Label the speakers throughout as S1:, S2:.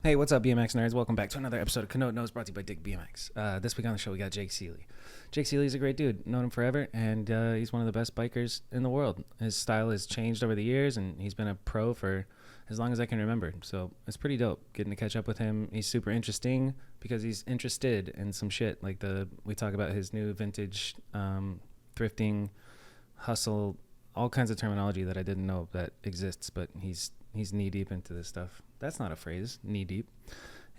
S1: Hey, what's up, BMX nerds? Welcome back to another episode of Kanode Knows, brought to you by Dick BMX. This week on the show, we got Jake Seeley. Jake Seeley's a great dude. Known him forever, and he's one of the best bikers in the world. His style has changed over the years, and he's been a pro for as long as I can remember. So it's pretty dope getting to catch up with him. He's super interesting because he's interested in some shit. Like we talk about his new vintage thrifting, hustle, all kinds of terminology that I didn't know that exists, but he's knee deep into this stuff. That's not a phrase, knee deep.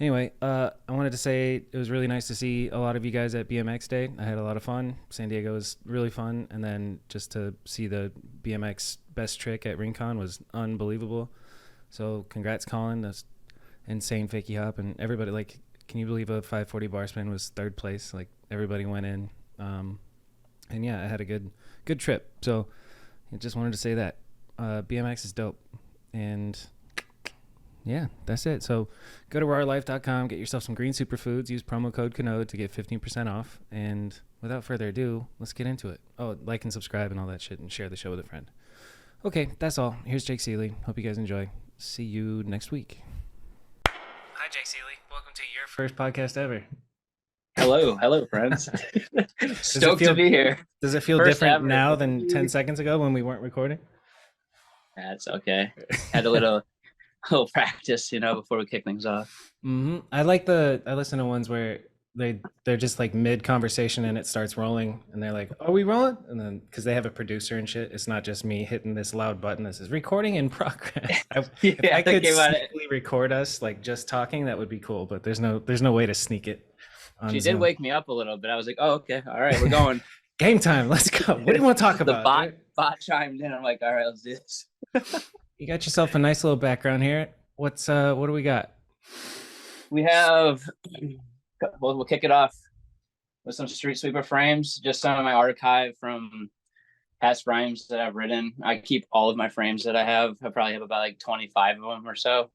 S1: Anyway, I wanted to say it was really nice to see a lot of you guys at BMX Day. I had a lot of fun. San Diego was really fun. And then just to see the BMX best trick at Rincon was unbelievable. So congrats, Colin. That's insane fakie hop. And everybody, like, can you believe a 540 bar spin was third place? Like, everybody went in. And yeah, I had a good trip. So I just wanted to say that. BMX is dope. And yeah, that's it. So go to rawlife.com, get yourself some green superfoods, use promo code Kanode to get 15% off. And without further ado, let's get into it. Oh, like and subscribe and all that shit, and share the show with a friend. Okay, that's all. Here's Jake Seeley. Hope you guys enjoy. See you next week. Hi, Jake Seeley. Welcome to your first podcast ever.
S2: Hello, friends. Stoked to be here.
S1: Does it feel
S2: First
S1: different
S2: ever.
S1: now than 10 seconds ago when we weren't recording?
S2: That's okay. Had a little practice, before we kick things off.
S1: Mm-hmm. I listen to ones where they're just like mid conversation and it starts rolling and they're like, "Are we rolling?" And then because they have a producer and shit, it's not just me hitting this loud button that says "recording in progress." If I could sneakily record us like just talking, that would be cool. But there's no way to sneak it.
S2: She did wake me up a little bit. I was like, "Oh, okay, all right, we're going."
S1: Game time. Let's go. What do you want to talk about?
S2: The bot chimed in. I'm like, "All right, let's do this."
S1: You got yourself a nice little background here. What do we got?
S2: We have. We'll kick it off with some street sweeper frames. Just some of my archive from past frames that I've ridden. I keep all of my frames that I have. I probably have about like 25 of them or so.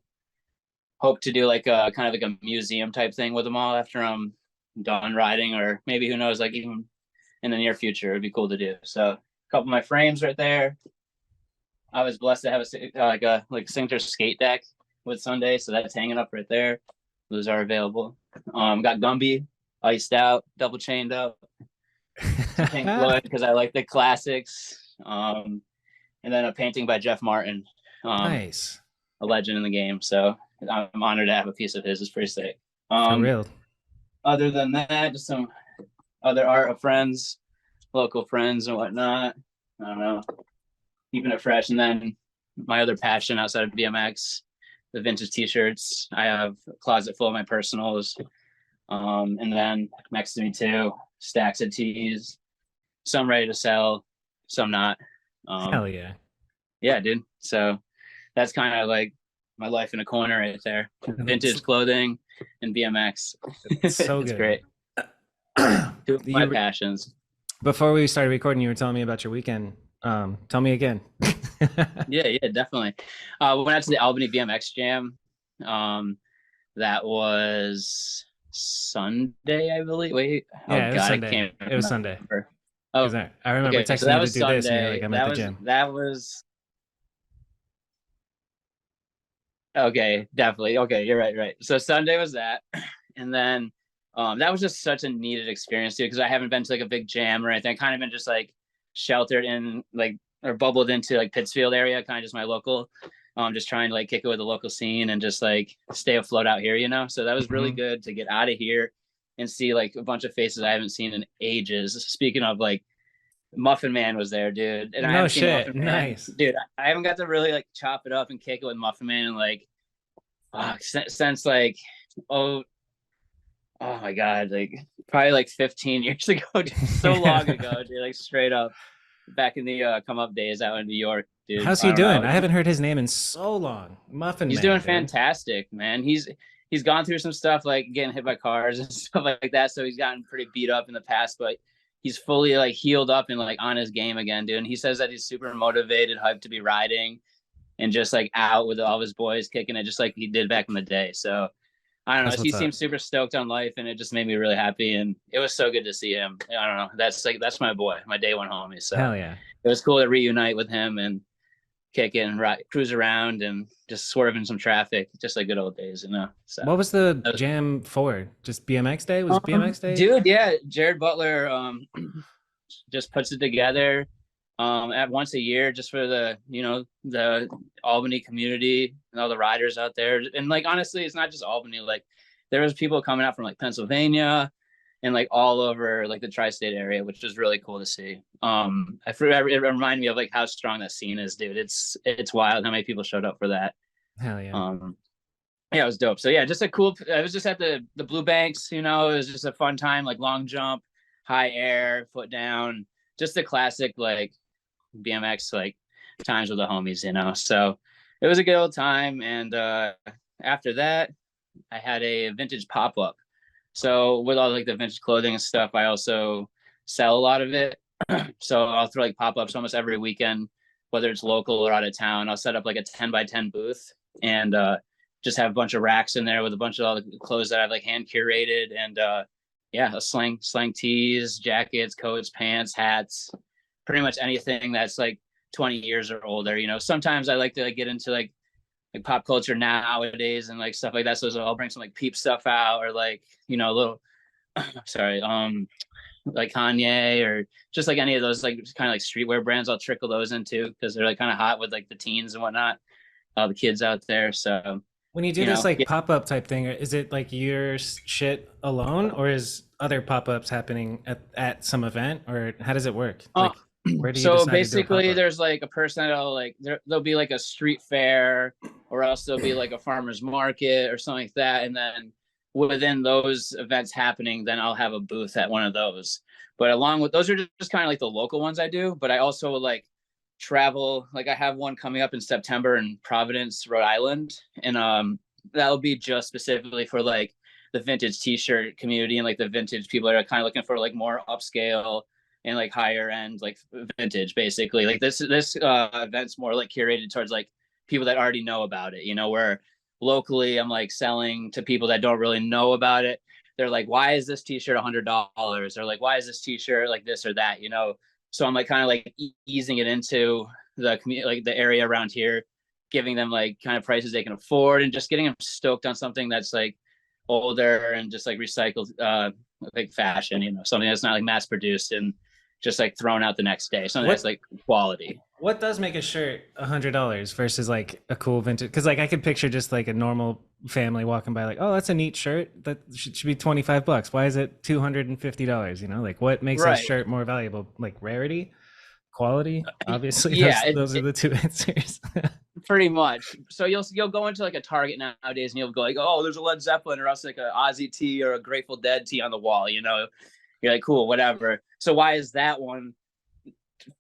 S2: Hope to do like a kind of like a museum type thing with them all after I'm done riding, or maybe who knows, like even in the near future, it'd be cool to do. So a couple of my frames right there. I was blessed to have a signature skate deck with Sunday, so that's hanging up right there. Those are available. Got Gumby iced out, double chained up. Pink Floyd because I like the classics. And then a painting by Jeff Martin.
S1: Nice.
S2: A legend in the game. So I'm honored to have a piece of his. It's pretty sick.
S1: For real.
S2: Other than that, just some other art of friends, local friends and whatnot. I don't know. Keeping it fresh. And then my other passion outside of BMX, the vintage t-shirts. I have a closet full of my personals. And then next to me too, stacks of tees, some ready to sell, some not.
S1: Hell yeah.
S2: Yeah, dude. So that's kind of like my life in a corner right there. Vintage clothing and BMX.
S1: It's so
S2: it's
S1: good.
S2: Great. Two of my passions.
S1: Before we started recording, you were telling me about your weekend. Tell me again.
S2: Yeah, definitely. We went out to the Albany BMX Jam. That was Sunday, I believe. Wait,
S1: yeah,
S2: God,
S1: Sunday. It was Sunday.
S2: Oh,
S1: I remember texting
S2: so that
S1: you
S2: was
S1: to do
S2: Sunday.
S1: this, and you're like, "I'm at the gym."
S2: That was okay, definitely. Okay, you're right. So Sunday was that, and then that was just such a needed experience too, because I haven't been to like a big jam or anything. I kind of been just like sheltered in like or bubbled into like Pittsfield area, kind of just my local. Just trying to like kick it with the local scene and just like stay afloat out here, So that was really good to get out of here and see like a bunch of faces I haven't seen in ages. Speaking of like Muffin Man was there, dude. And I haven't seen Muffin Man.
S1: Nice.
S2: Dude, I haven't got to really like chop it up and kick it with Muffin Man and like since like oh my God, like probably like 15 years ago, so long ago, dude, like straight up back in the come up days out in New York. Dude,
S1: how's he doing? I haven't heard his name in so long. Muffin
S2: He's
S1: Man,
S2: doing
S1: dude.
S2: fantastic, man. He's gone through some stuff like getting hit by cars and stuff like that. So he's gotten pretty beat up in the past, but he's fully like healed up and like on his game again, dude. And he says that he's super motivated, hyped to be riding and just like out with all of his boys kicking it just like he did back in the day. So I don't know. He seems super stoked on life and it just made me really happy. And it was so good to see him. I don't know. That's my boy, my day one homie. So
S1: hell yeah.
S2: It was cool to reunite with him and kick it and cruise around and just swerve in some traffic, just like good old days, you know. So
S1: What was the jam for? Just BMX day? Was BMX day?
S2: dude, yeah, Jared Butler just puts it together at once a year just for the, you know, the Albany community and all the riders out there. And like honestly, it's not just Albany. Like there was people coming out from like Pennsylvania and like all over like the tri-state area, which was really cool to see. It reminded me of like how strong that scene is, dude. It's wild how many people showed up for that.
S1: Hell yeah.
S2: Yeah, it was dope. So yeah, just a cool. I was just at the Blue Banks, you know. It was just a fun time, like long jump, high air, foot down, just the classic like BMX like times with the homies, you know. So it was a good old time. And after that, I had a vintage pop up. So with all like the vintage clothing and stuff, I also sell a lot of it. So I'll throw like pop ups almost every weekend, whether it's local or out of town. I'll set up like a 10x10 booth and just have a bunch of racks in there with a bunch of all the clothes that I've like hand curated and yeah, a slang tees, jackets, coats, pants, hats, pretty much anything that's like 20 years or older. You know, sometimes I like to like get into like pop culture nowadays and like stuff like that. So I'll bring some like Peep stuff out or like, you know, a little sorry, like Kanye or just like any of those like kind of like streetwear brands. I'll trickle those into because they're like kind of hot with like the teens and whatnot, the kids out there. So
S1: when you do this like pop-up type thing, is it like your shit alone or is other pop-ups happening at some event or how does it work? Like where do you
S2: so basically there's like a person that'll like there'll be like a street fair or else there'll be like a farmer's market or something like that. And then within those events happening, then I'll have a booth at one of those. But along with those are just kind of like the local ones I do. But I also like travel, like I have one coming up in September in Providence, Rhode Island, and that'll be just specifically for like the vintage t-shirt community and like the vintage people that are kind of looking for like more upscale and like higher end like vintage. Basically like this event's more like curated towards like people that already know about it, you know, where locally I'm like selling to people that don't really know about it. They're like, why is this t-shirt $100? Or like, why is this t-shirt like this or that, you know? So I'm like kind of like easing it into the community, like the area around here, giving them like kind of prices they can afford and just getting them stoked on something that's like older and just like recycled like fashion, you know, something that's not like mass produced and just like thrown out the next day. Something that's like quality.
S1: What does make a shirt $100 versus like a cool vintage? Because like I could picture just like a normal family walking by, like, oh, that's a neat shirt. That should be $25. Why is it $250? You know, like what makes a shirt more valuable? Like rarity, quality. Obviously, yeah, those are the two answers.
S2: Pretty much. So you'll go into like a Target nowadays and you'll go like, oh, there's a Led Zeppelin or else like a Ozzy tee or a Grateful Dead tee on the wall. You know, you're like, cool, whatever. So why is that one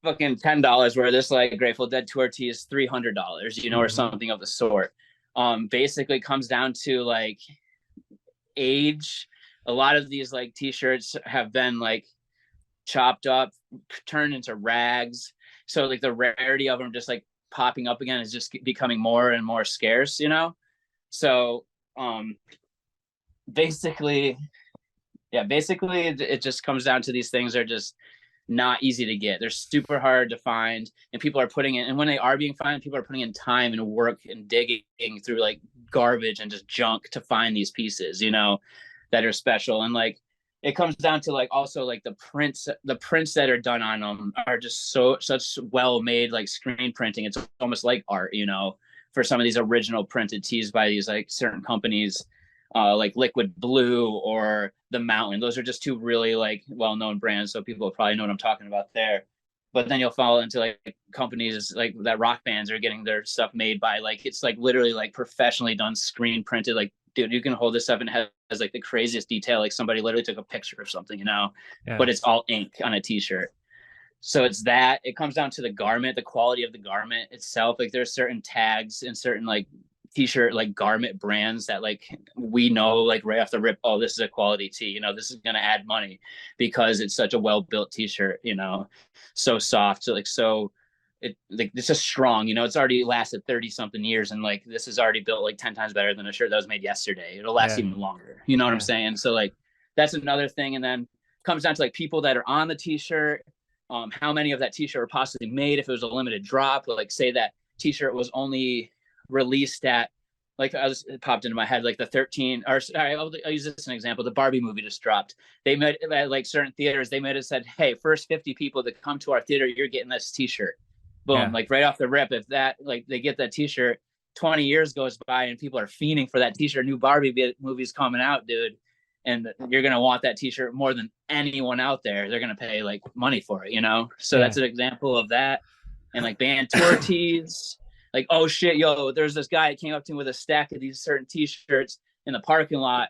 S2: fucking $10 where this like Grateful Dead tour tee is $300, you know, or something of the sort? Basically comes down to like age. A lot of these like t-shirts have been like chopped up, turned into rags. So like the rarity of them just like popping up again is just becoming more and more scarce, you know? So basically it just comes down to these things are just not easy to get. They're super hard to find and people are putting in, and when they are being found, people are putting in time and work and digging through like garbage and just junk to find these pieces, you know, that are special. And like it comes down to like also like the prints that are done on them are just such well made, like screen printing. It's almost like art, you know, for some of these original printed tees by these like certain companies, like Liquid Blue or The Mountain. Those are just two really like well-known brands, so people probably know what I'm talking about there. But then you'll fall into like companies like that rock bands are getting their stuff made by like, it's like literally like professionally done screen printed. Like, dude, you can hold this up and it has like the craziest detail. Like somebody literally took a picture of something, you know, but it's all ink on a t-shirt. So it's that. It comes down to the garment, the quality of the garment itself. Like there's certain tags and certain like t-shirt like garment brands that like we know like right off the rip, oh, this is a quality tee, you know, this is going to add money because it's such a well-built t-shirt, you know, so soft, so like so it's just strong, you know, it's already lasted 30 something years and like this is already built like 10 times better than a shirt that was made yesterday. It'll last even longer, you know what I'm saying? So like that's another thing. And then comes down to like people that are on the t-shirt, how many of that t-shirt were possibly made if it was a limited drop. Like say that t-shirt was only released at, like, it popped into my head, like the 13, or sorry, I'll use this as an example. The Barbie movie just dropped. They made, at like certain theaters, they might have said, hey, first 50 people that come to our theater, you're getting this t-shirt. Boom.
S1: Yeah.
S2: Like right off the rip, if that, like they get that t-shirt, 20 years goes by and people are fiending for that t-shirt. New Barbie movie's coming out, dude. And you're going to want that t-shirt more than anyone out there. They're going to pay like money for it, you know? So that's an example of that. And like band tour tees, like, oh shit, yo, there's this guy that came up to me with a stack of these certain t-shirts in the parking lot.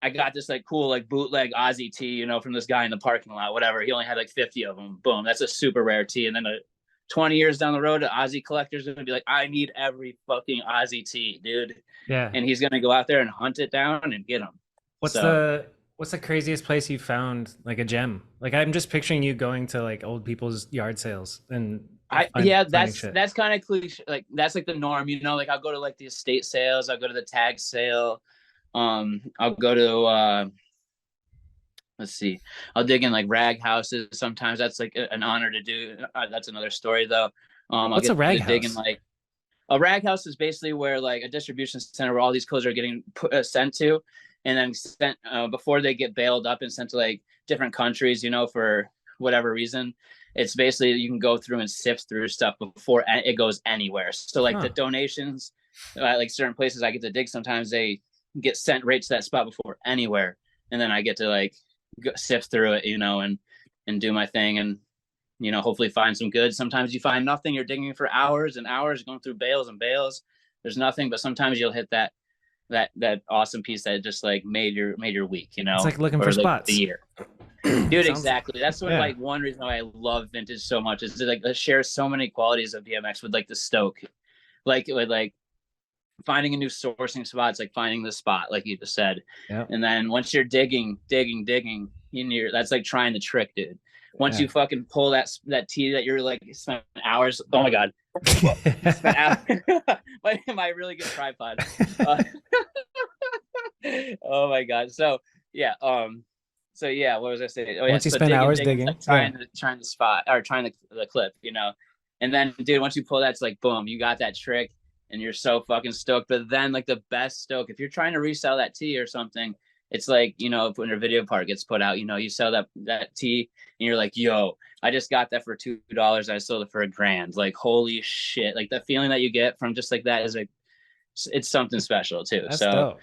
S2: I got this like cool, like bootleg Ozzy tee, you know, from this guy in the parking lot, whatever. He only had like 50 of them. Boom. That's a super rare tee. And then 20 years down the road, the Ozzy collector's going to be like, I need every fucking Ozzy tee, dude.
S1: Yeah.
S2: And he's going to go out there and hunt it down and get them.
S1: What's the craziest place you found like a gem? Like I'm just picturing you going to like old people's yard sales and
S2: that's kind of cliche. Like that's like the norm, you know, like I'll go to like the estate sales, I'll go to the tag sale. I'll go to let's see, I'll dig in like rag houses sometimes. That's like an honor to do. That's another story though.
S1: What's a rag house?
S2: Digging, like a rag house is basically where like a distribution center where all these clothes are getting sent to, and then sent before they get bailed up and sent to like different countries, you know, for whatever reason. It's basically you can go through and sift through stuff before it goes anywhere. So like the donations, like certain places I get to dig, sometimes they get sent right to that spot before anywhere, and then I get to like sift through it, you know, and do my thing, and you know, hopefully find some good. Sometimes you find nothing. You're digging for hours and hours, going through bales and bales. There's nothing, but sometimes you'll hit that awesome piece that just like made your week, you know.
S1: It's like looking for spots.
S2: The year. Dude, exactly. That's what like one reason why I love vintage so much is that, like, it shares so many qualities of BMX with like the Stoke, like with like finding a new sourcing spot. It's like finding the spot, like you just said. Yep. And then once you're digging, that's like trying the trick, dude. Once you fucking pull that tee that you're like spent hours. Oh my god, my really good tripod. Oh my god. So yeah. So yeah, what was I saying? Oh, yeah.
S1: Once you spend hours digging,
S2: like trying the spot or trying the clip, you know. And then, dude, once you pull that, it's like boom, you got that trick, and you're so fucking stoked. But then, like the best stoke, if you're trying to resell that tee or something, it's like, you know, when your video part gets put out, you know, you sell that tee, and you're like, yo, I just got that for $2. I sold it for $1,000. Like, holy shit! Like the feeling that you get from just like that is like, it's something special too.
S1: That's
S2: so.
S1: Dope.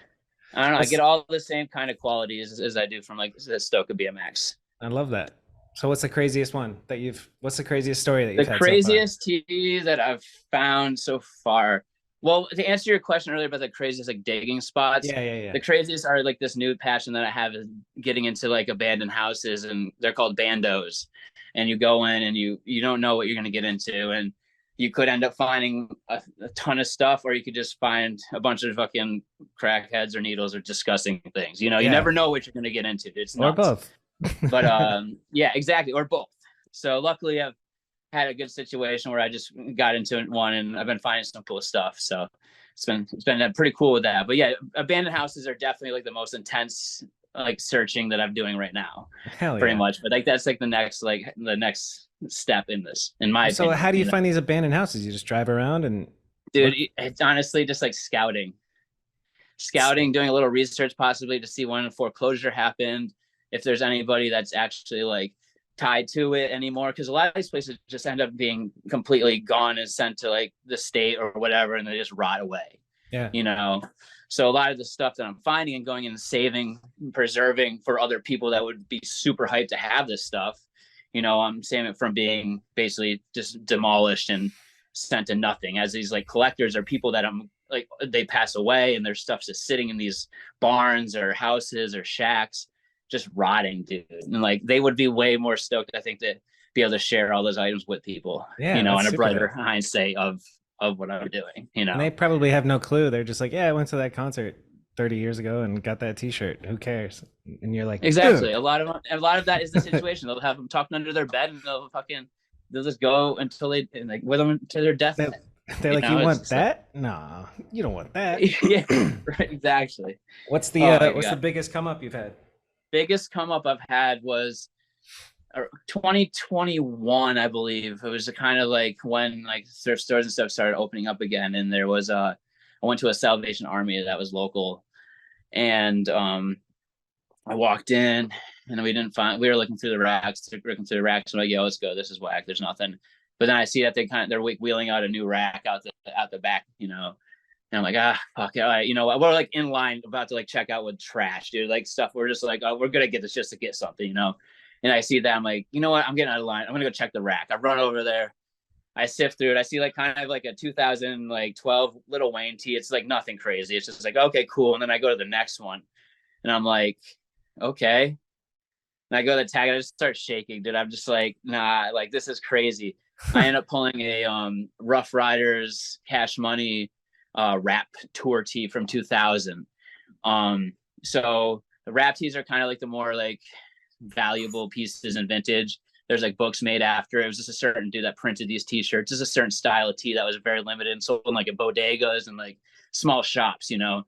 S2: I don't know. I get all the same kind of qualities as I do from like the Stoke of BMX.
S1: I love that. So what's the craziest one that what's the craziest story that you've had?
S2: The craziest tee that I've found so far. Well, to answer your question earlier about the craziest like digging spots.
S1: Yeah.
S2: The craziest are like this new passion that I have is getting into like abandoned houses, and they're called bandos. And you go in and you don't know what you're going to get into, and you could end up finding a ton of stuff, or you could just find a bunch of fucking crackheads or needles or disgusting things. You know, you never know what you're going to get into. It's nuts.
S1: Or both.
S2: But yeah, exactly. Or both. So luckily I've had a good situation where I just got into one, and I've been finding some cool stuff. So it's been pretty cool with that. But yeah, abandoned houses are definitely like the most intense like searching that I'm doing right now.
S1: Hell yeah.
S2: Pretty much. But like that's like the next step in this, in my opinion.
S1: So how do you find these abandoned houses? You just drive around and
S2: dude, it's honestly just like scouting, doing a little research possibly to see when a foreclosure happened, if there's anybody that's actually like tied to it anymore, because a lot of these places just end up being completely gone and sent to like the state or whatever, and they just rot away. You know, so a lot of the stuff that I'm finding and going and saving, preserving for other people that would be super hyped to have this stuff, you know, I'm saving it from being basically just demolished and sent to nothing, as these like collectors or people that I'm like, they pass away and their stuff's just sitting in these barns or houses or shacks, just rotting, dude. And like, they would be way more stoked, I think, to be able to share all those items with people, you know, on a brighter hindsight of what I'm doing, you know.
S1: And they probably have no clue. They're just like, yeah, I went to that concert 30 years ago and got that t-shirt. Who cares? And you're like,
S2: exactly.
S1: Ugh.
S2: A lot of that is the situation. They'll have them tucked under their bed, and they'll just go until they, and like with them to their death.
S1: They're like, you want that? No, you don't want that.
S2: Yeah, right, exactly.
S1: What's the biggest come up you've had?
S2: Biggest come up I've had was 2021, I believe. It was kind of like when like thrift stores and stuff started opening up again, and there was I went to a Salvation Army that was local, and I walked in, and we didn't find. We were looking through the racks, I'm like, yo, let's go. This is whack. There's nothing. But then I see that they're wheeling out a new rack out the back, And I'm like, fuck it. All right, we're like in line about to like check out with trash, dude. Like stuff. We're just like, oh, we're gonna get this just to get something. And I see that, I'm like, you know what? I'm getting out of line. I'm gonna go check the rack. I run over there. I sift through it. I see like kind of like a 2012 Little Wayne tee. It's like nothing crazy. It's just like, okay, cool. And then I go to the next one, and I'm like, okay. And I go to the tag. And I just start shaking, dude. I'm just like, nah, like this is crazy. I end up pulling a Rough Riders Cash Money rap tour tee from 2000. So the rap tees are kind of like the more like valuable pieces in vintage. There's like books made after. It was just a certain dude that printed these t-shirts. Just a certain style of tee that was very limited and sold in like at bodegas and like small shops, So not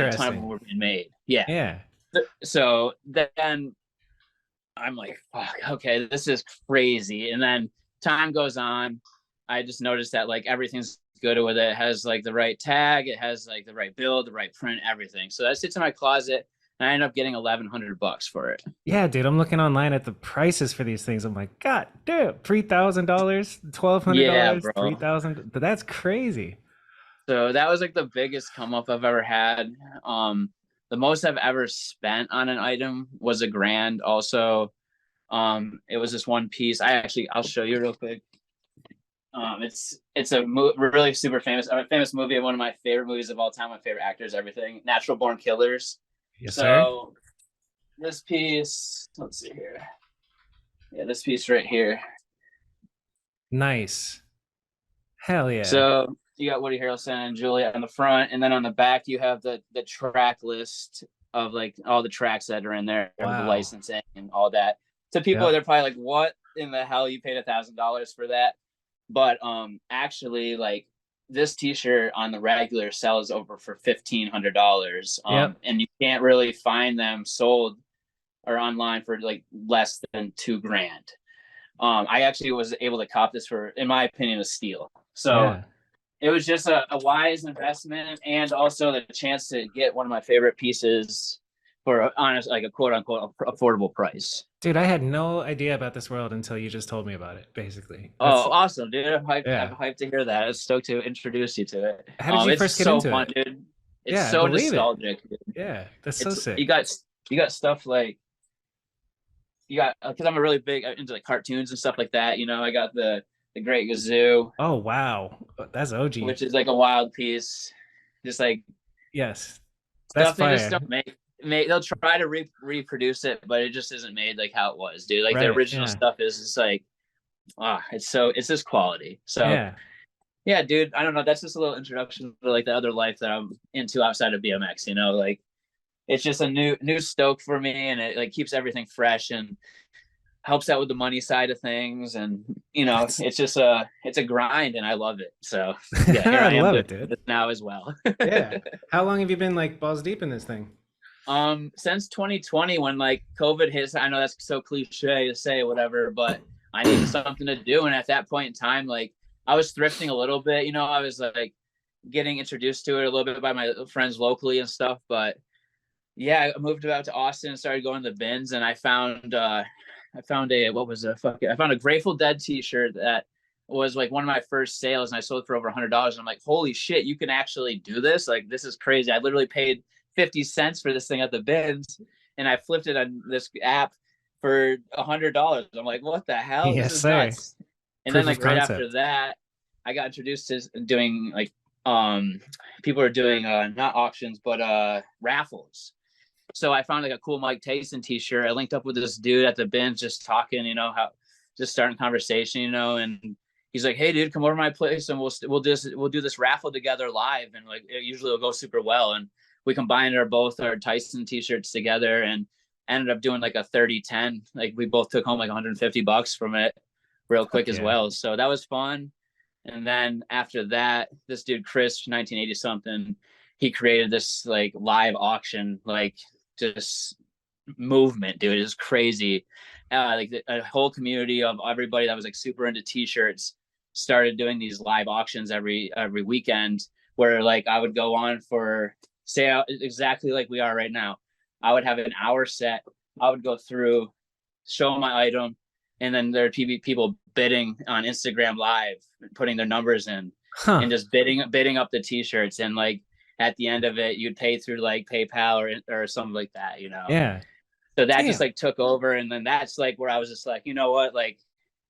S2: a ton of them were being made. Yeah.
S1: Yeah.
S2: So then I'm like, fuck, okay, this is crazy. And then time goes on. I just noticed that like everything's good with it. It has like the right tag. It has like the right build, the right print, everything. So that sits in my closet. And I end up getting $1,100 for it.
S1: Yeah, dude, I'm looking online at the prices for these things. I'm like, God, dude, $3,000, $1,200,
S2: Yeah, bro.
S1: $3,000. But that's crazy.
S2: So that was like the biggest come up I've ever had. The most I've ever spent on an item was $1,000. Also, it was this one piece. I'll show you real quick. It's a really super famous movie. One of my favorite movies of all time. My favorite actors, everything. Natural Born Killers.
S1: Yes,
S2: So sir. This piece, let's see here. Yeah, this piece right here.
S1: Nice. Hell yeah.
S2: So you got Woody Harrelson and Julia on the front, and then on the back you have the track list of like all the tracks that are in there, the licensing and all that. To people, they're probably like, "What in the hell? You paid $1,000 for that?" But actually, like this T-shirt on the regular sells over for $1,500, and you can't really find them sold or online for like less than $2,000. I actually was able to cop this for, in my opinion, a steal. So it was just a wise investment, and also the chance to get one of my favorite pieces for like a quote unquote affordable price.
S1: Dude, I had no idea about this world until you just told me about it, basically.
S2: Awesome, dude. I'm hyped to hear that. I was stoked to introduce you to it.
S1: How did you first get into
S2: fun,
S1: it?
S2: Dude. It's so nostalgic. Dude.
S1: Yeah, that's so sick.
S2: You got stuff like, because I'm a really big into like cartoons and stuff like that. I got the Great Gazoo.
S1: Oh wow, that's OG.
S2: Which is like a wild piece. Just like
S1: yes, that's fire.
S2: They just don't make. They'll try to reproduce it, but it just isn't made like how it was, dude. Like the original stuff is just like, it's just quality. So yeah, dude. I don't know. That's just a little introduction to like the other life that I'm into outside of BMX. Like it's just a new stoke for me, and it like keeps everything fresh and helps out with the money side of things. And it's just it's a grind, and I love it. So yeah, here I love it, dude. Now as well.
S1: Yeah. How long have you been like balls deep in this thing?
S2: Since 2020, when like COVID hits. I know that's so cliche to say, whatever, but I needed something to do, and at that point in time, like I was thrifting a little bit. I was like getting introduced to it a little bit by my friends locally and stuff. But yeah, I moved out to Austin and started going to the bins, and I found a Grateful Dead T-shirt that was like one of my first sales, and I sold it for over $100. I'm like, holy shit, you can actually do this! Like, this is crazy. I literally paid 50 cents for this thing at the bins, and I flipped it on this app for $100. I'm like, what the hell?
S1: Yes,
S2: this is nuts. And
S1: Proof
S2: then like right after that, I got introduced to doing like people are doing not auctions but raffles. I found like a cool Mike Tyson T-shirt. I linked up with this dude at the bins, just talking, just starting conversation, and he's like, hey dude, come over to my place and we'll do this raffle together live, and like it usually will go super well. And we combined both our Tyson T-shirts together and ended up doing like a 30-10. Like we both took home like $150 from it real quick as well. So that was fun. And then after that, this dude, Chris, 1980 something, he created this like live auction, like just movement, dude. It was crazy. Like a whole community of everybody that was like super into t-shirts started doing these live auctions every weekend, where like I would go on for, say, exactly like we are right now. I would have an hour set. I would go through, show my item, and then there'd be people bidding on Instagram Live, putting their numbers in, and just bidding up the t-shirts. And like at the end of it, you'd pay through like PayPal or something like that, you know?
S1: Yeah.
S2: So that just like took over. And then that's like where I was just like, you know what? Like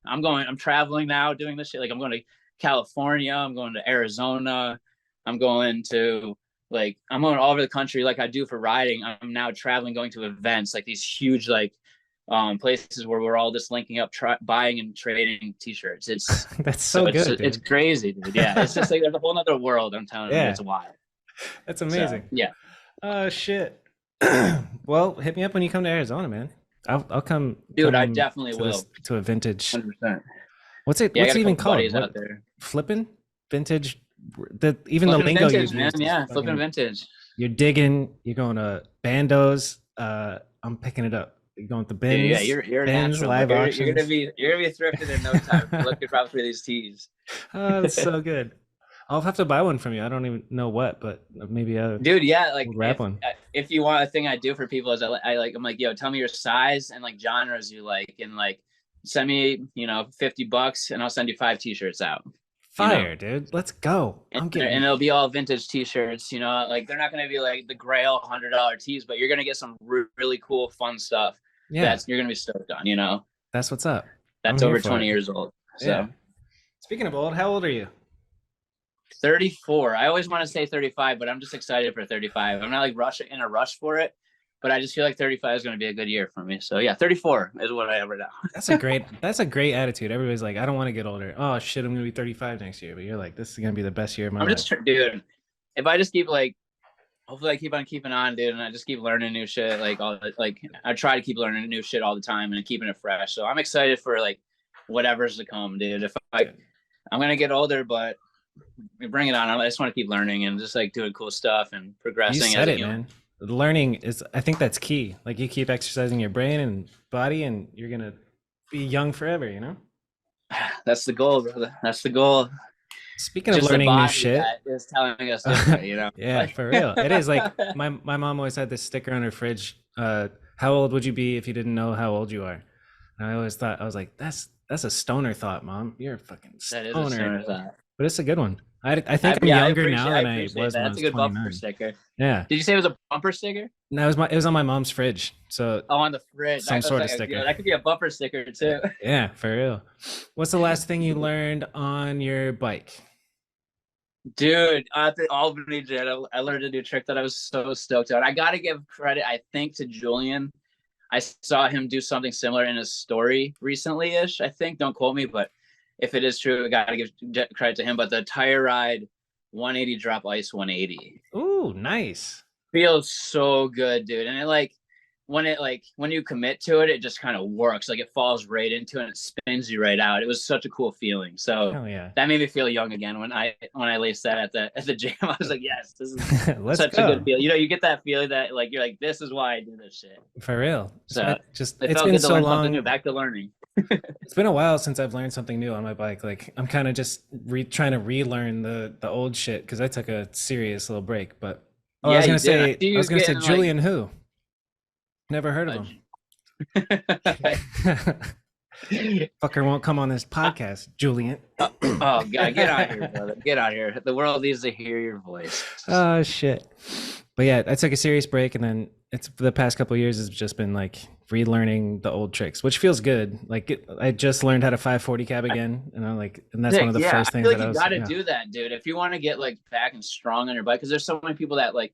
S2: I'm traveling now doing this shit. Like I'm going to California, I'm going to Arizona, I'm going all over the country like I do for riding. I'm now traveling, going to events, like these huge like places where we're all just linking up, buying and trading t-shirts. It's
S1: that's so good.
S2: It's crazy, dude. Yeah, it's just like there's a whole nother world. I'm telling you, it's wild.
S1: That's amazing.
S2: So, yeah.
S1: Oh shit. Well, hit me up when you come to Arizona, man. I'll come.
S2: Dude, I definitely will.
S1: To a vintage.
S2: 100%.
S1: What's it?
S2: Yeah,
S1: what's it even called?
S2: Out there.
S1: Flipping vintage. Even
S2: flipping
S1: the lingo
S2: vintage,
S1: you
S2: man.
S1: use.
S2: Yeah, flipping vintage.
S1: You're digging. You're going to bandos. I'm picking it up. You're going to bins.
S2: Yeah, you're
S1: bins,
S2: live auctions. You're gonna be thrifted in no time. Looking probably for these tees.
S1: Oh, that's so good. I'll have to buy one from you. I don't even know what, but maybe
S2: dude, yeah, like
S1: one.
S2: If you want, a thing I do for people is I'm like, yo, tell me your size and like genres you like, and like send me, $50 and I'll send you 5 t-shirts out.
S1: Fire, dude. Let's go.
S2: And it'll be all vintage t-shirts, like they're not going to be like the grail $100 tees, but you're going to get some really cool, fun stuff. Yeah. You're going to be stoked on,
S1: That's what's up.
S2: That's over 20 years old. So yeah.
S1: Speaking of old, how old are you?
S2: 34. I always want to say 35, but I'm just excited for 35. I'm not like in a rush for it, but I just feel like 35 is going to be a good year for me. So yeah, 34 is what I have right now.
S1: That's a great attitude. Everybody's like, I don't want to get older. Oh shit, I'm going to be 35 next year. But you're like, this is going to be the best year of my life.
S2: Dude, if I just keep hopefully I keep on keeping on, dude, and I just keep learning new shit. I try to keep learning new shit all the time and keeping it fresh. So I'm excited for like whatever's to come, dude. I'm going to get older, but bring it on. I just want to keep learning and just like doing cool stuff and progressing.
S1: You said it, man. Learning is, I think that's key. Like you keep exercising your brain and body and you're going to be young forever,
S2: That's the goal, brother. That's the goal.
S1: Speaking of learning new shit,
S2: is telling us different,
S1: Yeah, for real. It is like my mom always had this sticker on her fridge. How old would you be if you didn't know how old you are? And I always thought, I was like, that's a stoner thought, Mom. You're a fucking stoner.
S2: That is a stoner thought.
S1: But it's a good one. I think I'm younger now than I was when I was 29.
S2: That's a good bumper sticker.
S1: Yeah.
S2: Did you say it was a bumper sticker?
S1: No, it was on my mom's fridge. So
S2: on the fridge.
S1: Some sort of sticker.
S2: That could be a bumper sticker too.
S1: Yeah, for real. What's the last thing you learned on your bike?
S2: Dude, at the Albany Jet, I learned a new trick that I was so stoked on. I got to give credit, I think, to Julian. I saw him do something similar in his story recently-ish, I think. Don't quote me, but if it is true, I got to give credit to him. But the Tire Ride 180 drop ice 180.
S1: Ooh, nice.
S2: Feels so good, dude. And when you commit to it, it just kind of works. Like it falls right into it and it spins you right out. It was such a cool feeling. So that made me feel young again when I laced that at the gym. I was like, yes, this is such a good feeling. You get that feeling that like you're like, this is why I do this shit.
S1: For real.
S2: So
S1: it's been so long.
S2: Back to learning.
S1: It's been a while since I've learned something new on my bike. Like I'm kind of just trying to relearn the old shit because I took a serious little break. But I was gonna say Julian who? Never heard of him. Fucker won't come on this podcast, Julian.
S2: Oh God, get out here, brother. Get out here. The world needs to hear your voice.
S1: Oh shit. But yeah, I took a serious break, and then it's for the past couple of years. It's just been like relearning the old tricks, which feels good. Like I just learned how to 540 cab again, and and that's one of the first things.
S2: I feel like you got to do that, dude. If you want to get like back and strong on your bike, because there's so many people that like.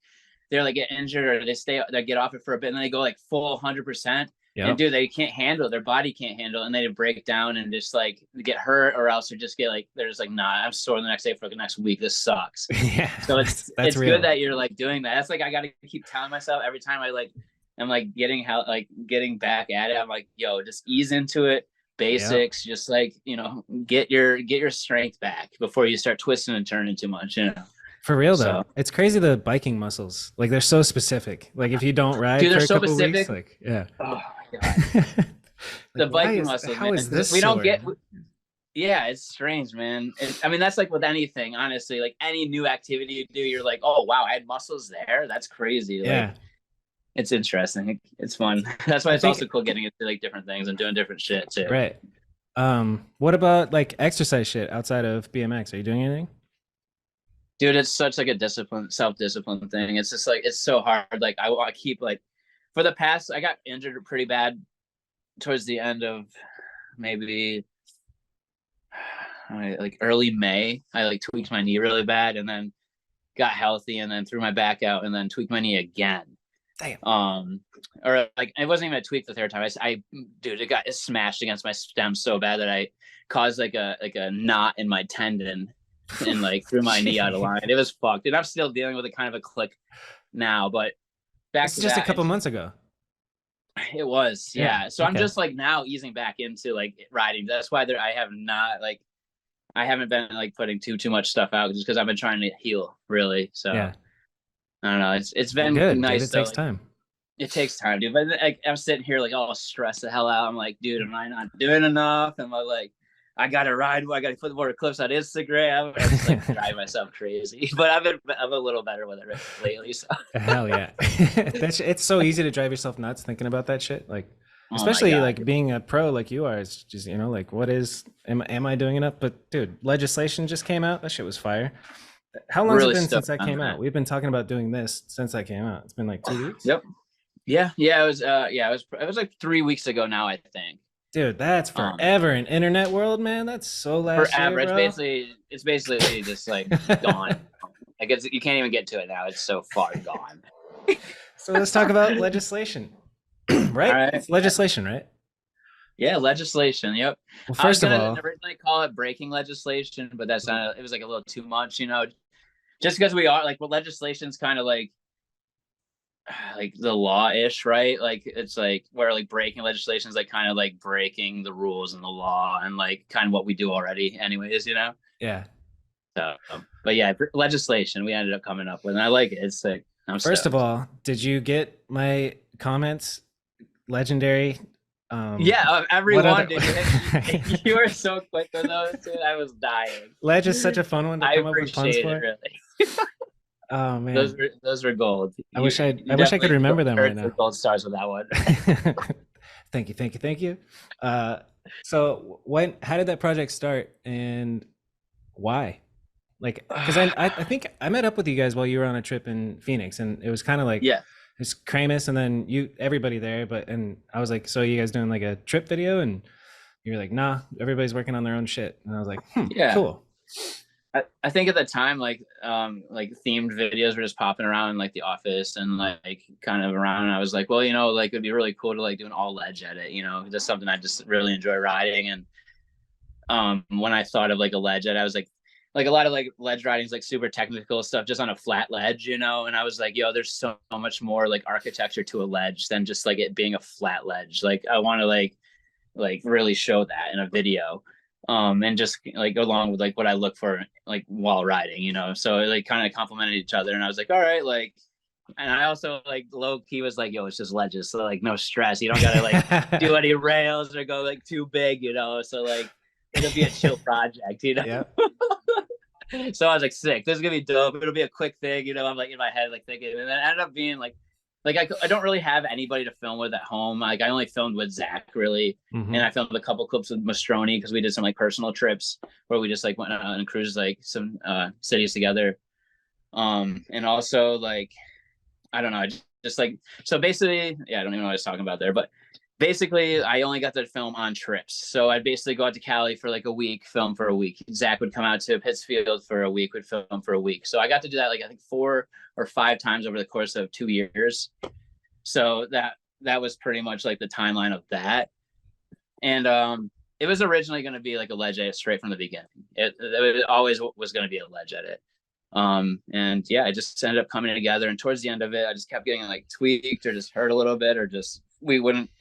S2: They're like get injured or they get off it for a bit and then they go like full 100%. Yep. And dude, they can't handle, their body can't handle, and they break down and just like get hurt, or else they just get like, they're just like, nah, I'm sore the next day for the next week. This sucks.
S1: Yeah.
S2: So it's good that you're like doing that. That's like, I got to keep telling myself every time I'm like getting back at it. I'm like, yo, just ease into it. Basics, yep. Just like, get your strength back before you start twisting and turning too much,
S1: For real though,
S2: So,
S1: it's crazy the biking muscles. Like they're so specific. Like if you don't ride
S2: dude,
S1: for
S2: they're
S1: a
S2: so
S1: couple weeks,
S2: specific.
S1: like yeah.
S2: Oh my god,
S1: Like
S2: the
S1: why
S2: biking
S1: is
S2: muscles,
S1: how
S2: man.
S1: is
S2: 'Cause
S1: this
S2: we don't
S1: sore?
S2: get. Yeah, it's strange, man. I mean, that's like with anything, honestly. Like any new activity you do, you're like, oh wow, I had muscles there. That's crazy. Like
S1: Yeah.
S2: it's interesting. It's fun. That's why
S1: I
S2: it's also
S1: think
S2: cool getting into like different things and doing different shit too.
S1: right. What about like exercise shit outside of BMX? Are you doing anything?
S2: Dude, it's such like a discipline, self-discipline thing. It's just like it's so hard. Like I want to keep like for the past, I got injured pretty bad towards the end of maybe like early May. I like tweaked my knee really bad and then got healthy and then threw my back out and then tweaked my knee again.
S1: Damn.
S2: Or like it wasn't even a tweak the third time. Dude, it got smashed against my stem so bad that I caused like a knot in my tendon and like threw my knee out of line. It was fucked. And I'm still dealing with a kind of a click now, but back
S1: It's
S2: to
S1: just a
S2: that.
S1: couple months ago.
S2: It was, yeah. So
S1: okay.
S2: I'm just like now easing back into like riding. That's why I haven't been like putting too much stuff out just because I've been trying to heal really. So
S1: Yeah.
S2: I don't know. It's been
S1: Good,
S2: nice.
S1: dude. It takes time.
S2: It takes time, dude. But like, I'm sitting here like all stressed the hell out. I'm like, dude, am I not doing enough? Am I like, I gotta ride. I gotta put more clips on Instagram. I just like drive myself crazy. But I'm a little better with it lately. So
S1: hell yeah, it's so easy to drive yourself nuts thinking about that shit. Like, especially God, like being a pro like you are. It's just like, what is am I doing enough? But dude, legislation just came out. That shit was fire. How long has it been since that came out? We've been talking about doing this since that came out. It's been like 2 weeks.
S2: Yep. Yeah. It was like 3 weeks ago now, I think.
S1: Dude, that's forever in internet world, man. That's so last
S2: forever.
S1: Year, bro.
S2: It's basically just like gone. I guess you can't even get to it now. It's so far gone.
S1: So let's talk about legislation. Right? It's legislation, right?
S2: Yeah, legislation. Yep.
S1: Well, first of all,
S2: originally call it breaking legislation, but that's not. It was like a little too much, just because we are like, well, legislation's kind of like the law-ish, right? Like it's like where like breaking legislation is like kind of like breaking the rules and the law and like kind of what we do already anyways,
S1: Yeah.
S2: So, but yeah, legislation we ended up coming up with, and I like it. It's sick.
S1: First of all, did you get my comments? Legendary.
S2: Yeah, everyone did. You were so quick with those, dude. I was dying.
S1: Ledge is such a fun one to come up with puns for.
S2: Really.
S1: Oh man,
S2: those were gold.
S1: I wish I could remember them right now.
S2: Gold stars with that one.
S1: Thank you. So how did that project start and why? Like, because I think I met up with you guys while you were on a trip in Phoenix, and it was kind of like it's Kramus and then everybody there, and I was like, so you guys doing like a trip video? And you were like, nah, everybody's working on their own shit. And I was like, cool.
S2: I think at the time, like themed videos were just popping around in like the office and like kind of around. And I was like, well, like it'd be really cool to like do an all ledge edit, just something I just really enjoy riding. And when I thought of like a ledge edit, I was like a lot of like ledge riding is like super technical stuff just on a flat ledge, and I was like, yo, there's so much more like architecture to a ledge than just like it being a flat ledge. Like I want to like really show that in a video. And just like go along with like what I look for like while riding, so it like kind of complemented each other. And I was like, all right, like, and I also like low key was like, yo, it's just ledges, so like no stress, you don't gotta like do any rails or go like too big, so like it'll be a chill project,
S1: Yeah.
S2: So I was like, sick, this is gonna be dope, it'll be a quick thing, I'm like in my head like thinking, and then it ended up being like I don't really have anybody to film with at home. Like I only filmed with Zach really. And I filmed a couple clips with Mastroni because we did some like personal trips where we just like went on and cruised like some cities together. And also like, I don't know, just like, so basically, I don't even know what I was talking about there, but basically I only got to film on trips. So I'd basically go out to Cali for like a week, film for a week. Zach would come out to Pittsfield for a week, would film for a week. So I got to do that like I think 4 or 5 times over the course of 2 years. So that was pretty much like the timeline of that. And it was originally going to be like a ledge edit straight from the beginning. It always was going to be a ledge edit. And yeah, it just ended up coming together. And towards the end of it, I just kept getting like tweaked or just hurt a little bit, or just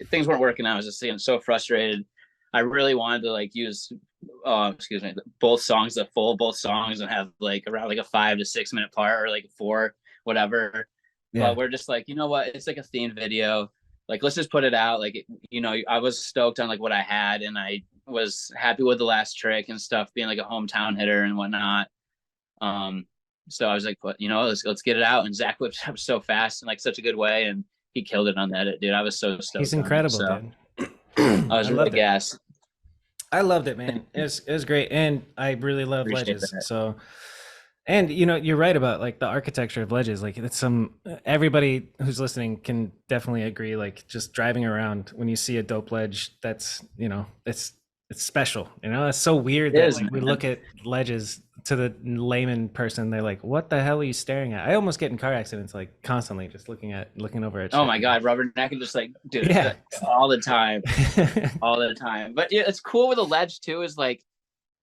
S2: things weren't working out. I was just getting so frustrated. I really wanted to like use excuse me, both songs, the full both songs, and have like around like a 5 to 6 minute part, or like 4, whatever.
S1: Yeah.
S2: But we're just like, you know what? It's like a themed video. Like, let's just put it out. Like, you know, I was stoked on like what I had, and I was happy with the last trick and stuff, being like a hometown hitter and whatnot. So I was like, you know, let's get it out. And Zach whipped up so fast and like such a good way, and he killed it on that edit, dude. I was so stoked.
S1: He's incredible,
S2: dude.
S1: I
S2: was really gassed.
S1: I loved it, man. It was great, and I really love
S2: Appreciate
S1: ledges.
S2: that.
S1: So, and you know, you're right about like the architecture of ledges. Like, it's everybody who's listening can definitely agree. Like, just driving around when you see a dope ledge, that's, you know, it's special. You know, it's so weird that like, we look at ledges, to the layman person, they're like, "What the hell are you staring at?" I almost get in car accidents like constantly, just looking over at.
S2: Oh my god, rubbernecking, just like, dude,
S1: yeah,
S2: all the time, all the time. But yeah, it's cool with a ledge too. Is like,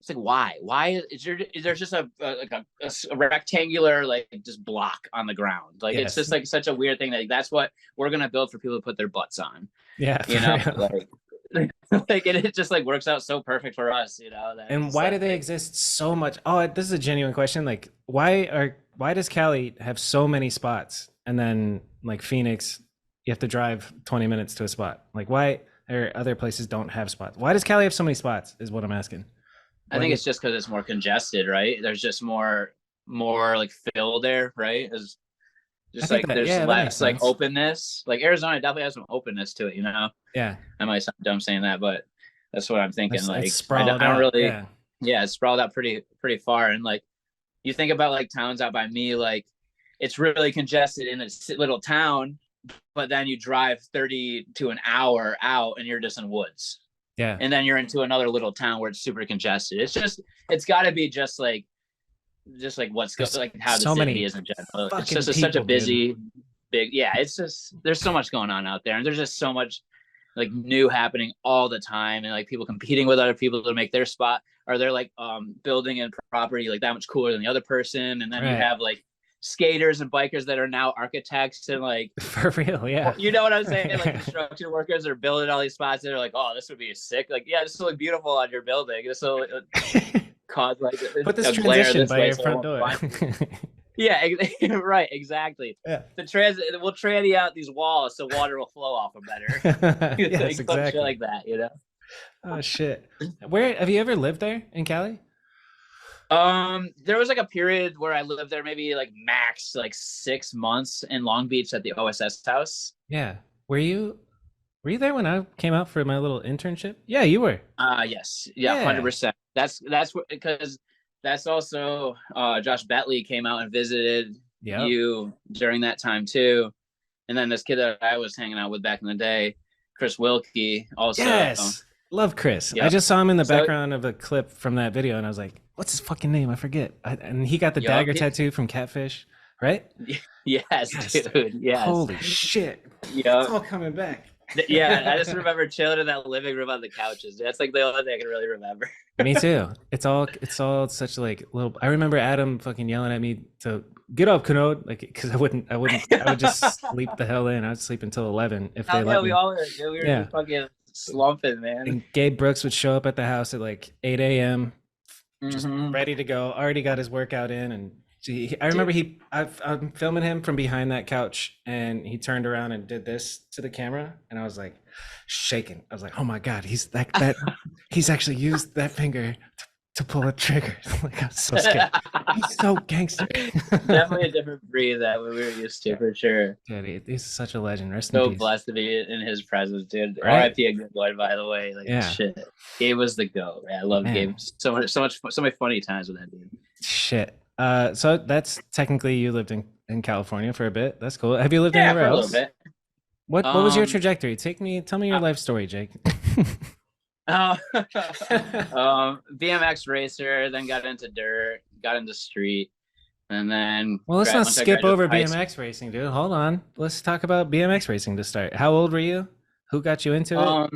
S2: it's like, why is there just a rectangular like just block on the ground? Like, yes. It's just like such a weird thing that like, that's what we're gonna build for people to put their butts on.
S1: Yeah,
S2: you know, like it just like works out so perfect for us, you know.
S1: And why do they exist so much? Oh, this is a genuine question. Like, why does Cali have so many spots, and then like Phoenix, you have to drive 20 minutes to a spot? Like, why are other places don't have spots? Why does Cali have so many spots? Is what I'm asking.
S2: I think it's just because it's more congested, right? There's just more like fill there, right? Just like there's less like openness. Like Arizona definitely has some openness to it, you know.
S1: Yeah,
S2: I might sound dumb saying that, but that's what I'm thinking.
S1: It's
S2: like I don't really,
S1: yeah,
S2: it's sprawled out pretty far. And like you think about like towns out by me, like it's really congested in a little town, but then you drive 30 to an hour out, and you're just in woods.
S1: Yeah,
S2: and then you're into another little town where it's super congested. It's got to be just like what's like how the city is in general. It's just such a busy, big. Yeah, it's just there's so much going on out there, and there's just so much like new happening all the time, and like people competing with other people to make their spot, or they're like building a property like that much cooler than the other person, and then you have like skaters and bikers that are now architects and like
S1: for real, yeah.
S2: You know what I'm saying? Like construction workers are building all these spots. They're like, oh, this would be sick. Like, yeah, this will look beautiful on your building. This will cause like
S1: put this transition by your front door.
S2: Yeah, right, exactly.
S1: Yeah.
S2: We'll tranny out these walls so water will flow off them better.
S1: Yes,
S2: like,
S1: exactly.
S2: Shit like that, you know.
S1: Oh shit! Where have you ever lived there in Cali?
S2: There was like a period where I lived there, maybe like max like 6 months in Long Beach at the OSS house.
S1: Yeah. Were you there when I came out for my little internship? Yeah, you were.
S2: Yes. Yeah, 100%. That's because that's also Josh Betley came out and visited you during that time too. And then this kid that I was hanging out with back in the day, Chris Wilkie, also.
S1: Yes. Love Chris. Yep. I just saw him in the background of a clip from that video, and I was like, what's his fucking name? I forget. And he got the dagger tattoo from Catfish, right?
S2: Yes, dude. Yes.
S1: Holy shit.
S2: Yeah.
S1: It's all coming back.
S2: Yeah, I just remember chilling in that living room on the couches. That's like the only thing I can really remember.
S1: Me too. It's all such like little. I remember Adam fucking yelling at me to get up, Kanode, like because I would just sleep the hell in. I would sleep until 11 if they let me.
S2: We were fucking slumping, man.
S1: And Gabe Brooks would show up at the house at like 8 a.m. just ready to go. Already got his workout in, and I remember I'm filming him from behind that couch, and he turned around and did this to the camera, and I was like shaking. I was like, oh my god, he's he's actually used that finger to pull a trigger. Like, I'm so scared. He's so gangster.
S2: Definitely a different breed that we were used to, for sure.
S1: Dude, he's such a legend. Rest
S2: so
S1: in peace.
S2: Blessed to be in his presence, dude.
S1: Right?
S2: R.I.P. a good boy, by the way. Like, shit. Gabe was the GOAT. Man, I love Gabe. So many funny times with that dude.
S1: Shit. So that's technically you lived in California for a bit. That's cool. Have you lived anywhere else?
S2: A little bit.
S1: What was your trajectory? Tell me your life story, Jake.
S2: BMX racer, then got into dirt, got into street, and then
S1: let's not skip over BMX racing, dude. Hold on, let's talk about BMX racing to start. How old were you? Who got you into
S2: it?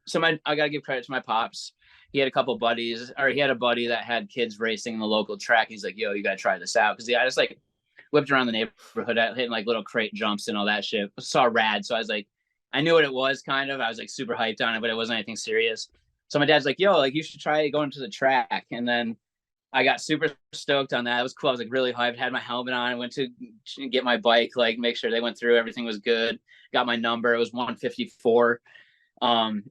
S2: So I gotta give credit to my pops. He had a couple buddies, or he had a buddy that had kids racing in the local track. He's like, yo, you gotta try this out, because I just like whipped around the neighborhood hitting like little crate jumps and all that shit. Saw rad, so I was like, I knew what it was, kind of. I was like super hyped on it, but it wasn't anything serious. So my dad's like, yo, like you should try going to the track. And then I got super stoked on that. It was cool. I was like really hyped, had my helmet on, went to get my bike, like make sure they went through, everything was good. Got my number. It was 154. Um,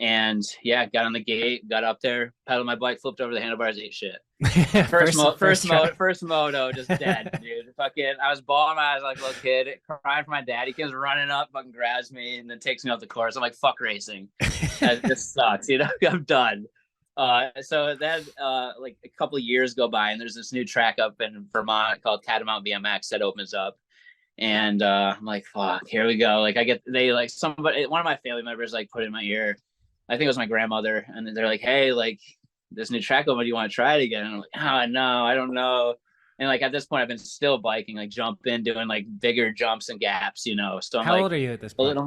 S2: and yeah, got on the gate, got up there, pedaled my bike, flipped over the handlebars, ate shit. First moto, just dead, dude. Fucking, I was bawling my eyes like a little kid, crying for my dad. He comes running up, fucking grabs me, and then takes me off the course. I'm like, fuck racing. This sucks, you know. I'm done. So then, like a couple of years go by, and there's this new track up in Vermont called Catamount BMX that opens up. And I'm like, fuck, here we go. Like one of my family members like put it in my ear. I think it was my grandmother, and they're like, hey, like this new track over, do you want to try it again? And I'm like, oh no, I don't know. And like at this point, I've been still biking, like jumping, doing like bigger jumps and gaps, you know. So I'm
S1: How
S2: like,
S1: old are you at this point?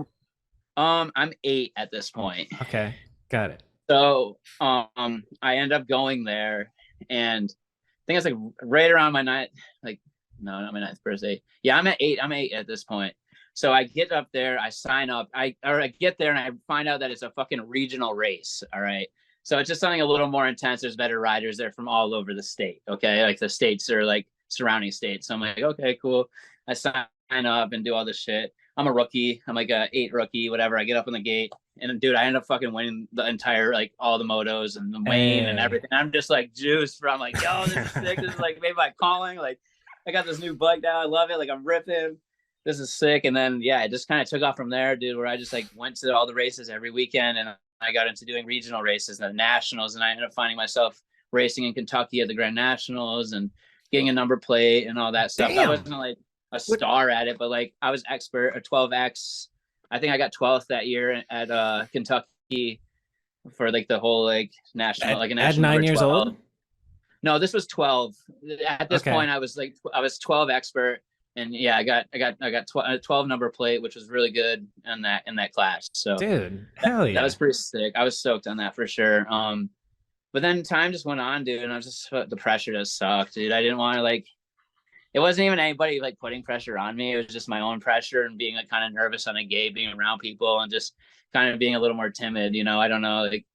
S2: I'm 8 at this point.
S1: Okay, got it.
S2: So I end up going there, and I think it's like right around my night, like no, not my 9th birthday. Yeah, I'm 8 at this point. So I get up there, I sign up, I get there and I find out that it's a fucking regional race. All right. So it's just something a little more intense. There's better riders there from all over the state. Okay. Like the states are like surrounding states. So I'm like, okay, cool. I sign up and do all this shit. I'm a rookie. I'm like a 8 rookie, whatever. I get up on the gate, and dude, I end up fucking winning the entire, like all the motos and the main and everything. I'm just like juiced, I'm like, yo, this is sick. This is like maybe my calling. Like I got this new bike now. I love it. Like I'm ripping. This is sick. And then, yeah, it just kind of took off from there, dude, where I just like went to all the races every weekend, and I got into doing regional races and the nationals. And I ended up finding myself racing in Kentucky at the Grand Nationals and getting a number plate and all that stuff.
S1: Damn.
S2: I wasn't like a star at it, but like I was expert, a 12X. I think I got 12th that year at Kentucky for like the whole like national, like a national.
S1: At 9 years old?
S2: No, this was 12. At this point, I was 12 expert. And yeah, I got 12 number plate, which was really good in that class. So
S1: dude, hell yeah,
S2: that was pretty sick. I was stoked on that for sure. But then time just went on, dude, and I was just, the pressure just sucked, dude. I didn't want to like. It wasn't even anybody like putting pressure on me. It was just my own pressure and being like kind of nervous on a gate, being around people, and just kind of being a little more timid. You know, I don't know, like.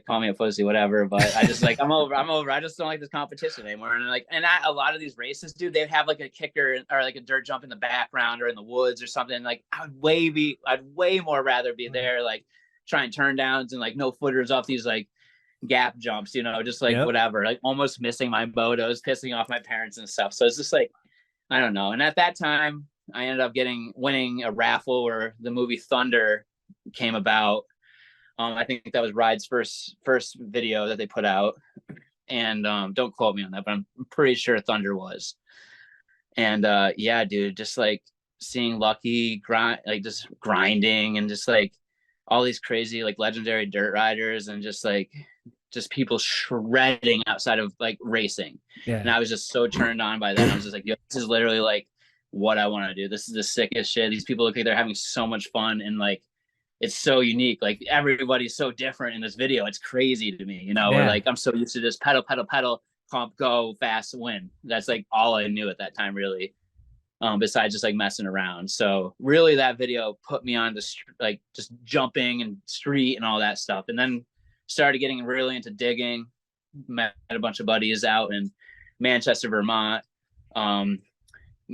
S2: Call me a pussy, whatever, but I just like I'm over. I just don't like this competition anymore. And like, a lot of these races, dude, they have like a kicker or like a dirt jump in the background or in the woods or something. Like I'd way more rather be there, like trying turn downs and like no footers off these like gap jumps, you know, just like whatever, like almost missing my motos, pissing off my parents and stuff. So it's just like, I don't know. And at that time, I ended up winning a raffle where the movie Thunder came about. I think that was Ride's first video that they put out, and don't quote me on that, but I'm pretty sure Thunder was. And yeah, dude, just like seeing Lucky just grinding and just like all these crazy like legendary dirt riders and just people shredding outside of like racing. Yeah. And I was just so turned on by that. I was just like, yo, this is literally like what I want to do. This is the sickest shit. These people look like they're having so much fun, and like it's so unique. Like everybody's so different in this video. It's crazy to me, you know. Yeah. Where like I'm so used to just pedal, pump, go, fast, win. That's like all I knew at that time, really. Besides just like messing around. So really, that video put me on to like just jumping and street and all that stuff. And then started getting really into digging. Met a bunch of buddies out in Manchester, Vermont.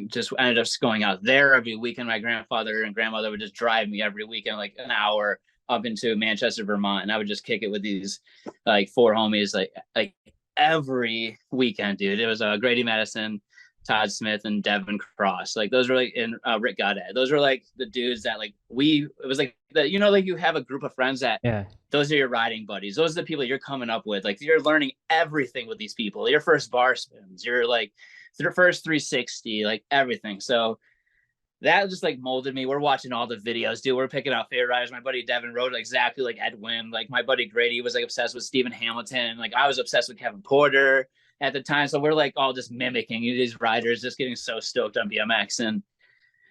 S2: Just ended up going out there every weekend. My grandfather and grandmother would just drive me every weekend, like an hour up into Manchester, Vermont. And I would just kick it with these like 4 homies, like every weekend, dude. It was Grady Madison, Todd Smith, and Devin Cross. Like those were like, and Rick Goddard. Those were like the dudes that like it was like that, you know, like you have a group of friends that those are your riding buddies. Those are the people you're coming up with. Like you're learning everything with these people. Your first bar spins, you're like their first 360, like everything. So that just like molded me. We're watching all the videos, dude. We're picking out favorite riders. My buddy Devin rode exactly like Edwin. Like my buddy Grady was like obsessed with Stephen Hamilton. Like I was obsessed with Kevin Porter at the time. So we're like all just mimicking these riders, just getting so stoked on BMX. And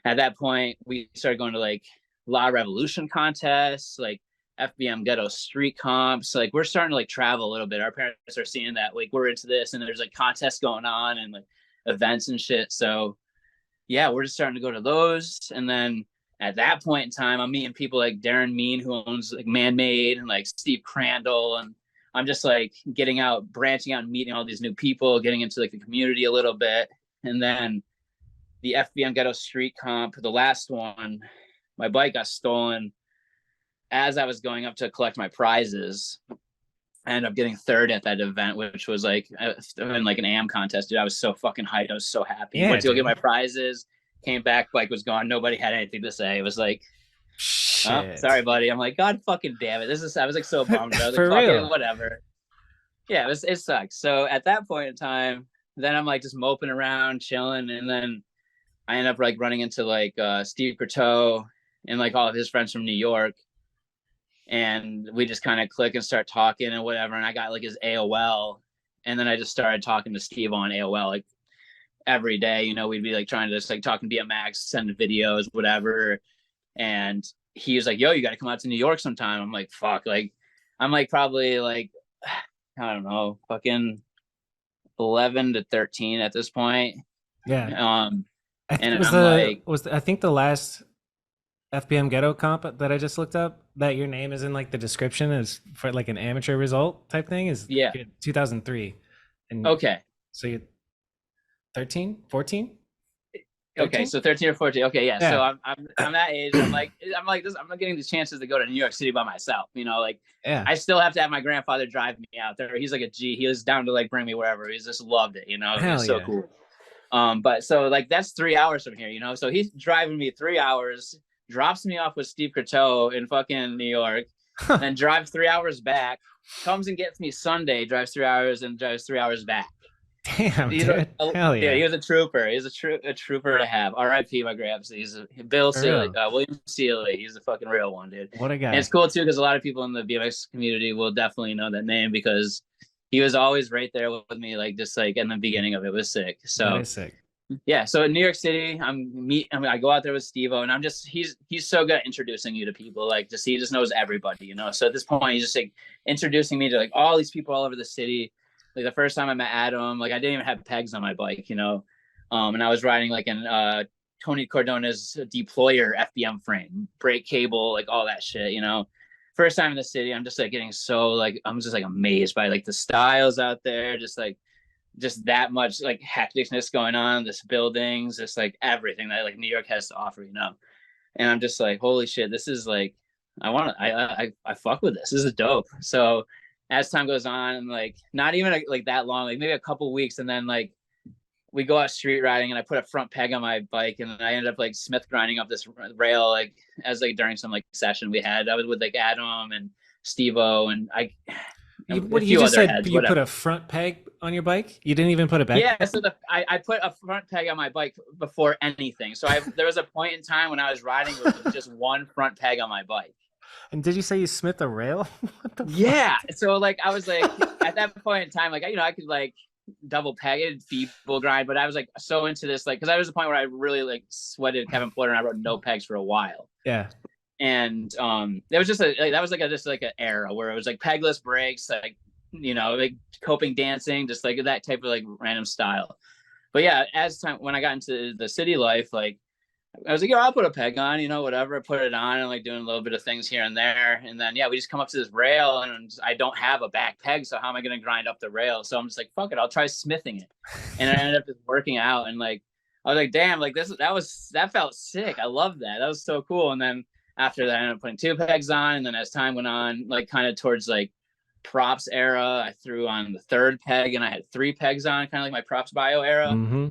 S2: at that point, we started going to like La Revolution contests, like FBM Ghetto Street Comps. Like we're starting to like travel a little bit. Our parents are seeing that like we're into this, and there's like contests going on and like events and shit. So yeah, we're just starting to go to those. And then at that point in time, I'm meeting people like Darren Mean, who owns like Man Made, and like Steve Crandall. And I'm just like getting out, branching out and meeting all these new people, getting into like the community a little bit. And then the FBM Ghetto Street Comp, the last one, my bike got stolen as I was going up to collect my prizes. I ended up getting third at that event, which was like in like an AM contest. Dude, I was so fucking hyped. I was so happy.
S1: Yeah,
S2: went to go get my prizes, came back, bike was gone. Nobody had anything to say. It was like, oh, sorry, buddy. I'm like, God fucking damn it. I was like so bummed. I was
S1: For
S2: like,
S1: real.
S2: whatever. Yeah, it sucks. So at that point in time, then I'm like just moping around, chilling, and then I end up like running into like Steve Courteau and like all of his friends from New York. And we just kind of click and start talking and whatever. And I got like his AOL. And then I just started talking to Steve on AOL like every day. You know, we'd be like trying to just like talking BMX, send videos, whatever. And he was like, yo, you got to come out to New York sometime. I'm like, fuck. Like, I'm like probably like, I don't know, fucking 11 to 13 at this point.
S1: Yeah.
S2: And
S1: was
S2: I'm
S1: I think the last FBM Ghetto comp that I just looked up, that your name is in like the description is for like an amateur result type thing, is 2003. And
S2: okay.
S1: So you're 13, 14?
S2: Okay, so 13 or 14. Okay, yeah. So I'm that age. I'm like this. I'm not getting the chances to go to New York City by myself. You know, like I still have to have my grandfather drive me out there. He's like a G. He was down to like bring me wherever. He's just loved it. You know, it's so cool. But so like that's 3 hours from here. You know, so he's driving me 3 hours, drops me off with Steve Courteau in fucking New York, then drives 3 hours back, comes and gets me Sunday, drives 3 hours and drives 3 hours back.
S1: Damn, dude. Hell yeah.
S2: He was a trooper. He's a trooper to have. R.I.P. my Gramps. He's Bill Seeley, William Seeley. He's a fucking real one, dude.
S1: What a guy.
S2: And it's cool too because a lot of people in the BMX community will definitely know that name because he was always right there with me, like just like in the beginning of it. Was sick. So
S1: that is sick.
S2: Yeah, so in New York City, I go out there with Steve-O, and I'm just he's so good at introducing you to people. Like he just knows everybody, you know. So at this point, he's just like introducing me to like all these people all over the city. Like the first time I met Adam, like I didn't even have pegs on my bike, you know. And I was riding like an Tony Cordona's deployer FBM frame, brake cable, like all that shit, you know. First time in the city, I'm just like getting so like I'm just like amazed by like the styles out there, just that much like hecticness going on, this buildings, just like everything that like New York has to offer, you know. And I'm just like, holy shit, this is like I fuck with this. This is dope. So as time goes on, and like not even like that long, like maybe a couple weeks, and then like we go out street riding, and I put a front peg on my bike, and I ended up like Smith grinding up this rail like as like during some like session we had. I was with like Adam and Steve-O, and
S1: what you just said? Heads, you put a front peg on your bike? You didn't even put a back?
S2: Yeah, so I put a front peg on my bike before anything. So there was a point in time when I was riding with just one front peg on my bike.
S1: And did you say you Smith a rail?
S2: What the fuck? So like I was like at that point in time, like you know I could like double peg it, feeble grind, but I was like so into this, like because I was at the point where I really like sweated Kevin Porter, and I wrote no pegs for a while.
S1: Yeah.
S2: And there was just that was like just like an era where it was like pegless brakes, like you know, like coping dancing, just like that type of like random style. But yeah, as time when I got into the city life, like I was like, I'll put a peg on, you know, whatever. I put it on and like doing a little bit of things here and there. And then, we just come up to this rail and I don't have a back peg. So how am I going to grind up the rail? So I'm just like, fuck it. I'll try smithing it. And I ended up just working out. And like, I was like, damn, like that felt sick. I love that. That was so cool. And then after that, I ended up putting 2 pegs on. And then as time went on, like kind of towards like props era, I threw on the 3rd peg and I had 3 pegs on, kind of like my props bio era.
S1: Mm-hmm.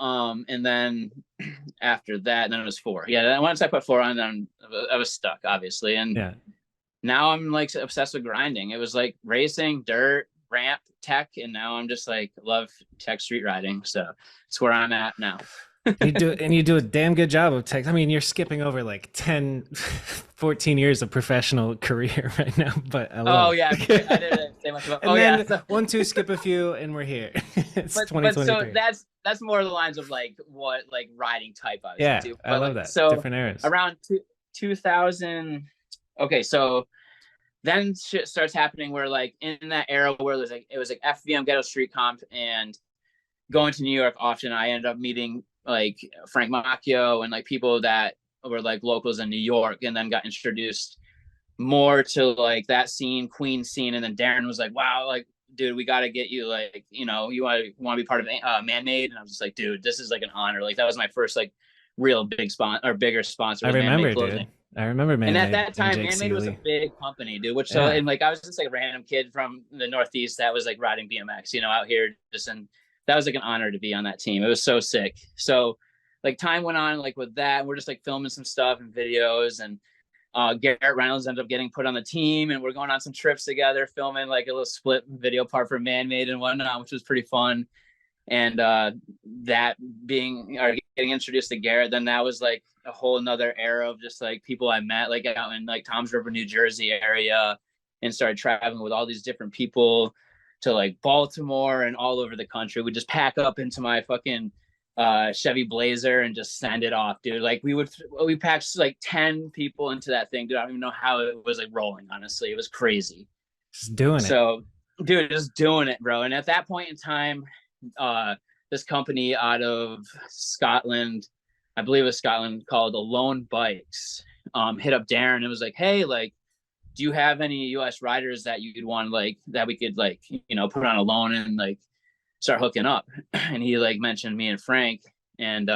S2: And then after that, then it was 4. Yeah. Then once I put 4 on, then I was stuck, obviously. And now I'm like obsessed with grinding. It was like racing, dirt, ramp, tech. And now I'm just like, love tech street riding. So it's where I'm at now.
S1: You do a damn good job of tech. I mean, you're skipping over like 10, 14 years of professional career right now, but I love
S2: I didn't say much about.
S1: And then 1, 2, skip a few, and we're here. It's 2023.
S2: But so that's more the lines of like what like riding type I was into.
S1: I love that.
S2: So
S1: different eras.
S2: Around 2000. Okay, so then shit starts happening where like in that era where it was like FBM Ghetto Street Comp and going to New York often. I ended up meeting like Frank Macchio and like people that were like locals in New York, and then got introduced more to like that scene, Queen scene, and then Darren was like, "Wow, like, dude, we got to get you, like, you know, you want to be part of Man-Made," and I was just like, "Dude, this is like an honor." Like that was my first like real big sponsor or bigger sponsor.
S1: I
S2: Was
S1: remember,
S2: Man-Made Clothing.
S1: dude. I remember
S2: And at
S1: Man-Made
S2: that
S1: and
S2: time,
S1: Jake
S2: Man-Made was a
S1: Seeley.
S2: big company, dude. Which so
S1: Yeah.
S2: and like I was just like a random kid from the Northeast that was like riding BMX, you know, out here just and that was like an honor to be on that team. It was so sick. So like time went on like with that, and we're just like filming some stuff and videos, and Garrett Reynolds ended up getting put on the team, and we're going on some trips together, filming like a little split video part for Man-Made and whatnot, which was pretty fun. And that being or getting introduced to Garrett, then that was like a whole nother era of just like people I met like out in like Toms River, New Jersey area, and started traveling with all these different people to like Baltimore and all over the country. We just pack up into my fucking Chevy Blazer and just send it off, dude. Like we packed like 10 people into that thing, dude. I don't even know how it was like rolling, honestly. It was crazy.
S1: Just doing it.
S2: So, dude, just doing it, bro. And at that point in time, this company out of Scotland, I believe it was Scotland, called Alone Bikes, hit up Darren and was like, "Hey, like, do you have any US riders that you'd want like that we could like, you know, put on a loan and like start hooking up?" And he like mentioned me and Frank, and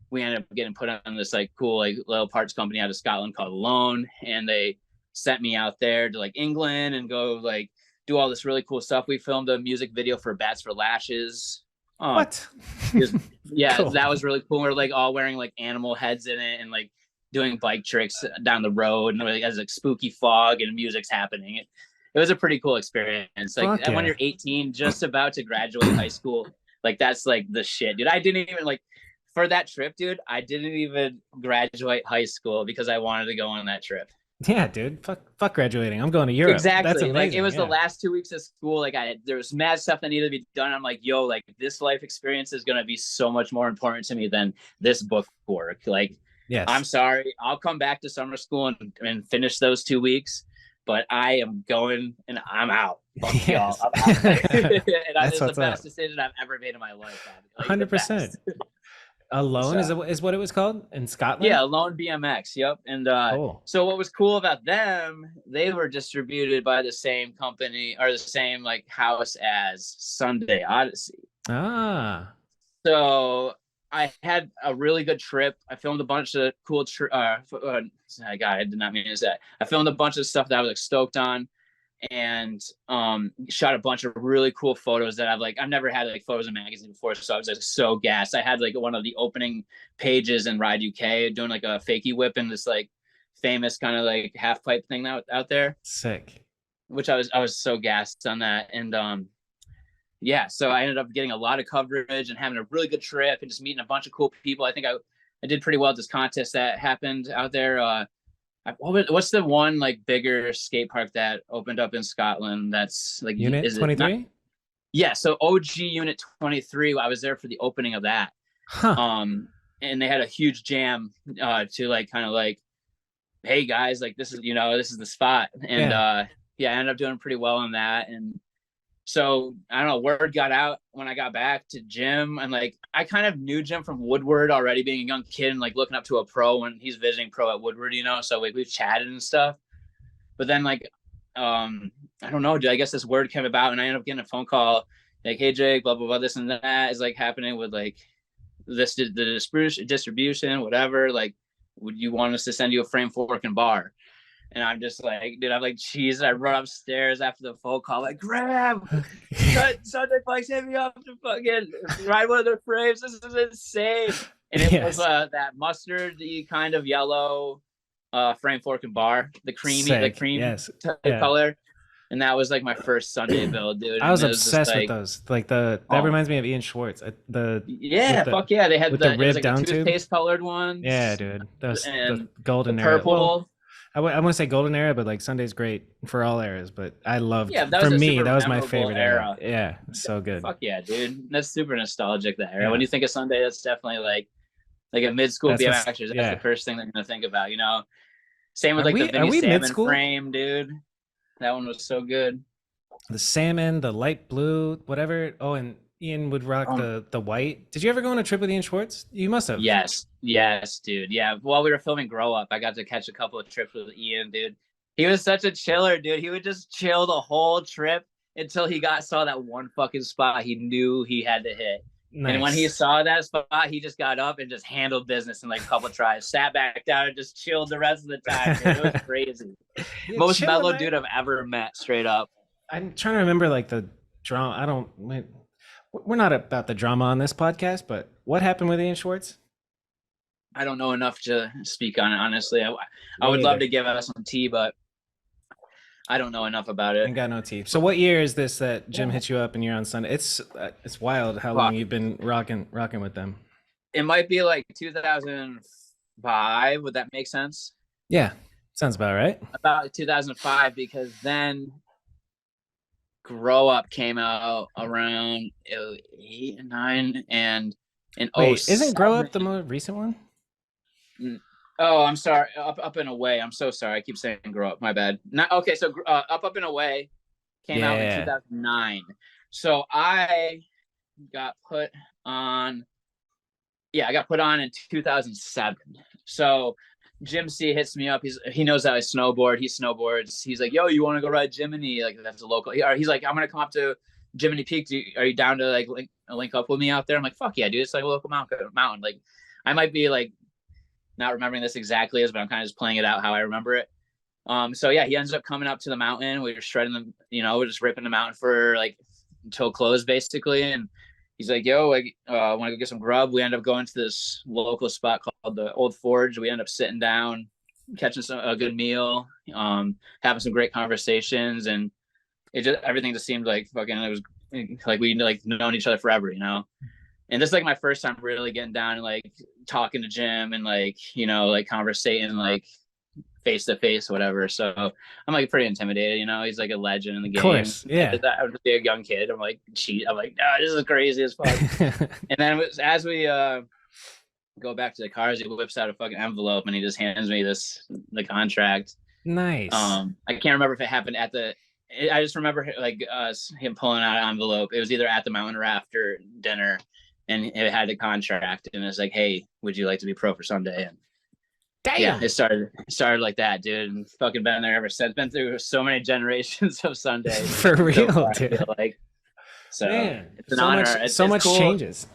S2: we ended up getting put on this like cool like little parts company out of Scotland called Alone, and they sent me out there to like England and go like do all this really cool stuff. We filmed a music video for Bats for Lashes.
S1: What?
S2: Yeah,
S1: Cool.
S2: that was really cool. We're like all wearing like animal heads in it and like doing bike tricks down the road, and like, as like spooky fog and music's happening. It was a pretty cool experience. Like
S1: Fuck
S2: when
S1: yeah.
S2: you're 18, just about to graduate high school, like that's like the shit, dude. I didn't even like for that trip, dude. I didn't even graduate high school because I wanted to go on that trip.
S1: Yeah, dude. Fuck graduating. I'm going to Europe.
S2: Exactly.
S1: That's amazing.
S2: Like it was
S1: yeah.
S2: the last 2 weeks of school. Like there was mad stuff that needed to be done. I'm like, yo, like this life experience is gonna be so much more important to me than this book work. Like,
S1: Yes.
S2: I'm sorry, I'll come back to summer school and finish those 2 weeks, but I am going and I'm out. Fuck
S1: Yes.
S2: y'all. I'm out. And
S1: That's
S2: it's the
S1: what's
S2: best
S1: up.
S2: decision I've ever made in my life. Like,
S1: 100%. Alone is what it was called in Scotland?
S2: Yeah, Alone BMX. Yep. And
S1: Cool.
S2: so what was cool about them, they were distributed by the same company or the same like house as Sunday Odyssey.
S1: Ah.
S2: So I had a really good trip. I filmed a bunch of cool God, I did not mean to say that. I filmed a bunch of stuff that I was like stoked on, and shot a bunch of really cool photos that I've never had like photos in magazine before, so I was like so gassed. I had like one of the opening pages in Ride UK doing like a fakie whip in this like famous kind of like half pipe thing out there.
S1: Sick.
S2: Which I was so gassed on that. And yeah, so I ended up getting a lot of coverage and having a really good trip and just meeting a bunch of cool people. I think I did pretty well at this contest that happened out there. What's the one like bigger skate park that opened up in Scotland? That's like
S1: Unit 23?
S2: Yeah, so OG Unit 23. I was there for the opening of that.
S1: Huh.
S2: And they had a huge jam to like kind of like, hey guys, like this is the spot. And yeah, I ended up doing pretty well on that. And so I don't know, word got out when I got back to Jim, and like I kind of knew Jim from Woodward already, being a young kid and like looking up to a pro when he's visiting pro at Woodward, so like we've chatted and stuff. But then like I don't know, dude, I guess this word came about and I ended up getting a phone call like, hey Jake, blah blah blah, this and that is like happening with like the distribution, whatever, like would you want us to send you a frame, fork, and bar? And I'm just like, dude, I'm like, jeez. I run upstairs after the phone call, like, grab, Sunday Bikes, hit me up to fucking ride one of their frames. This is insane. And it was that mustardy kind of yellow frame, fork, and bar, the creamy, color. And that was like my first Sunday build, dude.
S1: I was obsessed with those. Like that reminds me of Ian Schwartz.
S2: Fuck yeah, they had the
S1: rib
S2: like
S1: down
S2: toothpaste colored ones.
S1: Yeah, dude, those the golden
S2: the
S1: era.
S2: purple.
S1: Well, I want to say golden era, but like Sunday's great for all eras. But I loved.
S2: Yeah,
S1: for me, that was my favorite era. Yeah, so good.
S2: Fuck yeah, dude. That's super nostalgic. That era. Yeah. When you think of Sunday, that's definitely like a mid school BMXer. That's the first thing they're gonna think about. Same with the Vinny Salmon frame, dude. That one was so good.
S1: The salmon, the light blue, whatever. Oh, and Ian would rock
S2: Um,
S1: the white. Did you ever go on a trip with Ian Schwartz? You must have.
S2: yes, dude. Yeah, while we were filming Grow Up, I got to catch a couple of trips with Ian, dude. He was such a chiller, dude. He would just chill the whole trip until he saw that one fucking spot he knew he had to hit. And when he
S1: Nice.
S2: saw that spot, he just got up and just handled business in like a couple of tries, sat back down, and just chilled the rest of the time. Dude. It was crazy.
S1: Yeah,
S2: Most
S1: chilling,
S2: mellow
S1: man.
S2: dude I've ever met, straight up.
S1: I'm trying to remember like the drama. We're not about the drama on this podcast, but what happened with Ian Schwartz?
S2: I don't know enough to speak on it, honestly. I
S1: Me
S2: would love
S1: either.
S2: to give us some tea, but I don't know enough about it.
S1: Ain't got no tea. So what year is this that Jim hit you up and you're on Sunday? It's wild how long you've been rocking with them.
S2: It might be like 2005. Would that make sense?
S1: Yeah, sounds about right.
S2: About 2005, because then Grow Up came out around 8 and 9, and in
S1: Wait, isn't Grow
S2: 07
S1: Up the more recent one?
S2: Oh, I'm sorry. Up and Away. I'm so sorry. I keep saying Grow Up. My bad. Not okay. So Up and Away came out in 2009. So I got put on. Yeah, I got put on in 2007. So Jim C hits me up. He knows that I snowboard. He snowboards. He's like, "Yo, you want to go ride Jiminy?" Like, that's a local. He's like, "I'm gonna come up to Jiminy Peak. Are you down to like link up with me out there?" I'm like, "Fuck yeah, dude! It's like a local mountain. Like, I might be like not remembering this exactly but I'm kind of just playing it out how I remember it. So yeah, he ends up coming up to the mountain. We were shredding them, we're just ripping the mountain for like until close basically. And he's like, "Yo, I want to go get some grub." We end up going to this local spot called the Old Forge. We end up sitting down, catching a good meal, having some great conversations, and everything just seemed like fucking. It was like we like known each other forever, And this is like my first time really getting down and like talking to Jim and like, like conversating like face to face, whatever. So I'm like pretty intimidated, he's like a legend in the game.
S1: Of course, yeah.
S2: I'm just a young kid. I'm like, no, this is crazy as fuck. And then as we go back to the cars, he whips out a fucking envelope and he just hands me the contract.
S1: Nice.
S2: I can't remember if it happened I just remember like him pulling out an envelope. It was either at the mountain or after dinner. And it had a contract, and it's like, "Hey, would you like to be pro for Sunday?" And
S1: damn,
S2: yeah, it started like that, dude. And fucking been there ever since. Been through so many generations of Sunday.
S1: For real,
S2: so
S1: dude.
S2: So
S1: man,
S2: it's an honor.
S1: So much
S2: cool.
S1: changes.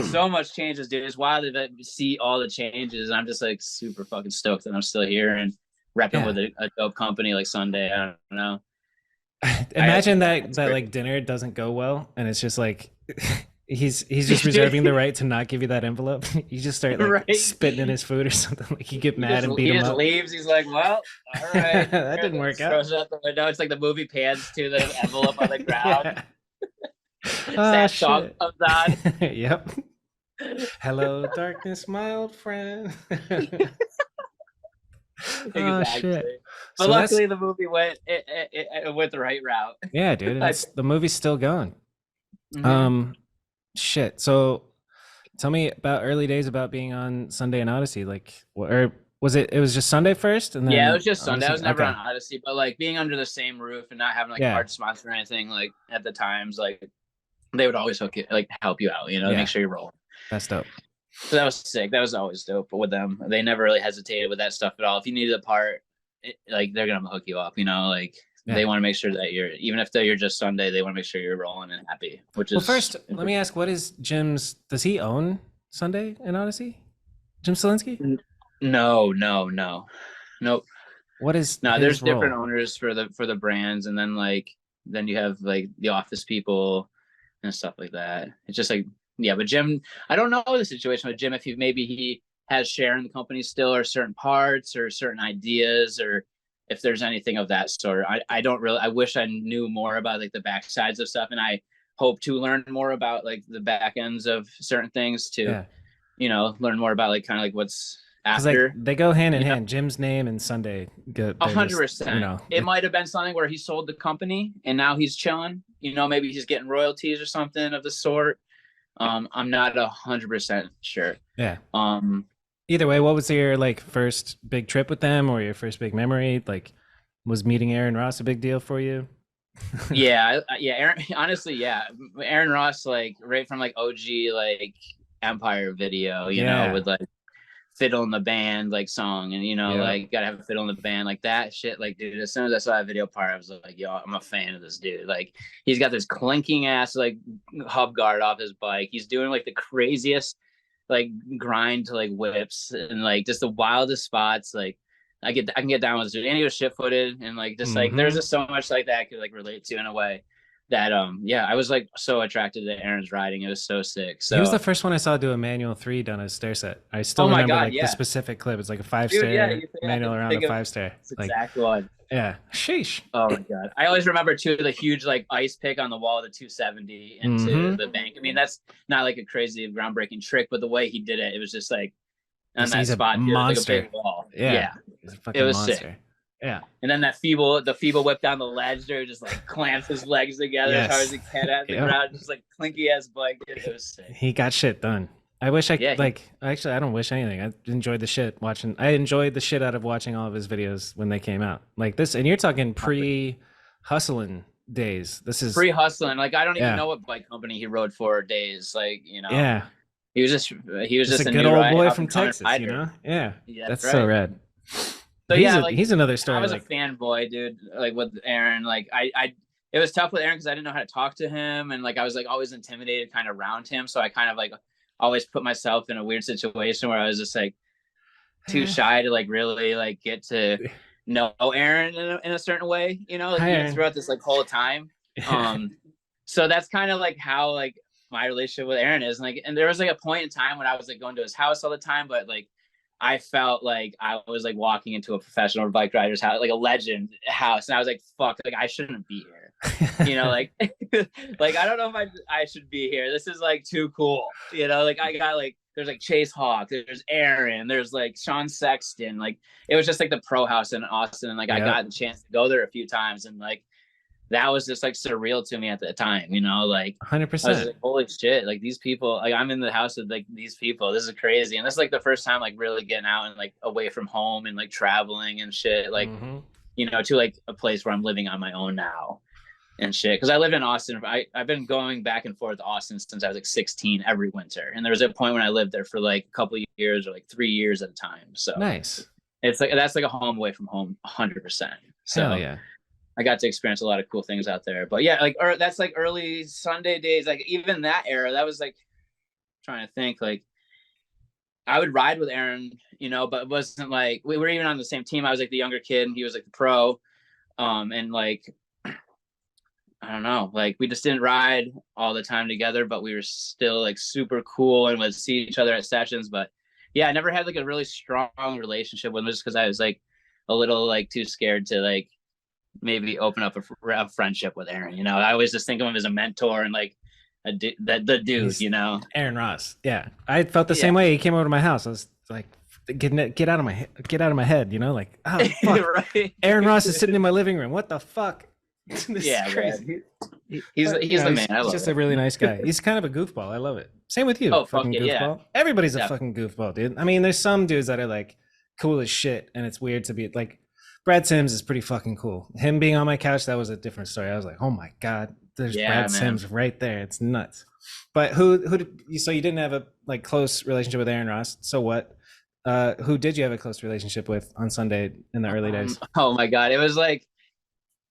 S2: So much changes, dude. It's wild to see all the changes. I'm just like super fucking stoked that I'm still here and repping with a dope company like Sunday. I don't know.
S1: Imagine that like dinner doesn't go well, and it's just like. He's just reserving the right to not give you that envelope. You just start like spitting in his food or something. Like you get mad and beat him up. He just
S2: leaves. He's like, "Well, all right."
S1: That didn't work out.
S2: Throws it out the window. It's like the movie pans to the envelope on the ground.
S1: That
S2: song comes on.
S1: Yep. Hello, darkness, my old friend.
S2: Exactly.
S1: Oh shit!
S2: But so luckily, the movie went the right route.
S1: Yeah, dude. The movie's still going.
S2: Mm-hmm.
S1: Shit. So tell me about early days about being on Sunday and Odyssey. Like, or was it was just Sunday first? And then
S2: yeah, it was just Sunday. I was never on Odyssey, but like being under the same roof and not having like a hard sponsor or anything, like at the times, like they would always help you out, make sure you roll. That's
S1: dope.
S2: So that was sick. That was always dope. But with them, they never really hesitated with that stuff at all. If you needed a part, they're going to hook you up, They want to make sure that even if you're just Sunday, they want to make sure you're rolling and happy. Well,
S1: first, let me ask, what is Jim's? Does he own Sunday and Odyssey? Jim Selinski?
S2: No, nope.
S1: What is?
S2: No, there's different owners for the brands, and then you have like the office people and stuff like that. It's just like but Jim, I don't know the situation with Jim if he has share in the company still, or certain parts, or certain ideas, or if there's anything of that sort. I don't really, I wish I knew more about like the backsides of stuff, and I hope to learn more about like the back ends of certain things to, learn more about like kind of like what's after.
S1: Like, they go hand in hand. Jim's name and Sunday go
S2: 100%. It might have been something where he sold the company and now he's chilling. Maybe he's getting royalties or something of the sort. I'm not 100% sure.
S1: Yeah. Either way, what was your like first big trip with them, or your first big memory? Like, was meeting Aaron Ross a big deal for you?
S2: Yeah. Aaron, honestly, yeah. Aaron Ross, like right from like OG like Empire video,
S1: Yeah.
S2: with like fiddle in the band like song, and
S1: Yep.
S2: like gotta have a fiddle in the band, like that shit. Like, dude, as soon as I saw that video part, I was like, yo, I'm a fan of this dude. Like, he's got this clinking ass like hub guard off his bike. He's doing like the craziest like grind to like whips and like just the wildest spots. Like, I can get down with this dude. And he was shit footed, and like just like there's
S1: Mm-hmm.
S2: just so much like that I could like relate to in a way that yeah, I was like so attracted to Aaron's riding. It was so sick.
S1: He was the
S2: So
S1: first one I saw do a manual 3 done a stair set. I still
S2: oh my
S1: remember
S2: god,
S1: like the
S2: yeah.
S1: specific clip. It's like a 5
S2: Dude, yeah,
S1: stair
S2: you think I
S1: manual
S2: could
S1: around a
S2: think of
S1: 5 stair.
S2: this
S1: Like,
S2: exact one.
S1: yeah. Sheesh.
S2: Oh my god. I always remember too the huge like ice pick on the wall of the 270 into the bank. I mean, that's not like a crazy groundbreaking trick, but the way he did it, it was just like on that
S1: He's a
S2: spot, dude, it was like a
S1: monster.
S2: big wall.
S1: Yeah.
S2: Yeah.
S1: He's a
S2: It
S1: fucking
S2: was
S1: monster.
S2: sick.
S1: Yeah.
S2: And then the feeble whip down the ledge there, just like clamps his legs together as hard as he can at the ground, just like clinky ass bike. It was sick.
S1: He got shit done. I wish I
S2: Yeah,
S1: like. Actually, I don't wish anything. I enjoyed the shit watching. I enjoyed the shit out of watching all of his videos when they came out. Like this, and you're talking pre-hustling days. This is
S2: pre-hustling. Like, I don't even
S1: Yeah.
S2: know what bike company he rode for days. Like,
S1: yeah,
S2: he was just
S1: just a
S2: new
S1: good old
S2: ride,
S1: boy
S2: up
S1: from
S2: and coming
S1: Texas.
S2: rider.
S1: Yeah,
S2: Yeah,
S1: that's
S2: that's
S1: so
S2: right.
S1: rad.
S2: So
S1: he's
S2: yeah,
S1: a,
S2: like
S1: he's another story.
S2: I was
S1: like,
S2: a fanboy, dude. Like with Aaron, like I it was tough with Aaron because I didn't know how to talk to him, and like I was like always intimidated kind of around him. So I kind of like always put myself in a weird situation where I was just like too shy to like really like get to know Aaron in a certain way, like even throughout this like whole time. So that's kind of like how like my relationship with Aaron is. And there was like a point in time when I was like going to his house all the time, but like I felt like I was like walking into a professional bike rider's house, like a legend house, and I was like, "Fuck! Like I shouldn't be here." Like, like I don't know if I should be here. This is like too cool. Like I got like there's like Chase Hawk, there's Aaron, there's like Sean Sexton. Like it was just like the pro house in Austin, and like I got the chance to go there a few times, and like that was just like surreal to me at the time, like
S1: 100%.
S2: I was like, holy shit, like these people, like I'm in the house with like these people. This is crazy. And this is like the first time like really getting out and like away from home and like traveling and shit, like to like a place where I'm living on my own now and shit. Because I live in Austin. I've been going back and forth to Austin since I was like 16 every winter. And there was a point when I lived there for like a couple of years or like 3 years at a time. So
S1: nice.
S2: It's like that's like a home away from home 100%. So
S1: hell yeah.
S2: I got to experience a lot of cool things out there. But yeah, like that's like early Sunday days. Like even that era, that was like trying to think. Like I would ride with Aaron, but it wasn't like we were even on the same team. I was like the younger kid, and he was like the pro. And like I don't know, like we just didn't ride all the time together, but we were still like super cool and would see each other at sessions. But yeah, I never had like a really strong relationship with him just because I was like a little like too scared to like maybe open up a friendship with Aaron. I always just think of him as a mentor and like the dude. He's
S1: Aaron Ross. Yeah, I felt the same way. He came over to my house. I was like, get out of my head. Like, oh fuck. Right? Aaron Ross is sitting in my living room. What the fuck?
S2: This is crazy. He's the man. I love
S1: he's just
S2: it.
S1: a really nice guy. He's kind of a goofball. I love it. Same with you.
S2: Oh,
S1: fucking goofball. Yeah. Everybody's a fucking goofball, dude. I mean, there's some dudes that are like cool as shit, and it's weird to be like. Brad Sims is pretty fucking cool. Him being on my couch, that was a different story. I was like, oh my God, there's Brad Sims right there. It's nuts. But who did you, so you didn't have a like close relationship with Aaron Ross. So what? Who did you have a close relationship with on Sunday in the early days?
S2: Oh my God. It was like,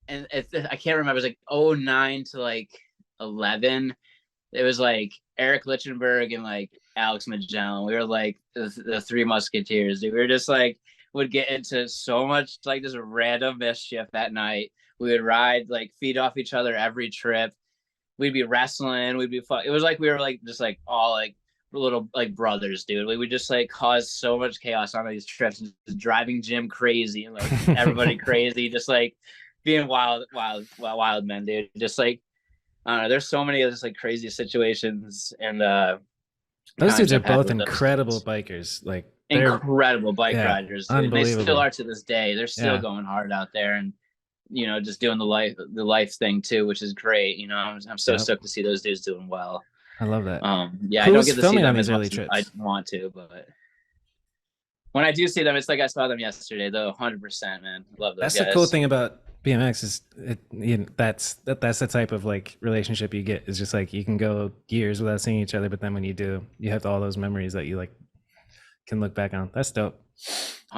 S2: and I can't remember. It was like 09 to like 11. It was like Eric Lichtenberg and like Alex Magellan. We were like the three musketeers. Dude. We were just like, would get into so much like just random mischief at night. We would ride, like feed off each other every trip. We'd be wrestling. We'd be it was like we were like just like all like little like brothers, dude. We would just like cause so much chaos on these trips, and just driving Jim crazy and like everybody crazy, just like being wild men, dude. Just like I don't know. There's so many of just like crazy situations, and
S1: those dudes are both incredible bikers. Like
S2: incredible bike riders. They still are to this day. They're still going hard out there, and just doing the life thing too, which is great. I'm so stoked to see those dudes doing well.
S1: I love that.
S2: Yeah, I don't get to see them on these early trips. I want to, but when I do see them, it's like I saw them yesterday, though. 100%, man. Love those guys.
S1: That's the cool thing about BMX is that's the type of like relationship you get. It's just like you can go years without seeing each other, but then when you do, you have all those memories that you like can look back on. That's dope.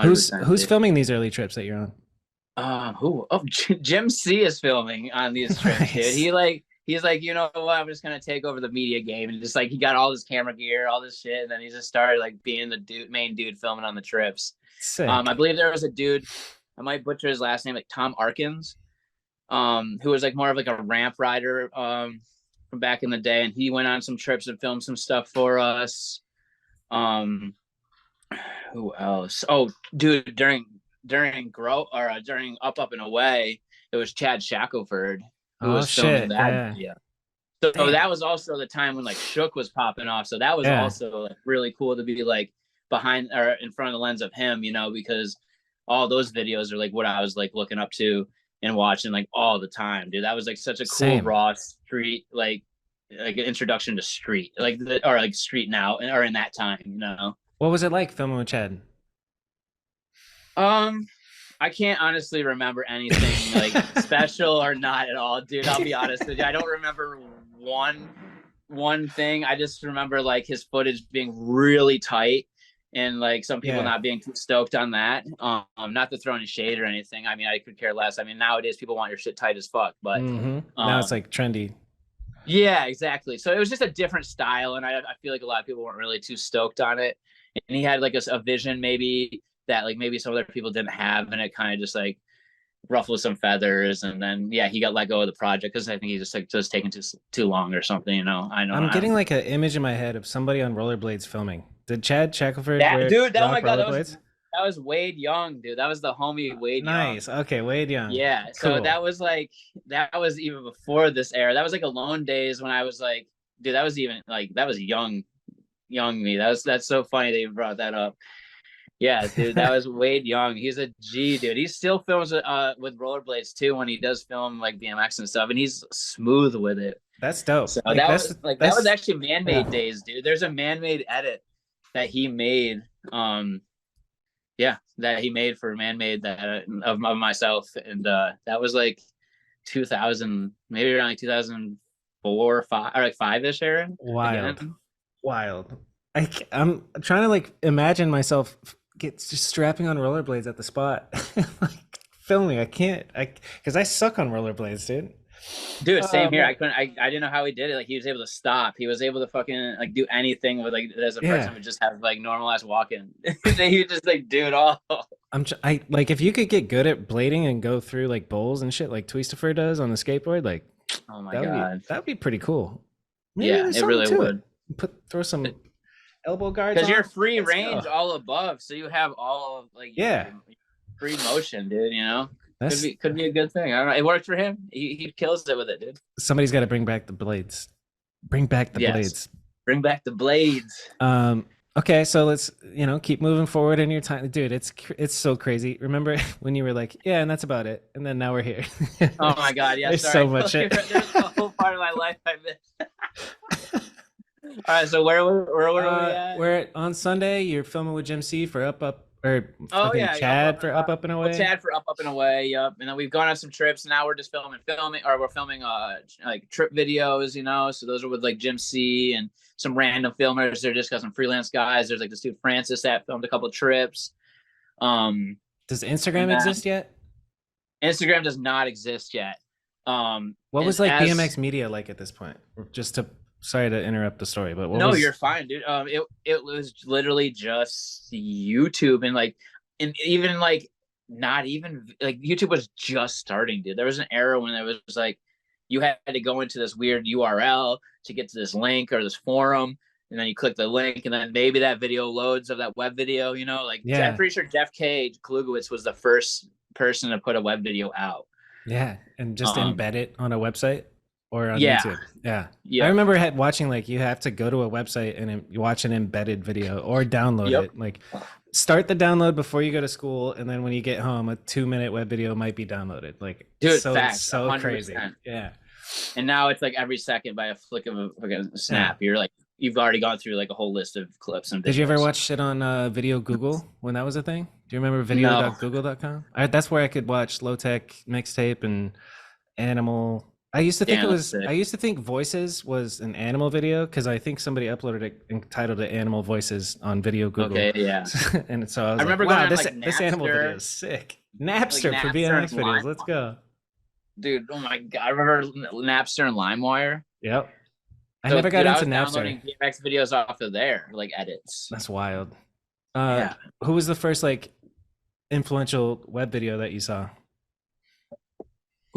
S1: Who's
S2: 100%,
S1: who's
S2: dude.
S1: filming these early trips that you're on?
S2: Who? Oh, Jim C is filming on these trips, dude.
S1: Nice.
S2: He's like, you know what? I'm just gonna take over the media game, and just like he got all this camera gear, all this shit, and then he just started like being the main dude filming on the trips. I
S1: Sick.
S2: believe there was a dude, I might butcher his last name, like Tom Arkins, who was like more of like a ramp rider, from back in the day, and he went on some trips and filmed some stuff for us. Um, who else? Oh, dude, during grow or during Up and Away, it was Chad Shackelford who
S1: Oh
S2: was filming
S1: shit.
S2: that
S1: Yeah.
S2: video. So
S1: Damn.
S2: that was also the time when like Shook was popping off. So that was
S1: Yeah.
S2: also like really cool to be like behind or in front of the lens of him, you know, because all those videos are like what I was like looking up to and watching like all the time, dude. That was like such a cool
S1: Same.
S2: raw street like an introduction to street like or like street now or in that time, you know.
S1: What was it like filming with Chad?
S2: Um, I can't honestly remember anything like special or not at all, dude. I'll be honest with you. I don't remember one thing. I just remember like his footage being really tight and like some people not being too stoked on that. Not to throw any shade or anything. I mean, I could care less. I mean, nowadays people want your shit tight as fuck, but
S1: Now it's like trendy.
S2: yeah, exactly. So it was just a different style, and I feel like a lot of people weren't really too stoked on it. And he had like a vision maybe that like maybe some other people didn't have, and it kind of just like ruffled some feathers. And then yeah, he got let go of the project because I think he just like just taking too long or something. You know, I know.
S1: I'm getting like an image in my head of somebody on rollerblades filming. Did Chad Shackelford
S2: that
S1: wear
S2: dude. Oh
S1: rock
S2: my god,
S1: rollerblades?
S2: that was Wade Young, dude. That was the homie Wade Young.
S1: Nice. Okay, Wade Young.
S2: Yeah, so
S1: Cool.
S2: that was even before this era. That was like Alone Days when I was like, dude, that was even like that was young me. That's so funny that you brought that up. Yeah, dude, that was Wade Young. He's a G, dude. He still films with rollerblades too when he does film like BMX and stuff, and he's smooth with it.
S1: That's dope.
S2: So
S1: Like,
S2: that was actually man-made days, dude. There's a man-made edit that he made. That he made for man-made that of myself, and that was like 2000, maybe around like 2004 or 5 or like 5ish era.
S1: wild.
S2: Again.
S1: Wild. I'm trying to like imagine myself just strapping on rollerblades at the spot, like filming. I can't. Because I suck on rollerblades, dude.
S2: Dude, same here. I couldn't. I didn't know how he did it. Like he was able to stop. He was able to fucking like do anything with like as a person would just have like normalized walking. He would just like do it all.
S1: I like if you could get good at blading and go through like bowls and shit like Twistifer does on the skateboard. Like,
S2: oh my god,
S1: that'd be pretty cool.
S2: Maybe yeah, it really would.
S1: Throw some elbow guards
S2: because you're free range all above, so you have all of like free motion, dude. You know. Could be a good thing. I don't know. It worked for him. He kills it with it, dude.
S1: Somebody's got to bring back the blades. Bring back the blades.
S2: Bring back the blades.
S1: Okay, so let's keep moving forward in your time, dude. It's so crazy. Remember when you were like, yeah, and that's about it, and then now we're here.
S2: Oh my god, yeah.
S1: There's so much shit.
S2: There's a whole part of my life I missed. All right, so where are we at?
S1: We're on Sunday. You're filming with Jim C for Chad for Up and Away.
S2: Chad for Up and Away. Yep. And then we've gone on some trips. Now we're just filming, or we're filming like trip videos, you know. So those are with like Jim C and some random filmers. They're just got some freelance guys. There's like this dude Francis that filmed a couple of trips.
S1: Does Instagram exist yet?
S2: Instagram does not exist yet.
S1: What was like BMX media like at this point? Just to sorry to interrupt the story, but
S2: you're fine, dude. It was literally just YouTube and even like not even like YouTube was just starting, dude. There was an era when it was like you had to go into this weird URL to get to this link or this forum, and then you click the link, and then maybe that video loads of that web video, you know, like I'm pretty sure Jeff K. Klugowitz was the first person to put a web video out.
S1: Yeah, and just embed it on a website. Or on YouTube. Yeah. I remember watching like you have to go to a website and you watch an embedded video or download it. Like start the download before you go to school, and then when you get home, a 2-minute web video might be downloaded. Like,
S2: dude,
S1: so
S2: 100%.
S1: crazy. Yeah.
S2: And now it's like every second by a flick of a snap. You're like you've already gone through like a whole list of clips and videos.
S1: Did you ever watch shit on Video Google when that was a thing? Do you remember
S2: No.
S1: video.google.com? That's where I could watch low tech mixtape and animal. I used to think
S2: Damn,
S1: it
S2: that's
S1: was.
S2: sick.
S1: I used to think Voices was an animal video because I think somebody uploaded it entitled it "Animal Voices" on Video Google.
S2: Okay, yeah.
S1: And so I was
S2: remember
S1: like, wow,
S2: going on,
S1: this
S2: like,
S1: animal video
S2: Napster.
S1: is sick. Napster for
S2: Napster
S1: BMX
S2: and
S1: videos. Let's go.
S2: Dude, oh my god, I remember Napster and LimeWire.
S1: Yep. I
S2: So,
S1: never got
S2: dude, I
S1: into
S2: was
S1: Napster.
S2: downloading BMX videos off of there, like edits.
S1: That's wild.
S2: Yeah.
S1: Who was the first like influential web video that you saw,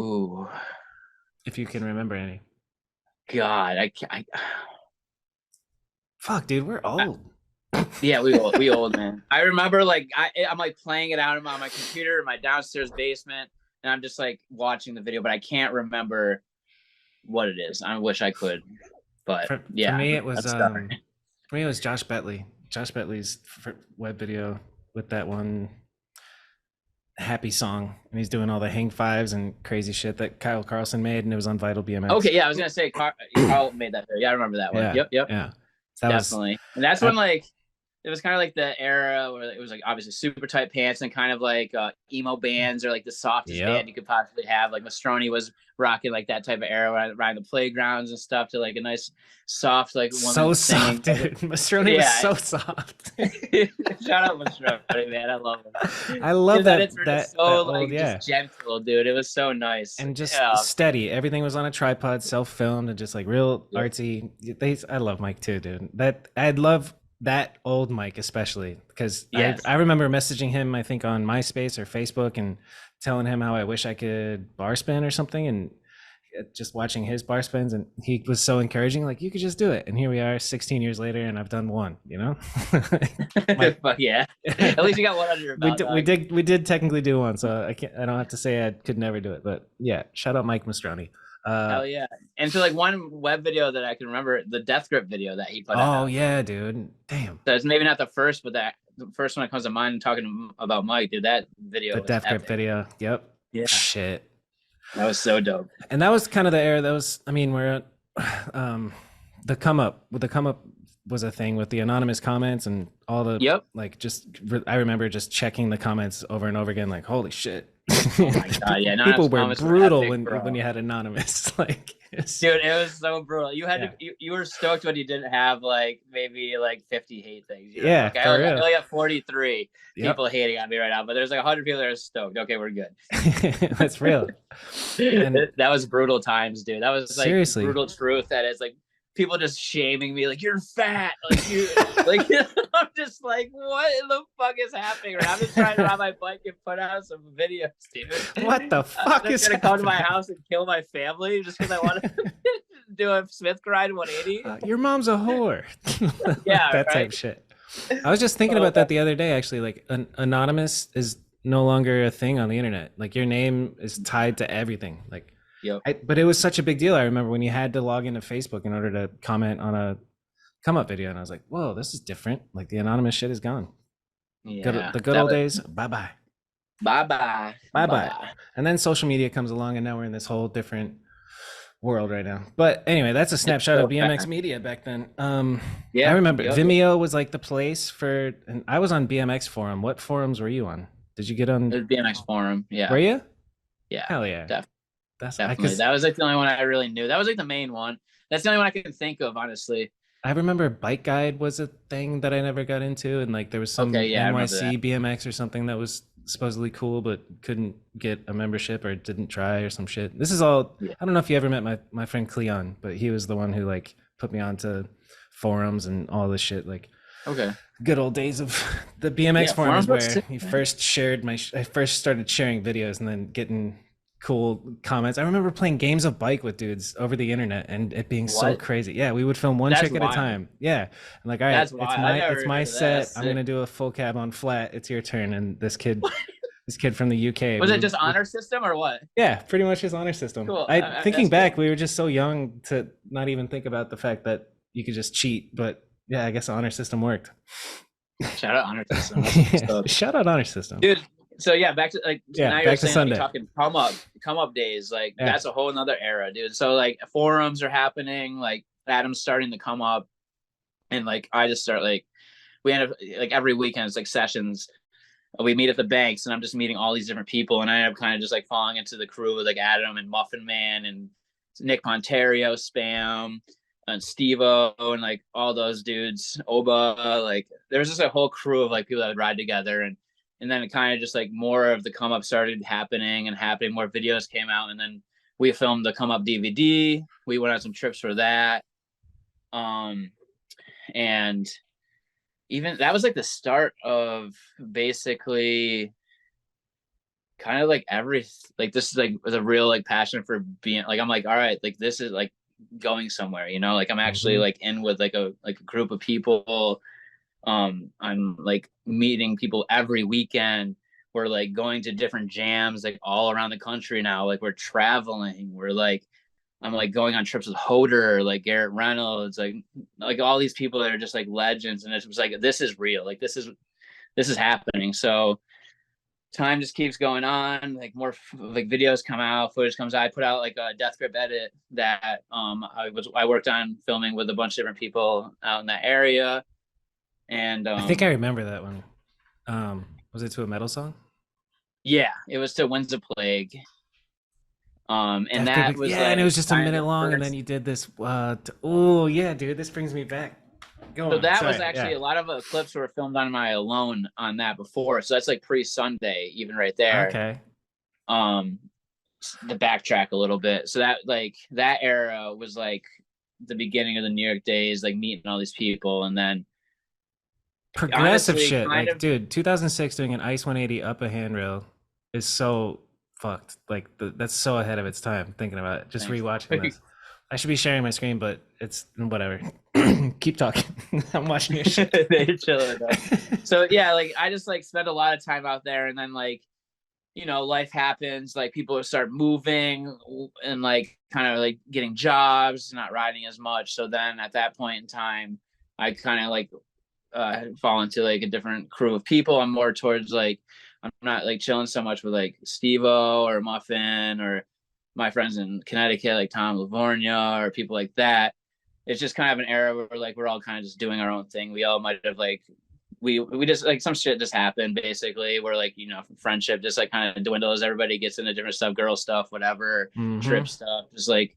S2: Ooh,
S1: if you can remember any?
S2: God, I can't.
S1: Fuck, dude, we're old.
S2: Yeah, we old, man. I remember like I'm like playing it out on my computer in my downstairs basement, and I'm just like watching the video, but I can't remember what it is. I wish I could, but yeah.
S1: For me, it was
S2: that's
S1: Josh Bentley. Josh Bentley's web video with that one happy song, and he's doing all the hang fives and crazy shit that Kyle Carlson made, and it was on Vital BMX.
S2: Okay, yeah, I was gonna say Carl made that video. Yeah, I remember that one.
S1: Yeah,
S2: Yep.
S1: Yeah,
S2: Definitely. And that's when like it was kind of like the era where it was like obviously super tight pants and kind of like emo bands or like the softest band you could possibly have. Like Mastroni was rocking like that type of era around the playgrounds and stuff to like a nice soft like woman
S1: so
S2: singing.
S1: soft, dude. Mastroni was so soft.
S2: Shout out Mastroni, man. I love him.
S1: I love that
S2: old, just gentle, dude. It was so nice
S1: and just steady. Everything was on a tripod, self-filmed, and just like real artsy. I love Mike too, dude. I'd love that old Mike especially because I remember messaging him, I think on MySpace or Facebook, and telling him how I wish I could bar spin or something, and just watching his bar spins, and he was so encouraging, like, you could just do it. And here we are 16 years later, and I've done one, you know.
S2: But yeah, at least you got one under your belt.
S1: We did technically do one, so I don't have to say I could never do it, but yeah, shout out Mike Mastroni.
S2: Hell yeah. And so like one web video that I can remember, the Death Grip video that he put out.
S1: Oh yeah, dude. Damn.
S2: So it's maybe not the first, but the first one that comes to mind talking about Mike, dude, that video.
S1: The Death Grip video. Yep.
S2: Yeah.
S1: Shit.
S2: That was so dope.
S1: And that was kind of the era that was, I mean, where the come up was a thing with the anonymous comments and all the like I remember just checking the comments over and over again, like, holy shit.
S2: Oh my God, yeah,
S1: people were brutal when you had anonymous. Like,
S2: dude, it was so brutal. You had you were stoked when you didn't have like maybe like 50 hate things. You know?
S1: Yeah,
S2: like, I only got 43 people hating on me right now, but there's like 100 people that are stoked. Okay, we're good.
S1: That's real. And
S2: that was brutal times, dude. That was like
S1: seriously
S2: brutal truth. That is like people just shaming me, like, you're fat, like you like I'm just like, what in the fuck is happening? Right? I'm just trying to ride my bike and put out some videos, dude.
S1: What the fuck is
S2: gonna come to my house and kill my family just because I want to do a Smith grind 180?
S1: Your mom's a whore.
S2: Yeah,
S1: that type shit. I was just thinking about that the other day, actually. Like, anonymous is no longer a thing on the internet. Like, your name is tied to everything. Like, but it was such a big deal. I remember when you had to log into Facebook in order to comment on a come up video, and I was like, whoa, this is different. Like, the anonymous shit is gone.
S2: Yeah,
S1: the good old days. Bye-bye. And then social media comes along, and now we're in this whole different world right now. But anyway, that's a snapshot of BMX media back then. I remember Vimeo was like the place for, and I was on BMX forum. What forums were you on? Did you get on?
S2: It was BMX forum. Yeah.
S1: Were you?
S2: Yeah.
S1: Hell yeah.
S2: Definitely. That was like the only one I really knew. That was like the main one. That's the only one I can think of, honestly.
S1: I remember Bike Guide was a thing that I never got into, and like there was some NYC BMX or something that was supposedly cool, but couldn't get a membership or didn't try or some shit. This is all. I don't know if you ever met my friend Cleon, but he was the one who like put me onto forums and all this shit. Like, good old days of the BMX forums where you first shared I first started sharing videos and then getting cool comments. I remember playing games of bike with dudes over the internet and it being so crazy. Yeah, we would film one trick at a time. Yeah. I'm like, all right, it's my set. I'm gonna do a full cab on flat. It's your turn. And this kid from the UK.
S2: Was it just honor system or what?
S1: Yeah, pretty much his honor system.
S2: Cool.
S1: Thinking back, we were just so young to not even think about the fact that you could just cheat. But yeah, I guess the honor system worked.
S2: Shout out honor system.
S1: Shout out honor system,
S2: dude. So yeah, back to like now you're saying
S1: Sunday.
S2: Like, talking come up days, like that's a whole nother era, dude. So like forums are happening, like Adam's starting to come up. And like I just start like we end up like every weekend it's like sessions. We meet at the banks, and I'm just meeting all these different people, and I end up kind of just like falling into the crew with like Adam and Muffin Man and Nick Monterio, Spam, and Steve-O, and like all those dudes, Oba. Like there was just a whole crew of like people that would ride together, and then it kind of just like more of the come up started happening and happening. More videos came out, and then we filmed the come up DVD. We went on some trips for that, and even that was like the start of basically kind of like every like this is like the real like passion for being like I'm like all right, like this is like going somewhere, you know, like I'm actually like in with like a group of people. I'm like meeting people every weekend. We're like going to different jams like all around the country now. Like we're traveling. We're like I'm like going on trips with Hoder, like Garrett Reynolds, like all these people that are just like legends. And it was like this is real. Like this is happening. So time just keeps going on. Like more like videos come out, footage comes out. I put out like a Death Grip edit that I worked on filming with a bunch of different people out in that area. And
S1: I think I remember that one. Was it to a metal song?
S2: yeah, it was to Winds of Plague. And
S1: Death
S2: that
S1: Grip,
S2: was
S1: yeah, and it
S2: like
S1: was just a
S2: kind of
S1: minute
S2: the
S1: long, and then
S2: first.
S1: you did this. Oh yeah, dude, this brings me back. Go
S2: So
S1: on.
S2: that was
S1: Sorry.
S2: actually
S1: Yeah.
S2: a lot of clips were filmed on my Alone on that before. So that's like pre-Sunday, even right there.
S1: Okay.
S2: Um, the backtrack a little bit. So that like that era was like the beginning of the New York days, like meeting all these people, and then
S1: Progressive
S2: honestly,
S1: shit.
S2: kind
S1: Like,
S2: of
S1: dude, 2006 doing an Ice 180 up a handrail is so fucked. Like, that's so ahead of its time. Thinking about it, just
S2: thanks.
S1: rewatching this. I should be sharing my screen, but it's whatever. Keep talking. I'm watching your shit.
S2: They're chilling though. So yeah, like I just like spent a lot of time out there, and then like you know life happens, like people start moving and like kind of like getting jobs, not riding as much. So then at that point in time I kind of like fall into like a different crew of people. I'm more towards like I'm not like chilling so much with like Steve-O or Muffin or my friends in Connecticut like Tom Livornia or people like that. It's just kind of an era where like we're all kind of just doing our own thing. We all might have like we just like some shit just happened basically. We're like you know friendship just like kind of dwindles. Everybody gets into different stuff, girl stuff, whatever,
S1: Mm-hmm.
S2: trip stuff. Just like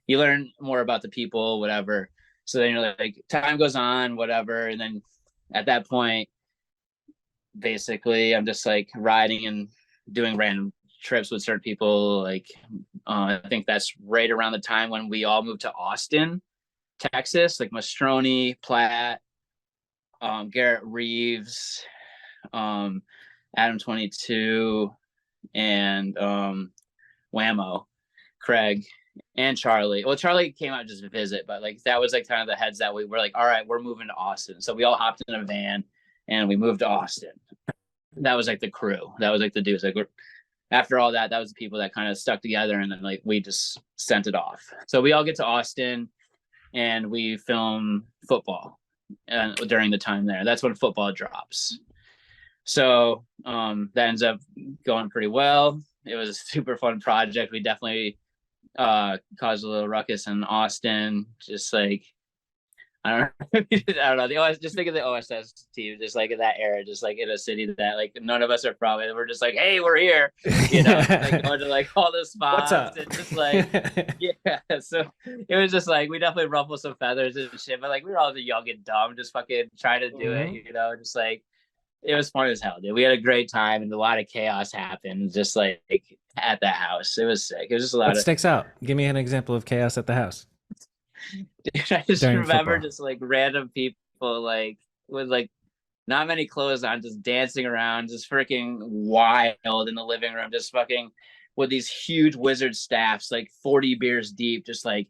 S2: you learn more about the people, whatever. So then you're like time goes on, whatever, and then at that point, basically, I'm just like riding and doing random trips with certain people. Like, I think that's right around the time when we all moved to Austin, Texas. Like Mastroni, Platt, Garrett Reeves, um, Adam 22, and Whammo, Craig, and Charlie. Well, Charlie came out just to visit, but like that was like kind of the heads that we were like, all right, we're moving to Austin. So we all hopped in a van and we moved to Austin. That was like the crew. That was like the dudes. Like after all that, that was the people that kind of stuck together, and then like we just sent it off. So we all get to Austin and we film football during the time there. That's when football drops. So that ends up going pretty well. It was a super fun project. We definitely caused a little ruckus in Austin. Just like I don't know, I don't know. The OS, just think of the OSS team, just like in that era, just like in a city that like none of us are from, and we're just like, hey, we're here, you know, like going to like all the
S1: What's
S2: spots
S1: up?
S2: and just like, yeah. So it was just like we definitely ruffled some feathers and shit, but like we were all young and dumb, just fucking trying to do it,
S1: Mhm.
S2: you know, just like it was fun as hell, dude. We had a great time, and a lot of chaos happened, just like at that house. It was sick. It was just a lot
S1: What
S2: of
S1: sticks out? Give me an example of chaos at the house
S2: dude, I just
S1: during
S2: remember
S1: football.
S2: just like random people like with like not many clothes on, just dancing around, just freaking wild in the living room, just fucking with these huge wizard staffs, like 40 beers deep, just like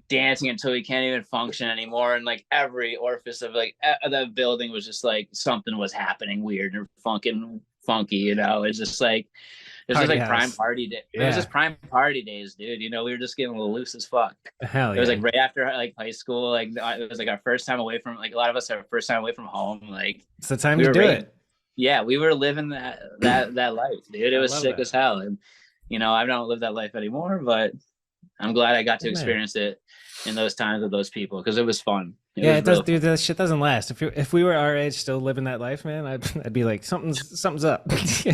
S2: dancing until we can't even function anymore. And like every orifice of like the building was just like something was happening weird or funky, you know. It's just like it was just
S1: Party
S2: like prime
S1: house.
S2: party day. It was
S1: Yeah.
S2: just prime party days, dude. You know, we were just getting a little loose as fuck.
S1: Hell
S2: It was
S1: yeah.
S2: like right after like high school. Like it was like our first time away from like a lot of us our first time away from home. Like
S1: It's the time
S2: we
S1: to
S2: were
S1: do
S2: ready.
S1: it.
S2: Yeah, we were living that life, dude. It
S1: I
S2: was
S1: love
S2: sick as
S1: that.
S2: hell. And you know, I don't live that life anymore, but I'm glad I got to
S1: Amen.
S2: experience it in those times with those people because it was fun. It
S1: Yeah,
S2: was
S1: it does,
S2: real fun.
S1: dude. That shit doesn't last. If we were our age, still living that life, man, I'd be like, something's up.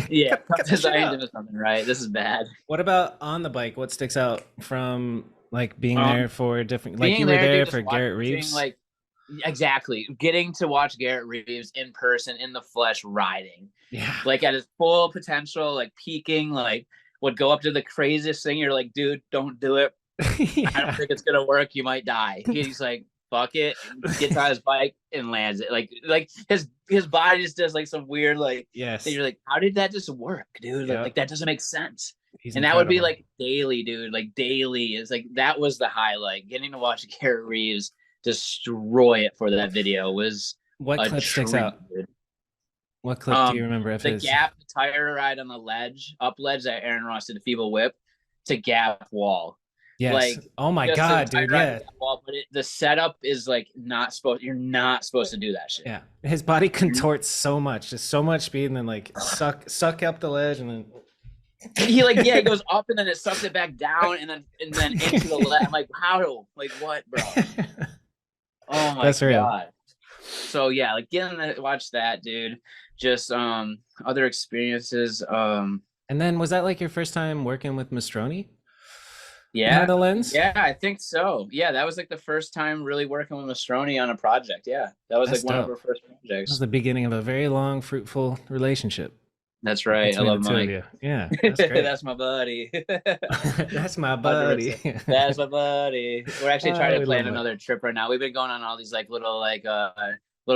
S2: Yeah,
S1: Cut the shit
S2: I ain't
S1: out.
S2: doing something right. This is bad.
S1: What about on the bike? What sticks out from like being there
S2: Um,
S1: for different? Like
S2: being
S1: you were
S2: there,
S1: there
S2: dude,
S1: for
S2: just
S1: Garrett
S2: watching
S1: Reeves.
S2: like exactly getting to watch Garrett Reeves in person, in the flesh, riding
S1: Yeah.
S2: like at his full potential, like peaking, like would go up to the craziest thing. You're like, dude, don't do it. I don't
S1: Yeah.
S2: think it's gonna work. You might die. He's like, fuck it, gets on his bike and lands it. Like his body just does like some weird like thing.
S1: Yes.
S2: You're like, how did that just work, dude? Like
S1: Yep.
S2: that doesn't make sense.
S1: He's
S2: And that would be
S1: incredible.
S2: like daily, dude. Like daily is like that was the highlight. Getting to watch Garrett Reeves destroy it for that video was
S1: What
S2: a
S1: clip sticks
S2: treat,
S1: out?
S2: dude.
S1: What clip do you remember of
S2: The
S1: his?
S2: gap tire ride on the ledge, up ledge that Aaron Ross did the feeble whip to gap wall.
S1: Yes.
S2: Like
S1: Oh my
S2: just a
S1: God,
S2: tire
S1: dude.
S2: ride to
S1: Yeah.
S2: gap wall, but the setup is like not supposed. You're not supposed to do that shit.
S1: Yeah. His body contorts so much, just so much speed, and then like suck up the ledge, and then
S2: He like he goes up and then it sucks it back down and then into the left. I'm like, how? Like what, bro? Oh my
S1: That's real.
S2: god. So yeah, like getting to watch that, dude. Just other experiences.
S1: And then was that like your first time working with Mastroni behind
S2: Yeah,
S1: the lens?
S2: yeah, I think so. Yeah, that was like the first time really working with Mastroni on a project. Yeah, that was
S1: That's
S2: like one of
S1: dope.
S2: our first
S1: That was
S2: projects.
S1: the beginning of a very long, fruitful relationship
S2: That's right. I
S1: between the
S2: love
S1: two of
S2: Mike.
S1: you. Yeah, that's great.
S2: That's my buddy.
S1: That's my buddy.
S2: 100%. That's my buddy. We're actually trying to
S1: We love
S2: plan
S1: Mike.
S2: another trip right now. We've been going on all these like little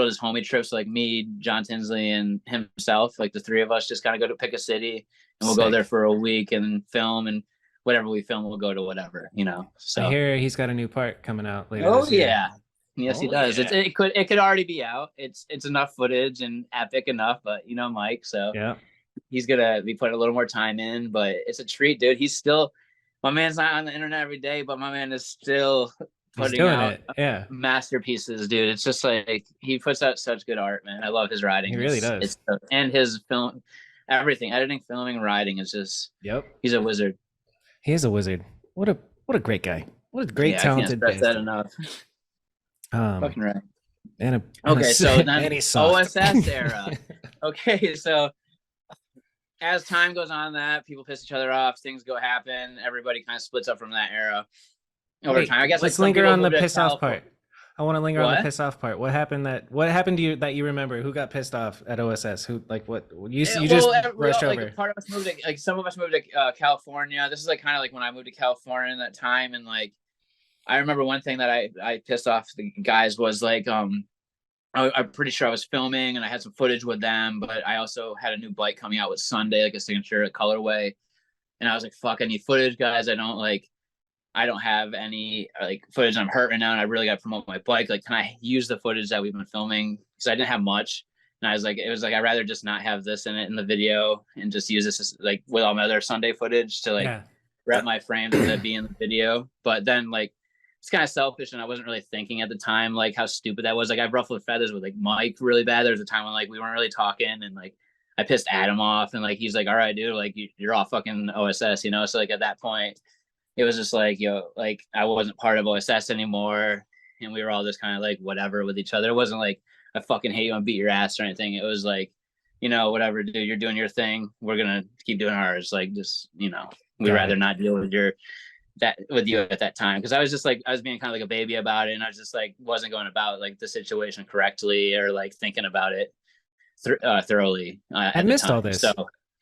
S2: just homie trips, like me, John Tinsley, and himself. Like the three of us just kind of go to pick a city, and we'll go there
S1: Sick.
S2: for a week and film, and whatever we film, we'll go to whatever, you know.
S1: I
S2: So,
S1: hear he's got a new part coming out later
S2: oh
S1: this year.
S2: yeah, yes, he
S1: Oh
S2: does.
S1: yeah.
S2: It could already be out. It's enough footage and epic enough, but you know, Mike, so
S1: Yeah.
S2: he's gonna be putting a little more time in. But it's a treat, dude. He's still my man's not on the internet every day, but my man is still
S1: He's
S2: putting
S1: doing
S2: out
S1: it. Yeah.
S2: masterpieces, dude. It's just like he puts out such good art, man. I love his writing.
S1: He really does.
S2: It's and his film, everything, editing, filming, writing is just
S1: Yep.
S2: he's a wizard.
S1: He is a wizard. What a great guy. What a great
S2: Yeah, I can't
S1: talented
S2: stress that
S1: bastard.
S2: enough.
S1: Um
S2: Fucking right.
S1: and
S2: Okay, so then
S1: and he's soft.
S2: OSS era. Okay, so as time goes on, that people piss each other off, things go happen, everybody kind of splits up from that era over
S1: Wait,
S2: time. I guess like
S1: let's
S2: some
S1: linger
S2: people
S1: on the
S2: moved to
S1: piss off
S2: California.
S1: part. I want to linger on the
S2: What?
S1: piss off part. What happened to you that you remember? Who got pissed off at OSS? Who like what you just brushed
S2: Like
S1: over?
S2: part of us moved to, like some of us moved to California. This is like kind of like when I moved to California in that time, and like I remember one thing that I pissed off the guys was like I'm pretty sure I was filming and I had some footage with them, but I also had a new bike coming out with Sunday, like a signature colorway, and I was like, fuck, I need footage, guys. I don't have any like footage. I'm hurt right now, and I really got to promote my bike. Like, can I use the footage that we've been filming? Because I didn't have much, and it was like I'd rather just not have this in it in the video and just use this as, like with all my other Sunday footage to like
S1: Yeah.
S2: rep my frames and that be in the video. But then like it's kind of selfish, and I wasn't really thinking at the time like how stupid that was. Like I ruffled feathers with like Mike really bad. There was a time when like we weren't really talking, and like I pissed Adam off, and like he's like, "All right, dude, like you're all fucking OSS," you know. So like at that point it was just like, yo, like I wasn't part of OSS anymore. And we were all just kind of like whatever with each other. It wasn't like I fucking hate you and beat your ass or anything. It was like, you know, whatever, dude, you're doing your thing. We're going to keep doing ours. Like just, you know, we'd rather not deal with with you at that time. Cause I was just like, I was being kind of like a baby about it. And I was just like, wasn't going about like the situation correctly or like thinking about it thoroughly.
S1: I missed all this.
S2: So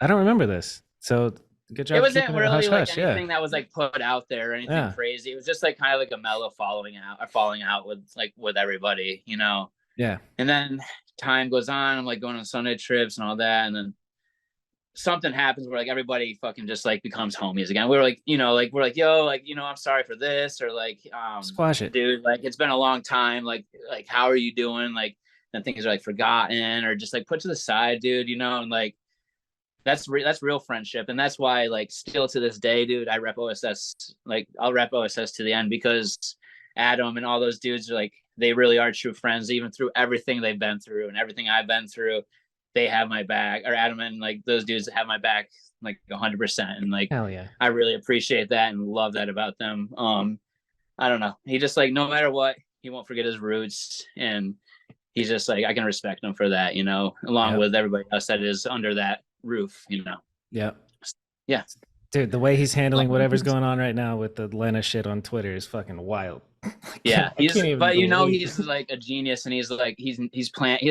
S1: I don't remember this. So good job.
S2: It wasn't
S1: keeping
S2: really
S1: hush,
S2: like
S1: hush,
S2: anything that was like put out there or anything crazy. It was just like kind of like a mellow falling out with everybody, you know.
S1: Yeah.
S2: And then time goes on. I'm like going on Sunday trips and all that, and then something happens where like everybody fucking just like becomes homies again. We're like, you know, like we're like, yo, like, you know, I'm sorry for this, or like,
S1: Squash it,
S2: dude. Like it's been a long time. Like how are you doing? Like then things are like forgotten or just like put to the side, dude. You know, and like. That's real friendship, and that's why like still to this day, dude, I rep OSS. Like I'll rep OSS to the end because Adam and all those dudes are like they really are true friends, even through everything they've been through and everything I've been through. They have my back, or Adam and like those dudes have my back like 100%, and like
S1: hell yeah,
S2: I really appreciate that and love that about them. I don't know, he just like no matter what, he won't forget his roots, and he's just like, I can respect him for that, you know, along with everybody else that is under that roof, you know.
S1: Yeah.
S2: Yeah.
S1: Dude, the way he's handling whatever's going on right now with the Lena shit on Twitter is fucking wild.
S2: Yeah, but you know, he's
S1: believe.
S2: like a genius, and he's like he's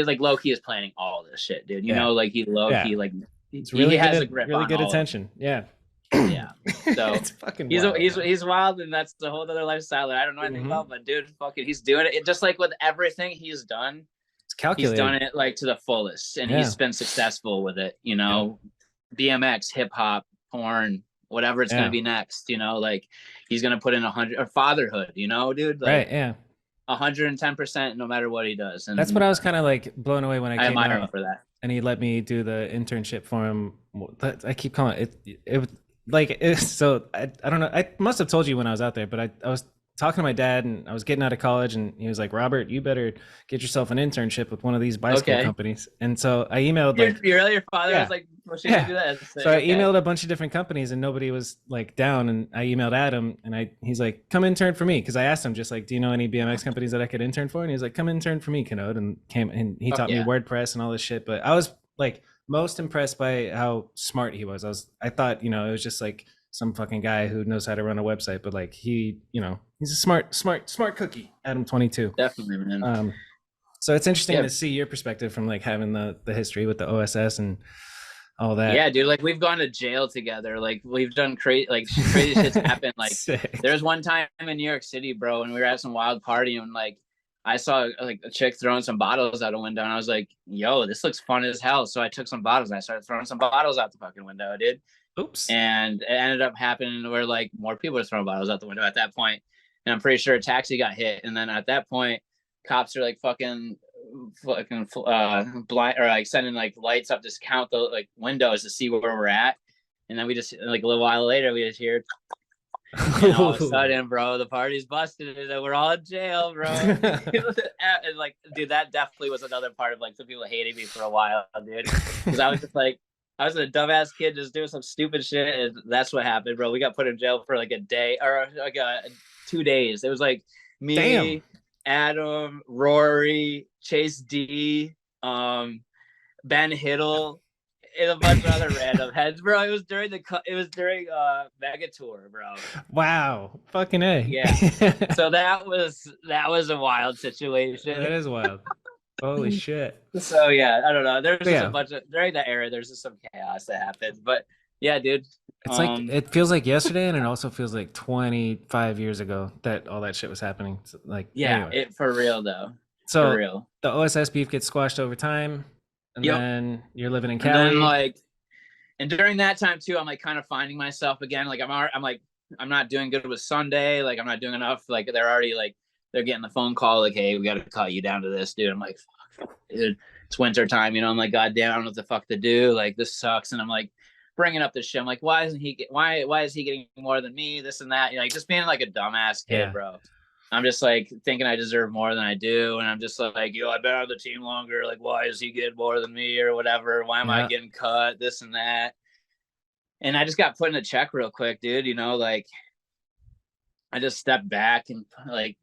S2: like low key is planning all this shit, dude. You
S1: Yeah.
S2: know, like he low
S1: Yeah.
S2: key like
S1: It's
S2: he
S1: really
S2: has a
S1: good,
S2: grip
S1: really
S2: on
S1: good
S2: all
S1: attention. Yeah.
S2: Yeah. So
S1: It's fucking wild.
S2: he's wild, and that's the whole other lifestyle that I don't know anything about. But dude, fucking, he's doing it just like with everything he's done.
S1: It's calculated.
S2: He's done it like to the fullest, and he's been successful with it. You know, BMX, hip hop, porn, whatever it's gonna be next. You know, like he's gonna put in 100 or fatherhood. You know, dude. Like,
S1: right. Yeah.
S2: 110% no matter what he does. And
S1: that's what I was kind of like blown away when I came
S2: admire
S1: out
S2: him for that.
S1: And he let me do the internship for him. I keep calling it so I don't know. I must have told you when I was out there, but I was talking to my dad, and I was getting out of college, and he was like, Robert, you better get yourself an internship with one of these bicycle companies. And so I emailed
S2: your father was like, pushing you to do that.
S1: So I emailed a bunch of different companies, and nobody was like down. And I emailed Adam, and he's like, come intern for me. Cause I asked him just like, do you know any BMX companies that I could intern for? And he was like, come intern for me, Kanode. And he taught me WordPress and all this shit. But I was like most impressed by how smart he was. I thought, you know, it was just like some fucking guy who knows how to run a website, but like he, you know, he's a smart cookie. Adam 22.
S2: Definitely, man.
S1: So it's interesting to see your perspective from like having the history with the OSS and all that.
S2: Yeah, dude. Like we've gone to jail together. Like we've done crazy shit's happened. Like there's one time in New York City, bro, and we were at some wild party, and like I saw like a chick throwing some bottles out a window, and I was like, yo, this looks fun as hell. So I took some bottles and I started throwing some bottles out the fucking window, dude.
S1: Oops.
S2: And it ended up happening where like more people were throwing bottles out the window at that point. And I'm pretty sure a taxi got hit. And then at that point, cops are like fucking blind, or like sending like lights up to count the like windows to see where we're at. And then we just like a little while later, we just hear, and all of a sudden, bro, the party's busted, and we're all in jail, bro. And like, dude, that definitely was another part of like some people hating me for a while, dude, because I was just like, I was a dumbass kid just doing some stupid shit, and that's what happened, bro. We got put in jail for like a day or like 2 days. It was like me, Adam, Rory, Chase D, Ben Hiddle, and a bunch of other random heads, bro. It was during Mega Tour, bro.
S1: Wow, fucking A.
S2: Yeah. So that was a wild situation.
S1: That is wild. Holy shit.
S2: So yeah, I don't know. There's just a bunch of during that era. There's just some chaos that happens, but yeah, dude.
S1: It's like it feels like yesterday, and it also feels like 25 years ago that all that shit was happening. So, like,
S2: yeah,
S1: anyway.
S2: it for real though.
S1: So
S2: for real.
S1: The OSS beef gets squashed over time, and then you're living in Cali.
S2: And then, like, and during that time too, I'm like kind of finding myself again. Like I'm not doing good with Sunday. Like I'm not doing enough. Like they're already like they're getting the phone call like, hey, we got to cut you down to this, dude. I'm like, fuck, dude. It's winter time, you know. I'm like, God damn, I don't know what the fuck to do. Like this sucks, and I'm like bringing up this shit. I'm like, why is he getting more than me? This and that. You know, like just being like a dumbass kid, bro. I'm just like thinking I deserve more than I do, and I'm just like, yo, I've been on the team longer. Like, why is he getting more than me or whatever? Why am I getting cut? This and that. And I just got put in a check real quick, dude. You know, like I just stepped back and like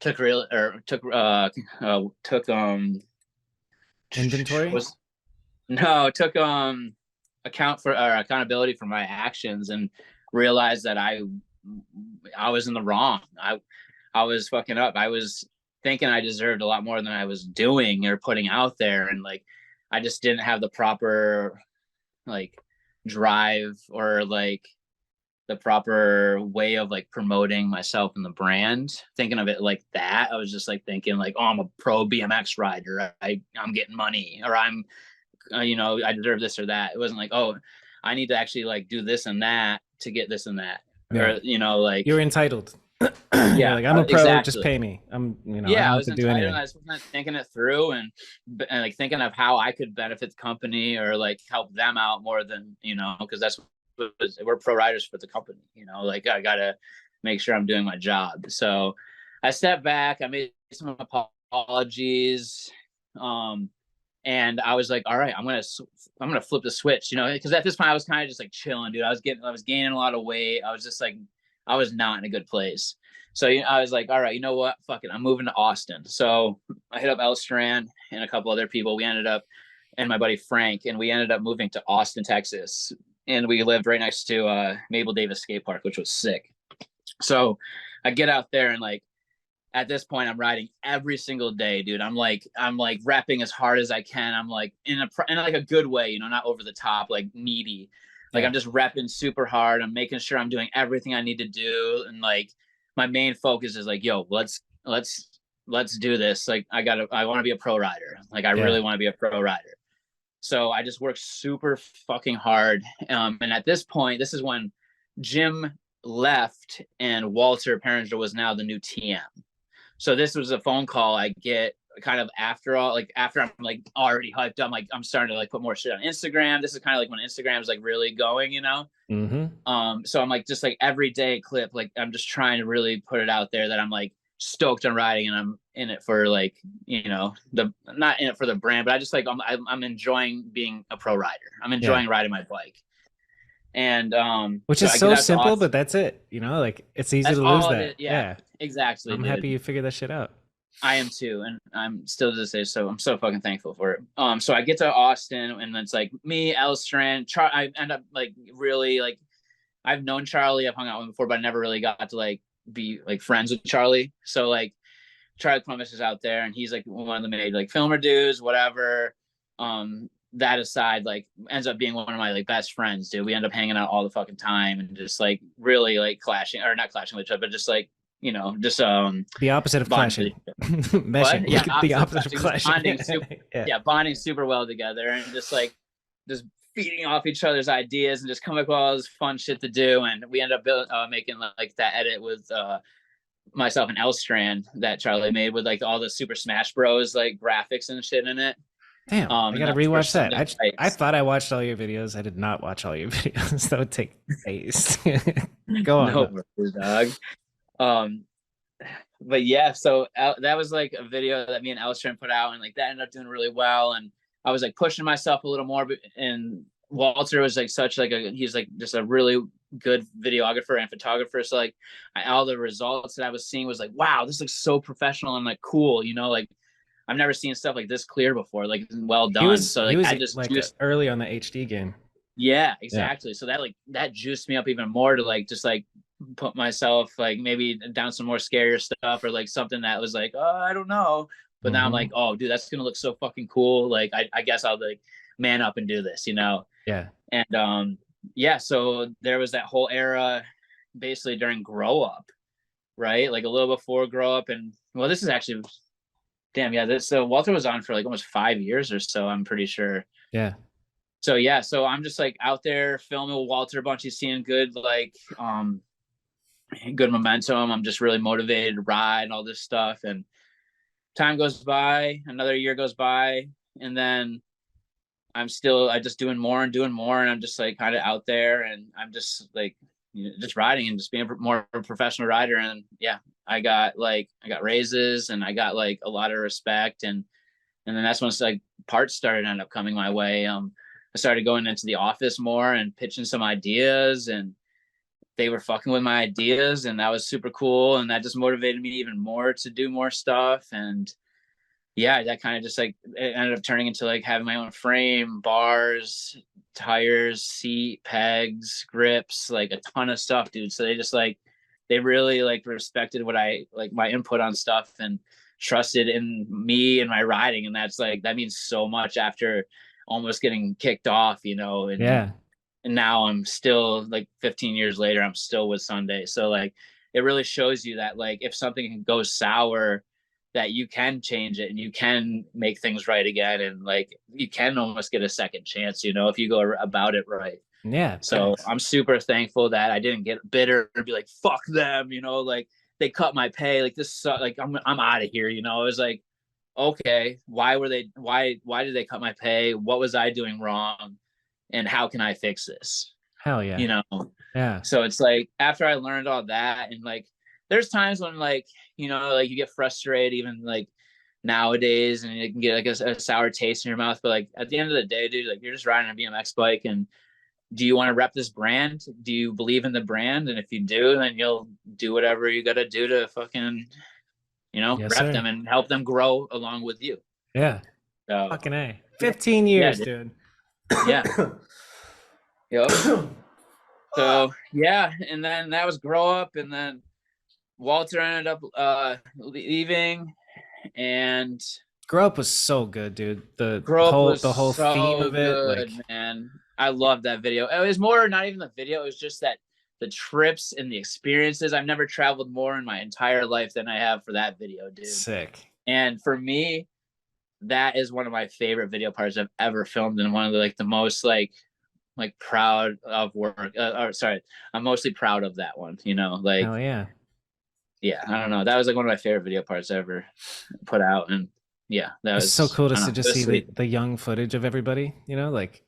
S2: took
S1: inventory.
S2: Took accountability for my actions and realized that I was in the wrong. I was fucking up. I was thinking I deserved a lot more than I was doing or putting out there, and like I just didn't have the proper like drive or like the proper way of like promoting myself and the brand. Thinking of it like that, I was just like thinking like, oh, I'm a pro BMX rider. I'm getting money, or I'm, you know, I deserve this or that. It wasn't like, oh, I need to actually like do this and that to get this and that, or you know, like
S1: you're entitled.
S2: Yeah,
S1: like I'm a pro. Exactly. Just pay me. I'm, you know.
S2: Yeah, I was entitled. And I was thinking it through and like thinking of how I could benefit the company or like help them out more than, you know, because that's we're pro riders for the company, you know, like I gotta make sure I'm doing my job. So I stepped back, I made some apologies, and I was like, all right, I'm gonna flip the switch, you know, because at this point I was kind of just like chilling, dude. I was gaining a lot of weight. I was just like I was not in a good place. So I was like, all right, you know what? Fuck it. I'm moving to Austin. So I hit up Elstrand and a couple other people. We ended up, and my buddy Frank, and we ended up moving to Austin, Texas. And we lived right next to Mabel Davis Skate Park, which was sick. So I get out there and like, at this point I'm riding every single day, dude. I'm like repping as hard as I can. I'm like in like a good way, you know, not over the top, like needy. Like I'm just repping super hard. I'm making sure I'm doing everything I need to do. And like my main focus is like, yo, let's do this. Like I want to be a pro rider. Like I really want to be a pro rider. So I just worked super fucking hard. And at this point, this is when Jim left and Walter Perringer was now the new TM. So this was a phone call I get kind of after I'm like already hyped up. Like I'm starting to like put more shit on Instagram. This is kind of like when Instagram is like really going, you know? So I'm like, just like every day clip, like I'm just trying to really put it out there that I'm like stoked on riding and I'm in it for like, you know, not in it for the brand, but I just like, I'm enjoying being a pro rider. I'm enjoying riding my bike. And
S1: which is so simple, but that's it, you know, like it's easy to lose that. Yeah,
S2: exactly.
S1: I'm happy you figured that shit out.
S2: I am too, and I'm still to this day, so I'm so fucking thankful for it. So I get to Austin, and it's like me, Elstrand, I end up like really like I've known Charlie, I've hung out with him before, but I never really got to like be like friends with Charlie. So like Charlie Columbus is out there, and he's like one of the made like filmer dudes, whatever. That aside, like ends up being one of my like best friends, dude. We end up hanging out all the fucking time and just like really like clashing, or not clashing with each other, but just like, you know, just
S1: the opposite of clashing. Meshing.
S2: Yeah,
S1: the opposite of clashing.
S2: Bonding super well together, and just feeding off each other's ideas and just coming up with all this fun shit to do. And we end up making like that edit with myself and Elstrand that Charlie made with like all the Super Smash Bros like graphics and shit in it.
S1: Damn, I gotta rewatch that. I thought I watched all your videos. I did not watch all your videos. That would take days. Go on.
S2: No worries, dog. But yeah, so that was like a video that me and Elstrand put out, and like that ended up doing really well. And I was like pushing myself a little more. And Walter was like he's like just a really good videographer and photographer. So like all the results that I was seeing was like, wow, this looks so professional and like cool, you know, like I've never seen stuff like this clear before, like well done. So like I just
S1: like early on the HD game.
S2: Yeah, exactly. So that juiced me up even more to like just like put myself like maybe down some more scarier stuff, or like something that was like, oh, I don't know. But now I'm like, oh, dude, that's gonna look so fucking cool. Like I guess I'll like man up and do this, you know?
S1: Yeah.
S2: And yeah, so there was that whole era basically during Grow Up, right? Like a little before Grow Up. And well, this is actually damn, yeah. This Walter was on for like almost 5 years or so, I'm pretty sure.
S1: Yeah.
S2: So yeah, so I'm just like out there filming with Walter a bunch. He's seeing good good momentum. I'm just really motivated to ride and all this stuff. And time goes by, another year goes by, and then I just doing more, and I'm just like kind of out there, and I'm just like, you know, just riding and just being more of a professional rider. And yeah, I got raises, and I got like a lot of respect, and then that's when like parts started end up coming my way. I started going into the office more and pitching some ideas, and they were fucking with my ideas, and that was super cool. And that just motivated me even more to do more stuff. And yeah, that kind of just like it ended up turning into like having my own frame, bars, tires, seat, pegs, grips, like a ton of stuff, dude. So they really like respected what I like my input on stuff, and trusted in me and my riding. And that means so much after almost getting kicked off, you know. And
S1: yeah,
S2: and now I'm still like 15 years later, I'm still with Sunday. So like it really shows you that like if something goes sour, that you can change it and you can make things right again, and like you can almost get a second chance, you know, if you go about it right.
S1: Yeah.
S2: So I'm super thankful that I didn't get bitter and be like, fuck them, you know, like they cut my pay, like this, like I'm out of here, you know. It was like, okay, why did they cut my pay? What was I doing wrong? And how can I fix this?
S1: Hell yeah.
S2: You know?
S1: Yeah.
S2: So it's like, after I learned all that, and like, there's times when like, you know, like you get frustrated even like nowadays, and you can get like a sour taste in your mouth. But like at the end of the day, dude, like you're just riding a BMX bike, and do you want to rep this brand? Do you believe in the brand? And if you do, then you'll do whatever you got to do to fucking,
S1: Yes,
S2: rep
S1: sir.
S2: them and help them grow along with you.
S1: Yeah.
S2: So,
S1: Fucking A. 15
S2: yeah,
S1: years, dude.
S2: yeah. Yep. So yeah, and then that was grow up, and then Walter ended up leaving, and
S1: Grow Up was so good, dude. The
S2: grow up was
S1: the whole theme
S2: so
S1: of it,
S2: good,
S1: like,
S2: man. I love that video. It was more not even the video, it was just that the trips and the experiences. I've never traveled more in my entire life than I have for that video, dude.
S1: sick.
S2: And for me, that is one of my favorite video parts I've ever filmed, and one of the most proud of work. Or sorry, I'm mostly proud of that one.
S1: Hell yeah.
S2: Yeah, I don't know. That was like one of my favorite video parts I ever put out, and yeah, that
S1: It's
S2: was
S1: so cool to
S2: I don't know,
S1: just
S2: it was
S1: see
S2: sweet.
S1: the young footage of everybody, like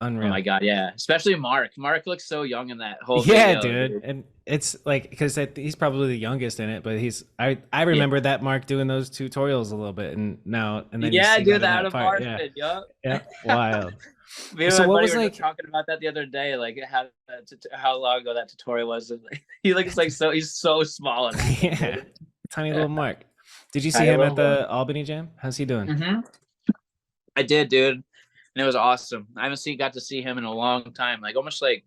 S2: Oh
S1: unreal.
S2: my god, yeah, especially Mark. Mark looks so young in that whole
S1: Yeah,
S2: video,
S1: dude.
S2: dude.
S1: And it's like because he's probably the youngest in it, but I
S2: Yeah,
S1: remember that Mark doing those tutorials a little bit, and then you
S2: yeah,
S1: see that
S2: dude,
S1: in
S2: out
S1: that
S2: of
S1: part. Yeah.
S2: Martian, yup.
S1: Yeah. Wild.
S2: Me and
S1: So
S2: my
S1: what
S2: buddy
S1: was
S2: were just
S1: like
S2: talking about that the other day, like how long ago that tutorial was. And, he looks like he's so small in that thing,
S1: yeah,
S2: dude.
S1: tiny little Mark. Did you see
S2: Tiny
S1: him at
S2: little one.
S1: the Albany Jam? How's he doing?
S2: I did, dude, and it was awesome. I haven't got to see him in a long time, like almost like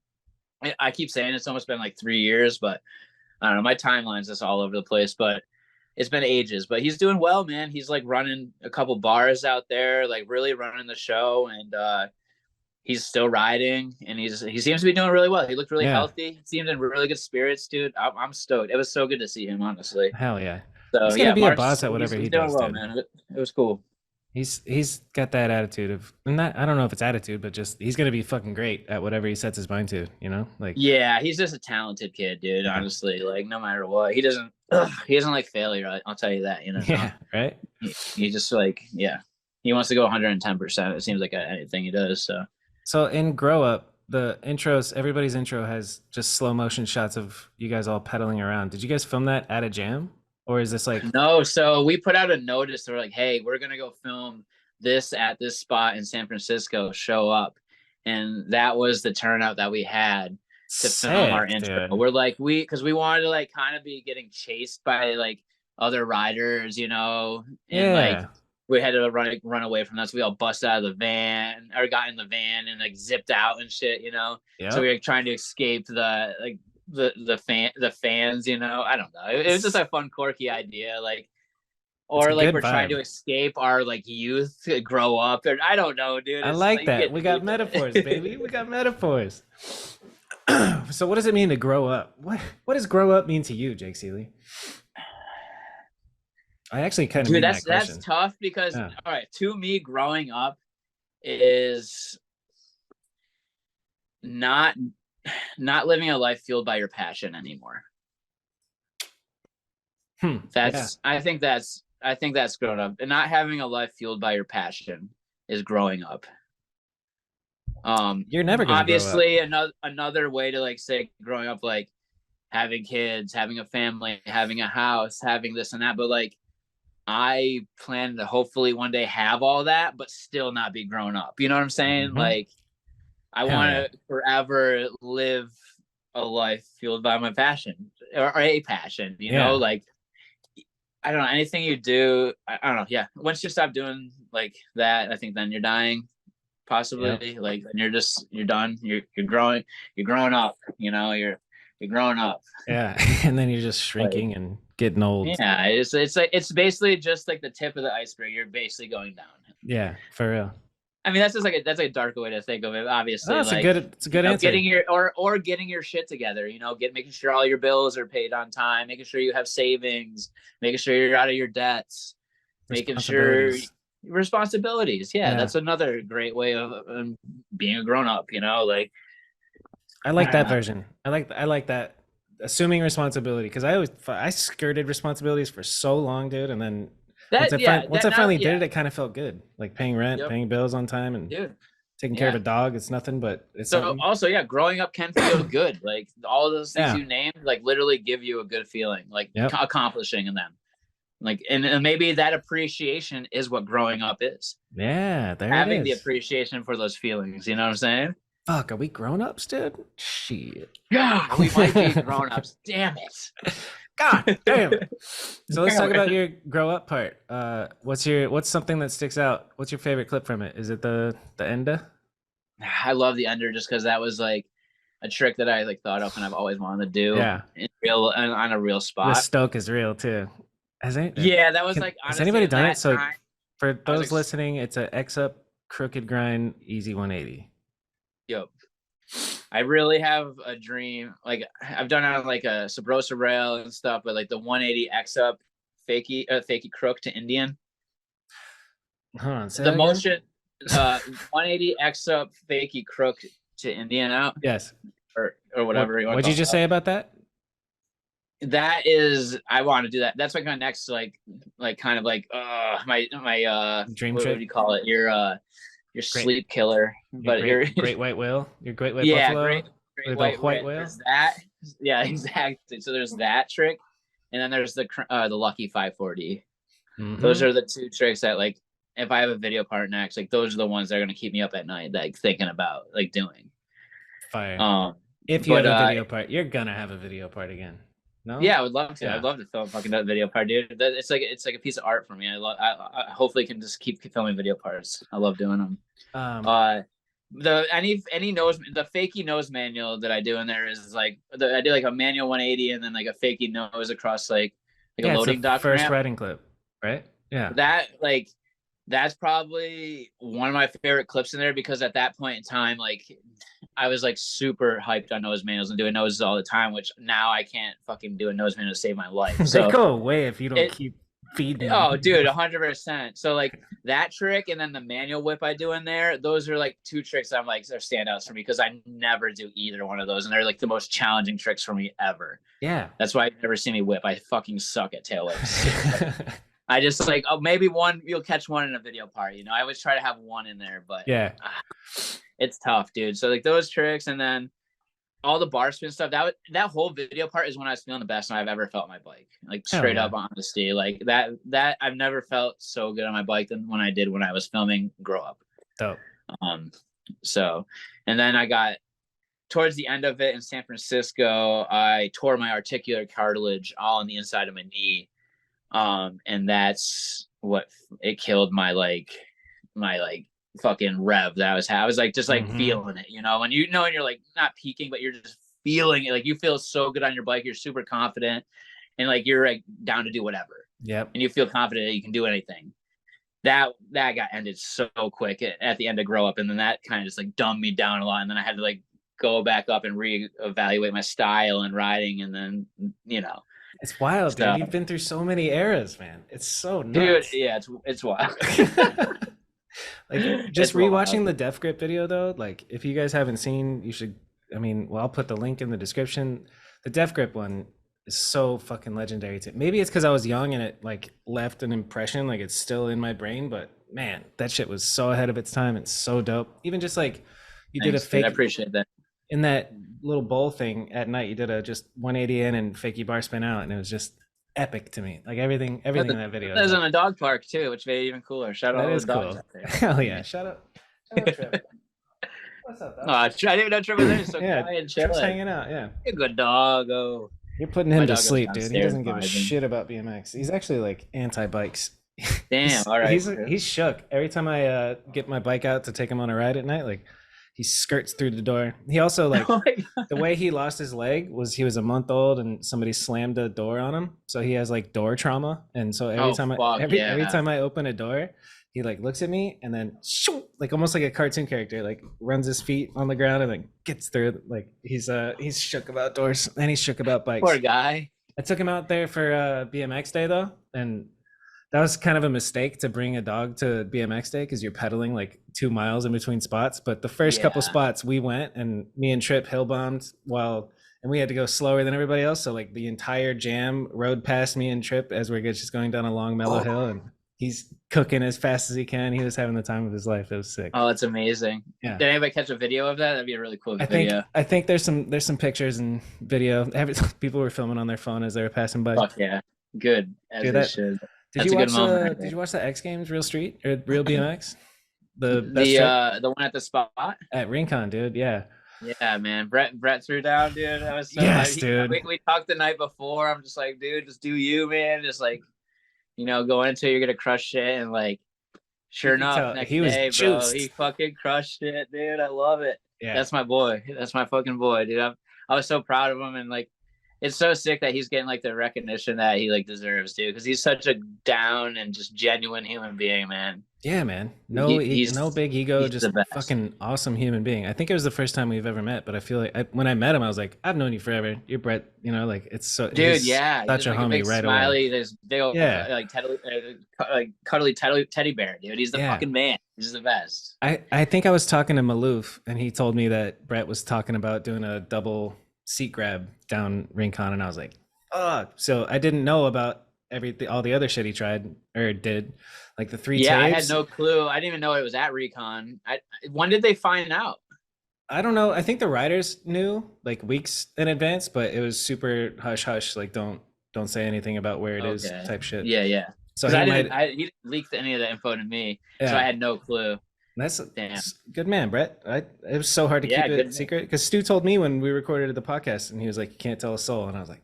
S2: I keep saying it's almost been like 3 years, but I don't know. My timeline's just all over the place, but it's been ages. But he's doing well, man. He's like running a couple bars out there, like really running the show, and he's still riding, and he seems to be doing really well. He looked really
S1: Yeah.
S2: healthy. He seemed in really good spirits, dude. I'm stoked. It was so good to see him, honestly.
S1: Hell yeah.
S2: So
S1: He's gonna
S2: yeah,
S1: be a
S2: Mark's
S1: boss at whatever
S2: he's
S1: he
S2: doing
S1: does,
S2: well,
S1: dude.
S2: man. It was cool.
S1: He's got that attitude of, and that I don't know if it's attitude, but just he's gonna be fucking great at whatever he sets his mind to. Like,
S2: Yeah, he's just a talented kid, dude.
S1: yeah,
S2: Honestly, like no matter what, he doesn't like failure. I'll tell you that.
S1: yeah, right.
S2: He just like yeah, he wants to go 110%. It seems like anything he does. So
S1: So in Grow Up, the intros, everybody's intro has just slow motion shots of you guys all pedaling around. Did you guys film that at a jam, or is this like?
S2: no, so we put out a notice. We're like, hey, we're gonna go film this at this spot in San Francisco. Show up, and that was the turnout that we had to film our
S1: Sick,
S2: intro.
S1: dude.
S2: We're like because we wanted to like kind of be getting chased by like other riders, and like
S1: Yeah.
S2: we had to run away from that. So we all bust out of the van or got in the van and like zipped out and shit. So we
S1: Yep.
S2: were trying to escape the fans. I don't know. It was just a fun, quirky idea. Like,
S1: It's a
S2: or like
S1: good
S2: we're trying to
S1: vibe.
S2: escape our like youth to grow up. Or I don't know, dude.
S1: I
S2: It's just
S1: like
S2: like you
S1: that.
S2: get
S1: We got
S2: deep in
S1: metaphors,
S2: it.
S1: baby. We got metaphors. So what does it mean to grow up? What does grow up mean to you, Jake Seeley? I actually kind of
S2: Dude,
S1: mean
S2: that's
S1: that question.
S2: tough because
S1: Yeah.
S2: all right, to me, growing up is not living a life fueled by your passion anymore.
S1: Yeah.
S2: I think that's grown up. And not having a life fueled by your passion is growing up.
S1: You're never gonna grow up.
S2: Obviously another way to like say growing up, like having kids, having a family, having a house, having this and that, but like I plan to hopefully one day have all that, but still not be grown up. You know what I'm saying?
S1: Mhm.
S2: Like I
S1: Hell yeah.
S2: want to forever live a life fueled by my passion or a passion,
S1: Yeah.
S2: like I don't know, anything you do, I don't know. Yeah. Once you stop doing like that, I think then you're dying
S1: Yep.
S2: possibly. Like you're done. You're growing, up, you're growing up.
S1: Yeah. And then you're just
S2: Like,
S1: shrinking and getting old.
S2: yeah, it's like it's basically just like the tip of the iceberg. You're basically going down.
S1: Yeah, for real.
S2: I mean, that's just like that's a darker way to think of it. Obviously,
S1: Oh,
S2: like
S1: it's a good answer.
S2: getting your or getting your shit together. Making sure all your bills are paid on time, making sure you have savings, making sure you're out of your debts, making sure responsibilities. Yeah, that's another great way of being a grown up. Like
S1: I like that version. I like that assuming responsibility because I skirted responsibilities for so long, dude, and then once I finally did it, it kind of felt good. Like paying rent, paying bills on time, and
S2: dude,
S1: taking care of a dog. It's nothing, but it's
S2: so
S1: something.
S2: also growing up can feel good. Like all of those things
S1: Yeah.
S2: you named, like literally give you a good feeling, like accomplishing them. Like and maybe that appreciation is what growing up is.
S1: Yeah, there
S2: Having
S1: it
S2: the
S1: is.
S2: appreciation for those feelings. You know what I'm saying?
S1: Fuck, are we grown-ups, dude? Shit.
S2: Yeah, we might be grown-ups. Damn it.
S1: God damn it. So let's talk
S2: Damn
S1: about
S2: it.
S1: your grow up part. What's something that sticks out? What's your favorite clip from it? Is it the enda?
S2: I love the under just because that was like a trick that I like thought of and I've always wanted to do
S1: Yeah.
S2: in real and on a real
S1: The
S2: spot.
S1: stoke is real too.
S2: Yeah, that was like
S1: has
S2: honestly
S1: anybody
S2: at
S1: done
S2: that
S1: it? So
S2: time,
S1: for
S2: I was
S1: those listening, it's a X up crooked grind easy 180.
S2: Yep. I really have a dream. Like I've done on like a Sabrosa rail and stuff, but like the 180 X up fakey crook to Indian.
S1: Hold on, say
S2: The
S1: that again?
S2: motion 180 X up fakey crook to Indian out.
S1: Yes.
S2: Or whatever you want.
S1: What'd you just say about that?
S2: That is, I want to do that. That's like my next like kind of like my
S1: Dream
S2: what
S1: trick?
S2: would you call it? Your sleep killer. But your
S1: great white whale. Your great white
S2: yeah,
S1: buffalo.
S2: great
S1: Or
S2: white
S1: the white whale.
S2: There's that. Yeah, exactly. So there's that trick, and then there's the lucky 540.
S1: Mhm.
S2: Those are the two tricks that like if I have a video part next, like those are the ones that are gonna keep me up at night, like thinking about like doing.
S1: Fire. If you have a video part, you're gonna have a video part again. No?
S2: Yeah, I would love to.
S1: Yeah.
S2: I'd love to film fucking that video part, dude. It's like a piece of art for me. I hopefully can just keep filming video parts. I love doing them. Any nose, the fakey nose manual that I do in there is like I do like a manual 180 and then like a fakey nose across like a loading dock
S1: first
S2: ramp.
S1: riding clip, right? Yeah.
S2: That's probably one of my favorite clips in there because at that point in time, like I was like super hyped on nose manuals and doing noses all the time, which now I can't fucking do a nose manual to save my life. So
S1: they go away if you don't keep feeding them.
S2: Oh, dude, 100%. So like that trick and then the manual whip I do in there, those are like two tricks I'm like they're standouts for me because I never do either one of those, and they're like the most challenging tricks for me ever.
S1: Yeah,
S2: that's why you've never seen me whip. I fucking suck at tail whips. I just like maybe one you'll catch one in a video part. You know, I always try to have one in there, but
S1: yeah,
S2: it's tough, dude. So like those tricks and then all the bar spin stuff, that whole video part is when I was feeling the best I've ever felt on my bike. Like straight up honesty. Like that I've never felt so good on my bike than when I did when I was filming Grow Up.
S1: Dope.
S2: So and then I got towards the end of it in San Francisco, I tore my articular cartilage all on the inside of my knee. And that's what it killed my fucking rev that I was like just like feeling it, you know, and and you're like not peaking, but you're just feeling it. Like you feel so good on your bike, you're super confident, and like you're like down to do whatever.
S1: Yep.
S2: And you feel confident that you can do anything. That got ended so quick at the end of Grow Up, and then that kind of just like dumbed me down a lot, and then I had to like go back up and reevaluate my style and riding, and then you know.
S1: It's wild, dude. You've been through so many eras, man. It's so nuts.
S2: Dude, yeah, it's wild.
S1: Like just rewatching the Def Grip video though, like if you guys haven't seen, you should. I mean, well, I'll put the link in the description. The Def Grip one is so fucking legendary. Maybe it's because I was young and it like left an impression, like it's still in my brain. But man, that shit was so ahead of its time and so dope. Even just like you did a fake.
S2: I appreciate that.
S1: In that little bowl thing at night, you did a just 180 in and fakey bar spin out, and it was just epic to me. Like everything in that video.
S2: That was in a dog park too, which made it even cooler. Shout out all the dogs out there.
S1: Hell yeah! Shout out Trip. What's up, dog?
S2: I didn't know Trip was there. So
S1: yeah,
S2: quiet and
S1: Trip's hanging out. Yeah,
S2: you're a good dog. Oh,
S1: you're putting him to sleep, dude. He doesn't give a shit about BMX. He's actually like anti-bikes.
S2: Damn. All right.
S1: He's shook every time I get my bike out to take him on a ride at night. Like. He skirts through the door. He also like the way he lost his leg was he was a month old and somebody slammed a door on him. So he has like door trauma. And so every time I open a door, he like looks at me and then shoo, like almost like a cartoon character, like runs his feet on the ground and then gets through. Like he's shook about doors and he's shook about bikes.
S2: Poor guy.
S1: I took him out there for BMX day though, and that was kind of a mistake to bring a dog to BMX day because you're pedaling like 2 miles in between spots. But the first couple spots we went and me and Trip hill bombed and we had to go slower than everybody else. So like the entire jam rode past me and Trip as we're just going down a long mellow hill, and he's cooking as fast as he can. He was having the time of his life. It was sick.
S2: Oh, that's amazing. Yeah. Did anybody catch a video of that? That'd be a really cool video.
S1: I think there's some pictures and video. People were filming on their phone as they were passing by.
S2: Fuck yeah. Good. As they should.
S1: Did you watch the X Games Real Street or Real BMX? the best trip
S2: The one at the spot.
S1: at Rincon, dude. Yeah.
S2: Yeah, man. Brett threw down, dude. I was so
S1: Yes, dude.
S2: we talked the night before. I'm just like, dude, just do you, man. Just like, going into it, you're gonna crush it, and like,
S1: You
S2: sure
S1: could
S2: enough,
S1: tell
S2: next
S1: he was
S2: day, bro, he
S1: juiced.
S2: fucking crushed it, dude. I love it.
S1: Yeah.
S2: That's my boy. That's my fucking boy, dude. I was so proud of him, and like, it's so sick that he's getting like the recognition that he like deserves, dude, because he's such a down and just genuine human being, man.
S1: Yeah, man.
S2: He's
S1: No big ego,
S2: the
S1: just
S2: best.
S1: fucking awesome human being. I think it was the first time we've ever met, but I feel like when I met him, I was like, I've known you forever. You're Brett, like it's so,
S2: dude. Yeah,
S1: such a
S2: like
S1: homie
S2: a big
S1: right
S2: smiley.
S1: away.
S2: There's big old,
S1: Yeah.
S2: like cuddly teddy bear, dude. He's the fucking man. He's the best.
S1: I think I was talking to Maloof, and he told me that Brett was talking about doing a double seat grab down Rincon, and I was like, oh. So I didn't know about all the other shit he tried or did, like the 3
S2: Yeah,
S1: tapes.
S2: I had no clue. I didn't even know it was at Recon. When did they find out?
S1: I don't know. I think the riders knew like weeks in advance, but it was super hush hush. Like don't say anything about where it is type shit.
S2: Yeah.
S1: So
S2: he didn't leak any of the info to me, so I had no clue.
S1: That's good, man, Brett. It was so hard to keep it secret because Stu told me when we recorded the podcast, and he was like, "You can't tell a soul," and I was like,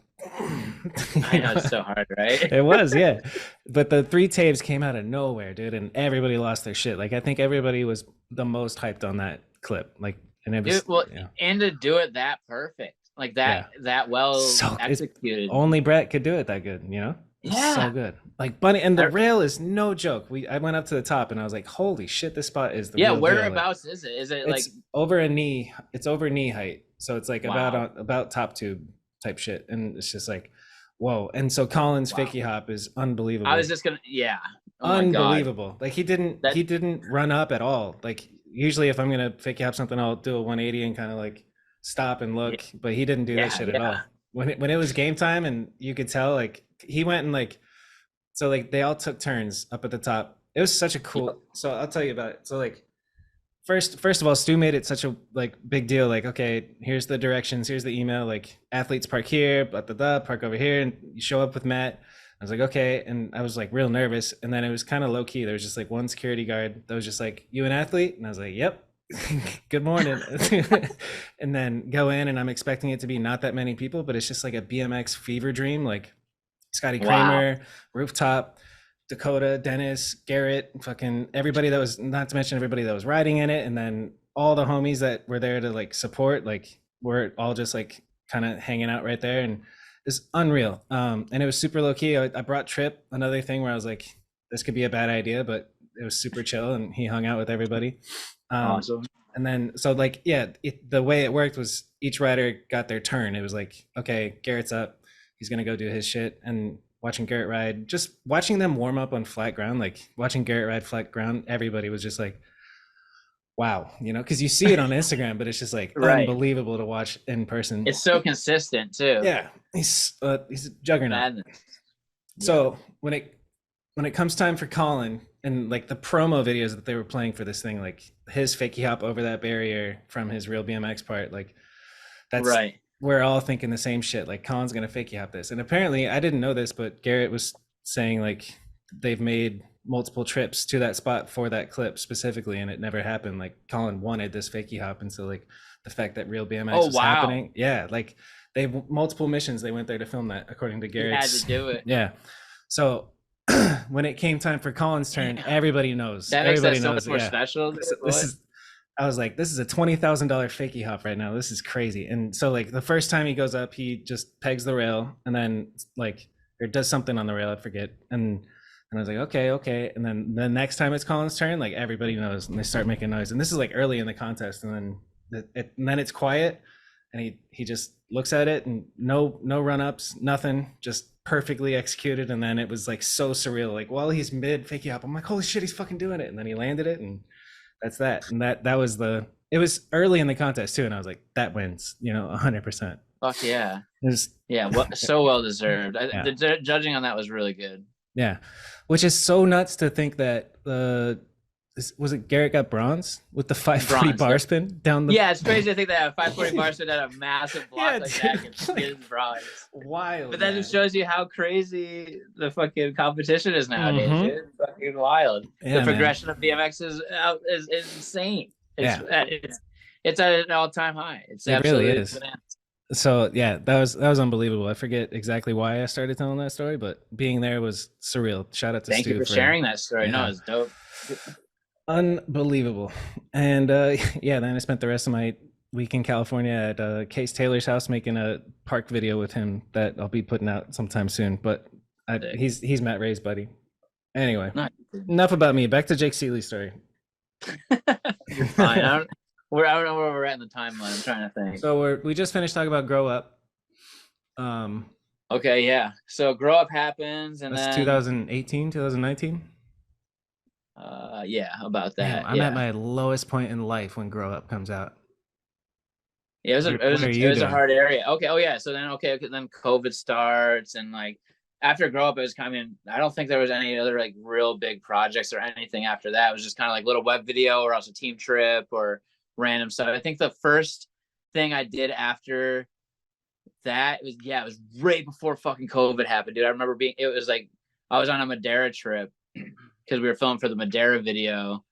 S2: I know, it's so hard, right?
S1: It was, yeah. But the 3 tapes came out of nowhere, dude, and everybody lost their shit. Like I think everybody was the most hyped on that clip. Like, and it was
S2: and to do it that perfect, like that well executed.
S1: Only Brett could do it that good,
S2: Yeah,
S1: so good. Like Bunny, and the rail is no joke. I went up to the top and I was like, holy shit, this spot is the real
S2: whereabouts
S1: deal.
S2: is it? Is it
S1: it's
S2: like
S1: over a knee? It's over knee height, so it's like about top tube type shit, and it's just like, whoa. And so Colin's fakie hop is unbelievable.
S2: I was just gonna,
S1: unbelievable. Like he didn't run up at all. Like usually if I'm gonna fakie hop something, I'll do a 180 and kind of like stop and look, but he didn't do that shit at all. When it was game time, and you could tell like he went and like, so like they all took turns up at the top. It was such a cool. So I'll tell you about it. So like first of all, Stu made it such a like big deal. Like, okay, here's the directions, here's the email. Like athletes park here, park over here, and you show up with Matt. I was like, okay, and I was like real nervous. And then it was kind of low key. There was just like one security guard that was just like, "You an athlete?" And I was like, "Yep." Good morning. And then go in, and I'm expecting it to be not that many people, but it's just like a BMX fever dream. Like Scotty Kramer, Rooftop, Dakota, Dennis, Garrett, fucking everybody that was, not to mention everybody that was riding in it, and then all the homies that were there to like support. Like we're all just like kind of hanging out right there, and it's unreal. And it was super low key. I brought Trip, another thing where I was like, this could be a bad idea, but it was super chill, and he hung out with everybody. Awesome. And then so like the way it worked was each rider got their turn. It was like, okay, Garrett's up, he's gonna go do his shit. And watching Garrett ride, just watching them warm up on flat ground, like watching Garrett ride flat ground, everybody was just like, wow, because you see it on Instagram, but it's just like unbelievable to watch in person.
S2: It's so consistent too.
S1: Yeah, he's a juggernaut. So when it comes time for Colin, and like the promo videos that they were playing for this thing, like his fakie hop over that barrier from his real BMX part, like that's we're all thinking the same shit. Like Colin's gonna fakie hop this, and apparently I didn't know this, but Garrett was saying like they've made multiple trips to that spot for that clip specifically, and it never happened. Like Colin wanted this fakie hop, and so like the fact that real BMX was happening, like they multiple missions they went there to film that, according to Garrett.
S2: Had to do it.
S1: Yeah. So when it came time for Colin's turn, everybody knows.
S2: That makes that so much more special.
S1: This is, I was like, this is a $20,000 fakie hop right now. This is crazy. And so like the first time he goes up, he just pegs the rail, and then like, or does something on the rail, I forget. And I was like, okay. And then the next time it's Colin's turn, like everybody knows, and they start making noise. And this is like early in the contest, and then it's quiet, and he just looks at it, and no run ups, nothing, just perfectly executed. And then it was like so surreal. Like while he's mid fakie hop, I'm like, holy shit, he's fucking doing it. And then he landed it, and that's that. And that was it was early in the contest too, and I was like, that wins, 100%.
S2: Fuck yeah. So well deserved. The judging on that was really good.
S1: Yeah, which is so nuts to think that Was it Garrett got bronze with the 540
S2: Bronze.
S1: bar spin down the?
S2: Yeah, it's crazy to think that a 540 bar stood at a massive block
S1: Yeah,
S2: like
S1: dude,
S2: that can
S1: like,
S2: get his bronze.
S1: wild,
S2: But that
S1: man.
S2: just shows you how crazy the fucking competition is nowadays,
S1: Mm-hmm.
S2: dude. It's fucking wild. The
S1: Yeah, man.
S2: progression of BMX is insane. It's
S1: Yeah,
S2: it's at an all-time high. It's
S1: it really
S2: absolutely
S1: is.
S2: bananas.
S1: So yeah, that was unbelievable. I forget exactly why I started telling that story, but being there was surreal. Shout out to
S2: Thank you
S1: Stu
S2: for
S1: for
S2: sharing that story. No,
S1: yeah,
S2: it's dope.
S1: unbelievable. And yeah, then I spent the rest of my week in California at Case Taylor's house making a park video with him that I'll be putting out sometime soon. But he's Matt Ray's buddy. Anyway,
S2: No,
S1: enough about me. Back to Jake Seeley's story.
S2: you're fine. I don't know where we're at in the timeline. I'm trying to think.
S1: So we just finished talking about Grow Up.
S2: Okay, yeah. So grow up happens, and
S1: That's
S2: then
S1: 2018, 2019.
S2: yeah, about
S1: Damn,
S2: that.
S1: I'm
S2: Yeah.
S1: at my lowest point in life when Grow Up comes out.
S2: Yeah,
S1: What are you
S2: it was a
S1: doing?
S2: hard area. Okay, oh yeah. So then then COVID starts, and like after grow up, it was kind of, I mean, I don't think there was any other like real big projects or anything after that. It was just kind of like little web video or else a team trip or random stuff. I think the first thing I did after that was, yeah, it was right before fucking COVID happened, dude. I remember it was like I was on a Madeira trip because we were filming for the Madeira video,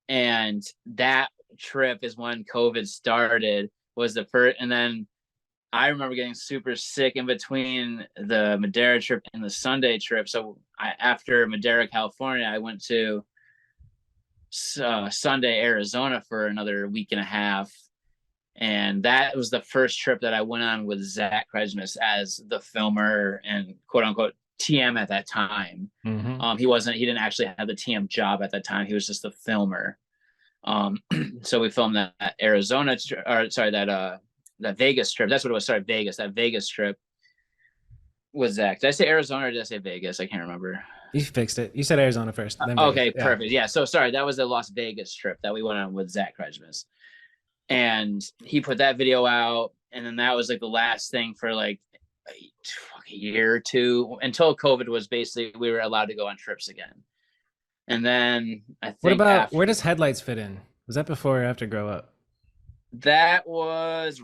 S2: and that trip is when COVID started, was the first. And then I remember getting super sick in between the Madeira trip and the Sunday trip. So after Madeira, California, I went to Sunday, Arizona for another week and a half. And that was the first trip that I went on with Zach Christmas as the filmer and quote unquote TM at that time.
S1: Mm-hmm.
S2: He didn't actually have the TM job at that time. He was just the filmer. So we filmed that Arizona, or sorry, that Vegas trip. That's what it was. Sorry, Vegas. That Vegas trip with Zach. Did I say Arizona or did I say Vegas? I can't remember.
S1: You fixed it. You said Arizona first. Then Vegas.
S2: Okay,
S1: Yeah.
S2: perfect. Yeah. So sorry, that was the Las Vegas trip that we went on with Zach Christmas, and he put that video out, and then that was like the last thing for like a year or two until COVID was basically we were allowed to go on trips again. And then I think
S1: What about where does Headlights fit in? Was that before or after Grow Up?
S2: that was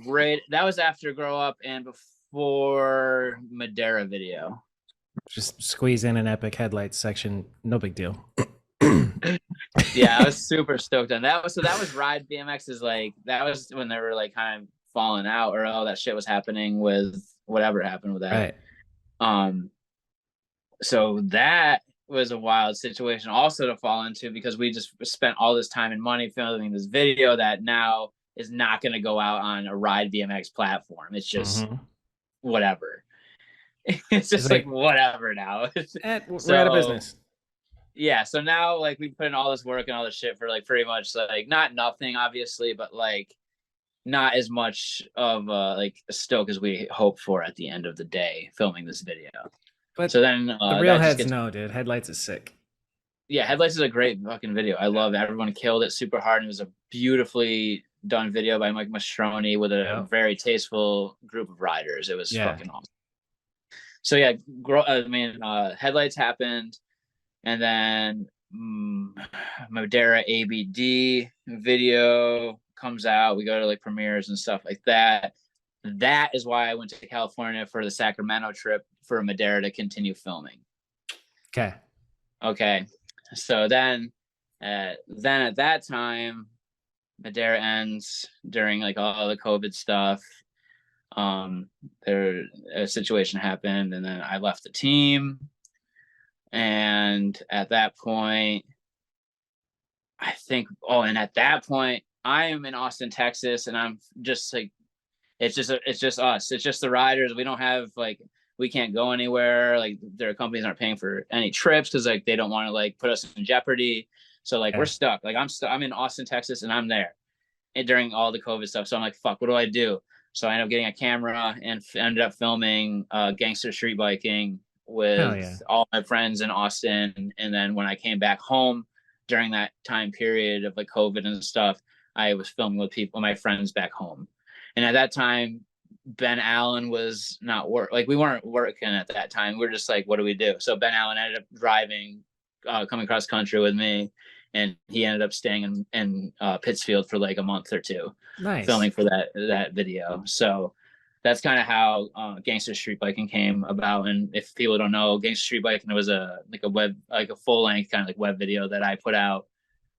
S2: after Grow Up and before Madeira video.
S1: Just squeeze in an epic Headlights section. No big deal.
S2: Yeah, I was super stoked on that. So that was Ride BMX's, like that was when they were like kind of falling out, or all that shit was happening with whatever happened with that.
S1: Right.
S2: So that was a wild situation also to fall into, because we just spent all this time and money filming this video that now is not going to go out on a Ride BMX platform. It's just whatever. It's just like whatever now.
S1: We're out of business.
S2: Yeah, so now like we put in all this work and all this shit for like pretty much like not nothing obviously, but like not as much of like a stoke as we hoped for at the end of the day filming this video.
S1: But
S2: so then
S1: the real heads no, dude. Headlights is sick.
S2: Yeah, Headlights is a great fucking video. I love it. Everyone killed it super hard, and it was a beautifully done video by Mike Mastroni with a very tasteful group of riders. It was fucking awesome. So yeah, Headlights happened, and then Madeira ABD video comes out. We go to like premieres and stuff like that. That is why I went to California for the Sacramento trip for Madeira to continue filming. Okay. So then at that time, Madeira ends during like all the COVID stuff. There a situation happened, and then I left the team. And at that point, I think, and at that point, I am in Austin, Texas, and I'm just like, it's just us. It's just the riders. We don't have like, we can't go anywhere. Like their companies aren't paying for any trips because like they don't want to like put us in jeopardy. So like we're stuck. Like I'm in Austin, Texas, and I'm there during all the COVID stuff. So I'm like, fuck, what do I do? So I ended up getting a camera and ended up filming gangster street biking with all my friends in Austin. And then when I came back home during that time period of like COVID and stuff, I was filming with my friends back home. And at that time, Ben Allen was not like we weren't working at that time. We were just like, what do we do? So Ben Allen ended up driving, coming cross country with me, and he ended up staying in Pittsfield for like a month or two,
S1: Nice.
S2: filming for that video. So that's kind of how Gangster Street Biking came about. And if people don't know, Gangster Street Biking was a full length kind of like web video that I put out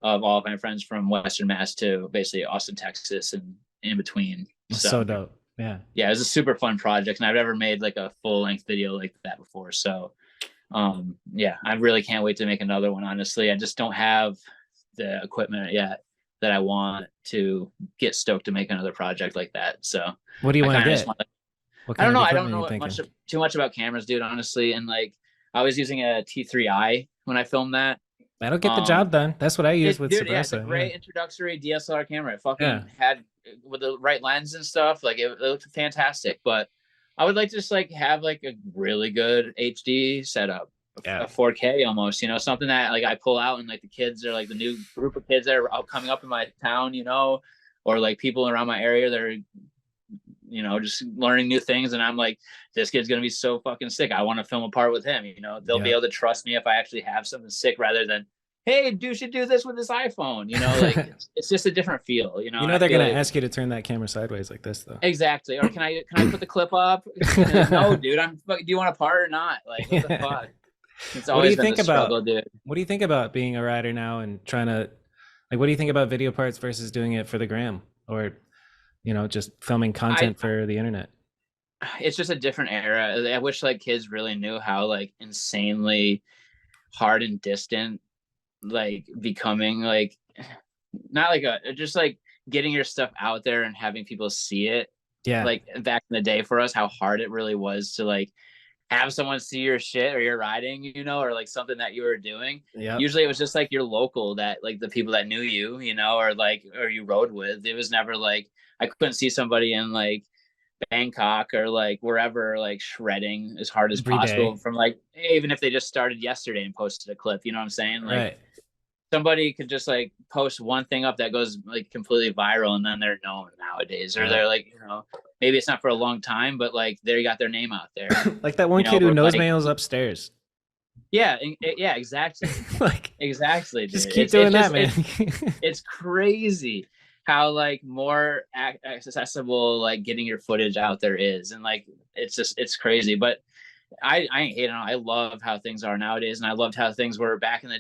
S2: of all of my friends from Western Mass to basically Austin, Texas, and in between.
S1: So dope. Yeah.
S2: Yeah, it was a super fun project, and I've never made like a full length video like that before. So yeah, I really can't wait to make another one. Honestly, I just don't have the equipment yet that I want to get stoked to make another project like that. So
S1: what do you want to get?
S2: I don't know. I don't know too much about cameras, dude, honestly. And like, I was using a T3i when I filmed that.
S1: That'll get the job done. That's what I use with Subressa.
S2: Yeah, it's a great introductory DSLR camera. It fucking had with the right lens and stuff. Like it looked fantastic. But I would like to just like have like a really good HD setup, a 4K almost. You know, something that like I pull out and like the kids are like the new group of kids that are coming up in my town. You know, or like people around my area that are, you know, just learning new things. And I'm like, this kid's going to be so fucking sick. I want to film a part with him. You know, they'll be able to trust me if I actually have something sick rather than, hey, dude, you should do this with this iPhone. You know, like it's just a different feel, you know.
S1: You know, they're going to ask you to turn that camera sideways like this though.
S2: Exactly. Or can I put the clip up? No, dude, do you want a part or not? Like, what the fuck? It's always been a struggle, dude.
S1: What do you think about being a rider now and trying to, like, what do you think about video parts versus doing it for the gram or, you know, just filming content for the internet?
S2: It's just a different era. I wish like kids really knew how like insanely hard and distant like becoming like not like just like getting your stuff out there and having people see it.
S1: Yeah,
S2: like back in the day for us, how hard it really was to like have someone see your shit or your riding, you know, or like something that you were doing. Usually it was just like your local, that like the people that knew you, you know, or you rode with. It was never like I couldn't see somebody in like Bangkok or like wherever like shredding as hard as possible from like even if they just started yesterday and posted a clip, you know what I'm saying? Like somebody could just like post one thing up that goes like completely viral and then they're known nowadays, or they're like, you know, maybe it's not for a long time, but like they got their name out there.
S1: Like that one kid who knows mails upstairs.
S2: Yeah, exactly.
S1: Like
S2: exactly. Dude.
S1: Just keep doing that, man.
S2: It's crazy how like more accessible like getting your footage out there is, and like it's crazy. But I ain't hating on. I love how things are nowadays, and I loved how things were back in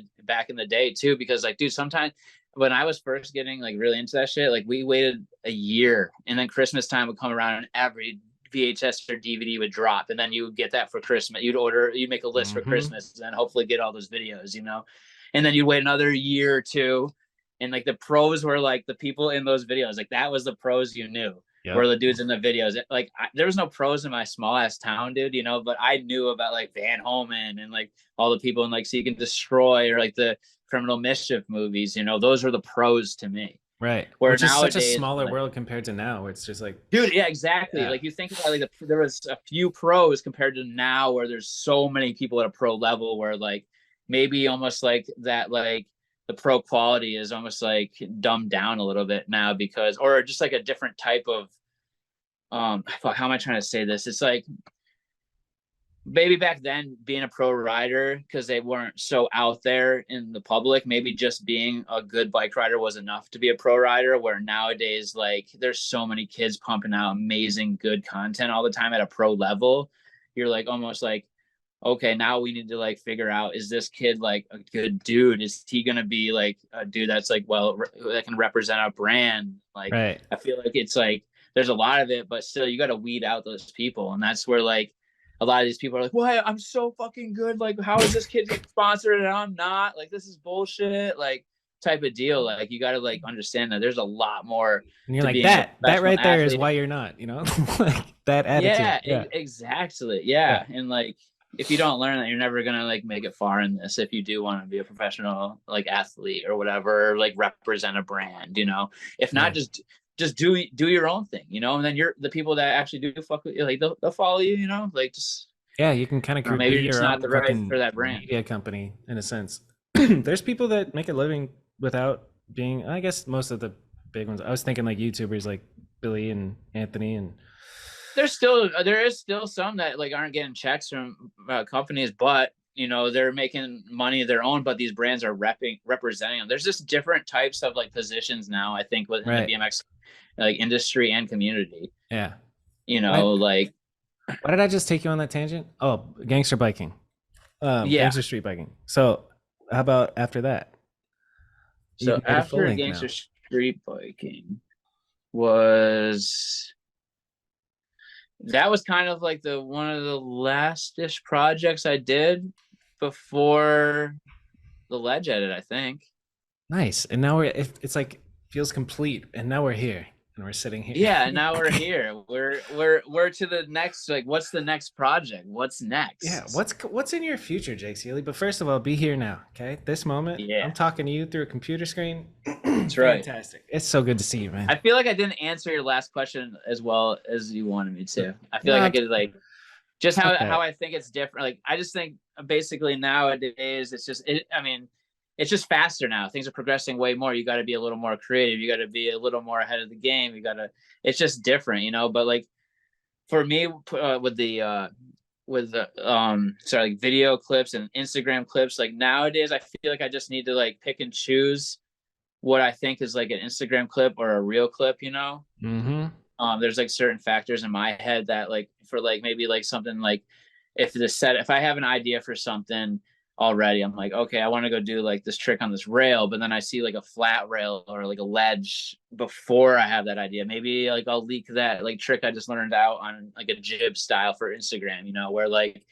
S2: the day too. Because like, dude, sometimes when I was first getting like really into that shit, like we waited a year, and then Christmas time would come around, and every VHS or DVD would drop, and then you would get that for Christmas. You'd make a list for Christmas, and then hopefully get all those videos, you know. And then you'd wait another year or two, and like the pros were like the people in those videos, like that was the pros you knew. Were the dudes in the videos. Like there was no pros in my small ass town, dude, you know, but I knew about like Van Homan and like all the people in like Seek and Destroy or like the Criminal Mischief movies, you know, those are the pros to me.
S1: Right.
S2: Where
S1: which is
S2: nowadays,
S1: such a smaller
S2: like,
S1: world compared to now, where it's just like,
S2: dude, yeah, exactly. Like you think about like there was a few pros compared to now, where there's so many people at a pro level, where like maybe almost like that, like the pro quality is almost like dumbed down a little bit now, because, or just like a different type of, fuck, how am I trying to say this? It's like maybe back then being a pro rider, because they weren't so out there in the public, maybe just being a good bike rider was enough to be a pro rider, where nowadays, like there's so many kids pumping out amazing, good content all the time at a pro level. You're like, almost like, okay, now we need to like figure out, is this kid like a good dude? Is he going to be like a dude that's like, well, that can represent a brand? Like, I feel like it's like, there's a lot of it, but still you got to weed out those people. And that's where like a lot of these people are like, well, I'm so fucking good. Like, how is this kid getting sponsored and I'm not? Like, this is bullshit. Like, type of deal. Like, you got to like understand that there's a lot more.
S1: And you're like, that right there is why you're not, you know, like that attitude.
S2: Yeah, exactly. Yeah. And like, if you don't learn that, you're never gonna like make it far in this. If you do want to be a professional like athlete or whatever, like represent a brand, you know. If not, just do your own thing, you know. And then the people that actually do fuck with you, like they'll follow you, you know. Like just
S1: you can kind of create
S2: maybe
S1: your
S2: it's not the right for that brand
S1: media company in a sense. There's people that make a living without being. I guess most of the big ones. I was thinking like YouTubers like Billy and Anthony and.
S2: There is still some that like aren't getting checks from companies, but you know, they're making money of their own, but these brands are representing them. There's just different types of like positions now, I think, within the
S1: Right.
S2: BMX like industry and community.
S1: Yeah.
S2: You
S1: Why,
S2: know, like
S1: why did I just take you on that tangent? Oh, gangster biking.
S2: yeah.
S1: Gangster street biking. So how about after that? You
S2: So
S1: can made a full
S2: after
S1: length
S2: gangster
S1: now.
S2: street biking was that was kind of like the one of the last-ish projects I did before the ledge edit, I think.
S1: Nice. And now it's like feels complete. And now we're here and we're sitting here.
S2: Yeah, now we're here. We're to the next, like, what's the next project? What's
S1: Yeah.
S2: next?
S1: What's in your future, Jake Seeley? But first of all, be here now. Okay. This moment,
S2: Yeah,
S1: I'm talking to you through a computer screen.
S2: that's right.
S1: Fantastic. It's so good to see you, man.
S2: I feel like I didn't answer your last question as well as you wanted me to. I feel like I
S1: No,
S2: could like just
S1: fuck
S2: how
S1: that.
S2: I think it's different. Like I just think basically nowadays it's just I mean, it's just faster now. Things are progressing way more. You got to be a little more creative. You got to be a little more ahead of the game. You got to. It's just different, you know. But like for me, with the sorry, like video clips and Instagram clips, like nowadays I feel like I just need to like pick and choose what I think is like an Instagram clip or a real clip, you know.
S1: Mm-hmm.
S2: There's like certain factors in my head that like for like maybe like something like if I have an idea for something already, I'm like, okay, I want to go do like this trick on this rail, but then I see like a flat rail or like a ledge before I have that idea. Maybe like I'll leak that like trick I just learned out on like a jib style for Instagram, you know, where like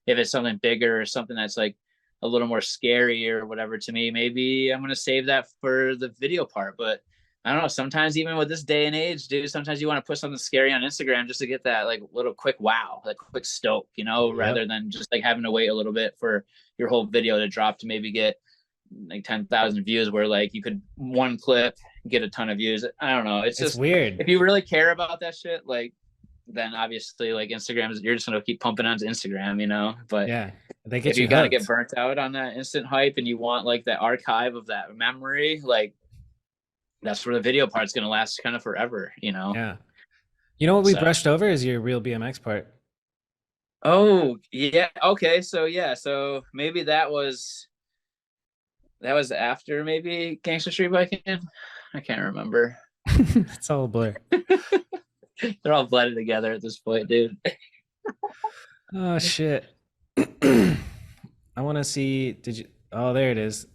S2: if it's something bigger or something that's like a little more scary or whatever to me, maybe I'm gonna save that for the video part. But I don't know. Sometimes even with this day and age, dude, sometimes you want to put something scary on Instagram just to get that like little quick wow, that quick stoke, you know,
S1: Yep.
S2: rather than just like having to wait a little bit for your whole video to drop to maybe get like 10,000 views where like you could one clip get a ton of views. I don't know. It's
S1: It's
S2: just
S1: weird.
S2: if you really care about that shit, like then obviously like Instagram is you're just gonna keep pumping onto Instagram, you know. But
S1: Yeah. They
S2: if
S1: get
S2: you
S1: you
S2: kind of get
S1: hooked.
S2: burnt out on that instant hype and you want like that archive of that memory, like that's where the video part's gonna last kind of forever, you know.
S1: Yeah. You know what we
S2: So
S1: brushed over is your real BMX part.
S2: oh yeah, okay, so yeah, so maybe that was after maybe Gangster Street Biking. I can't remember.
S1: It's all a blur.
S2: They're all blended together at this point, dude.
S1: Oh shit. I want to see. Did you? Oh, there it is.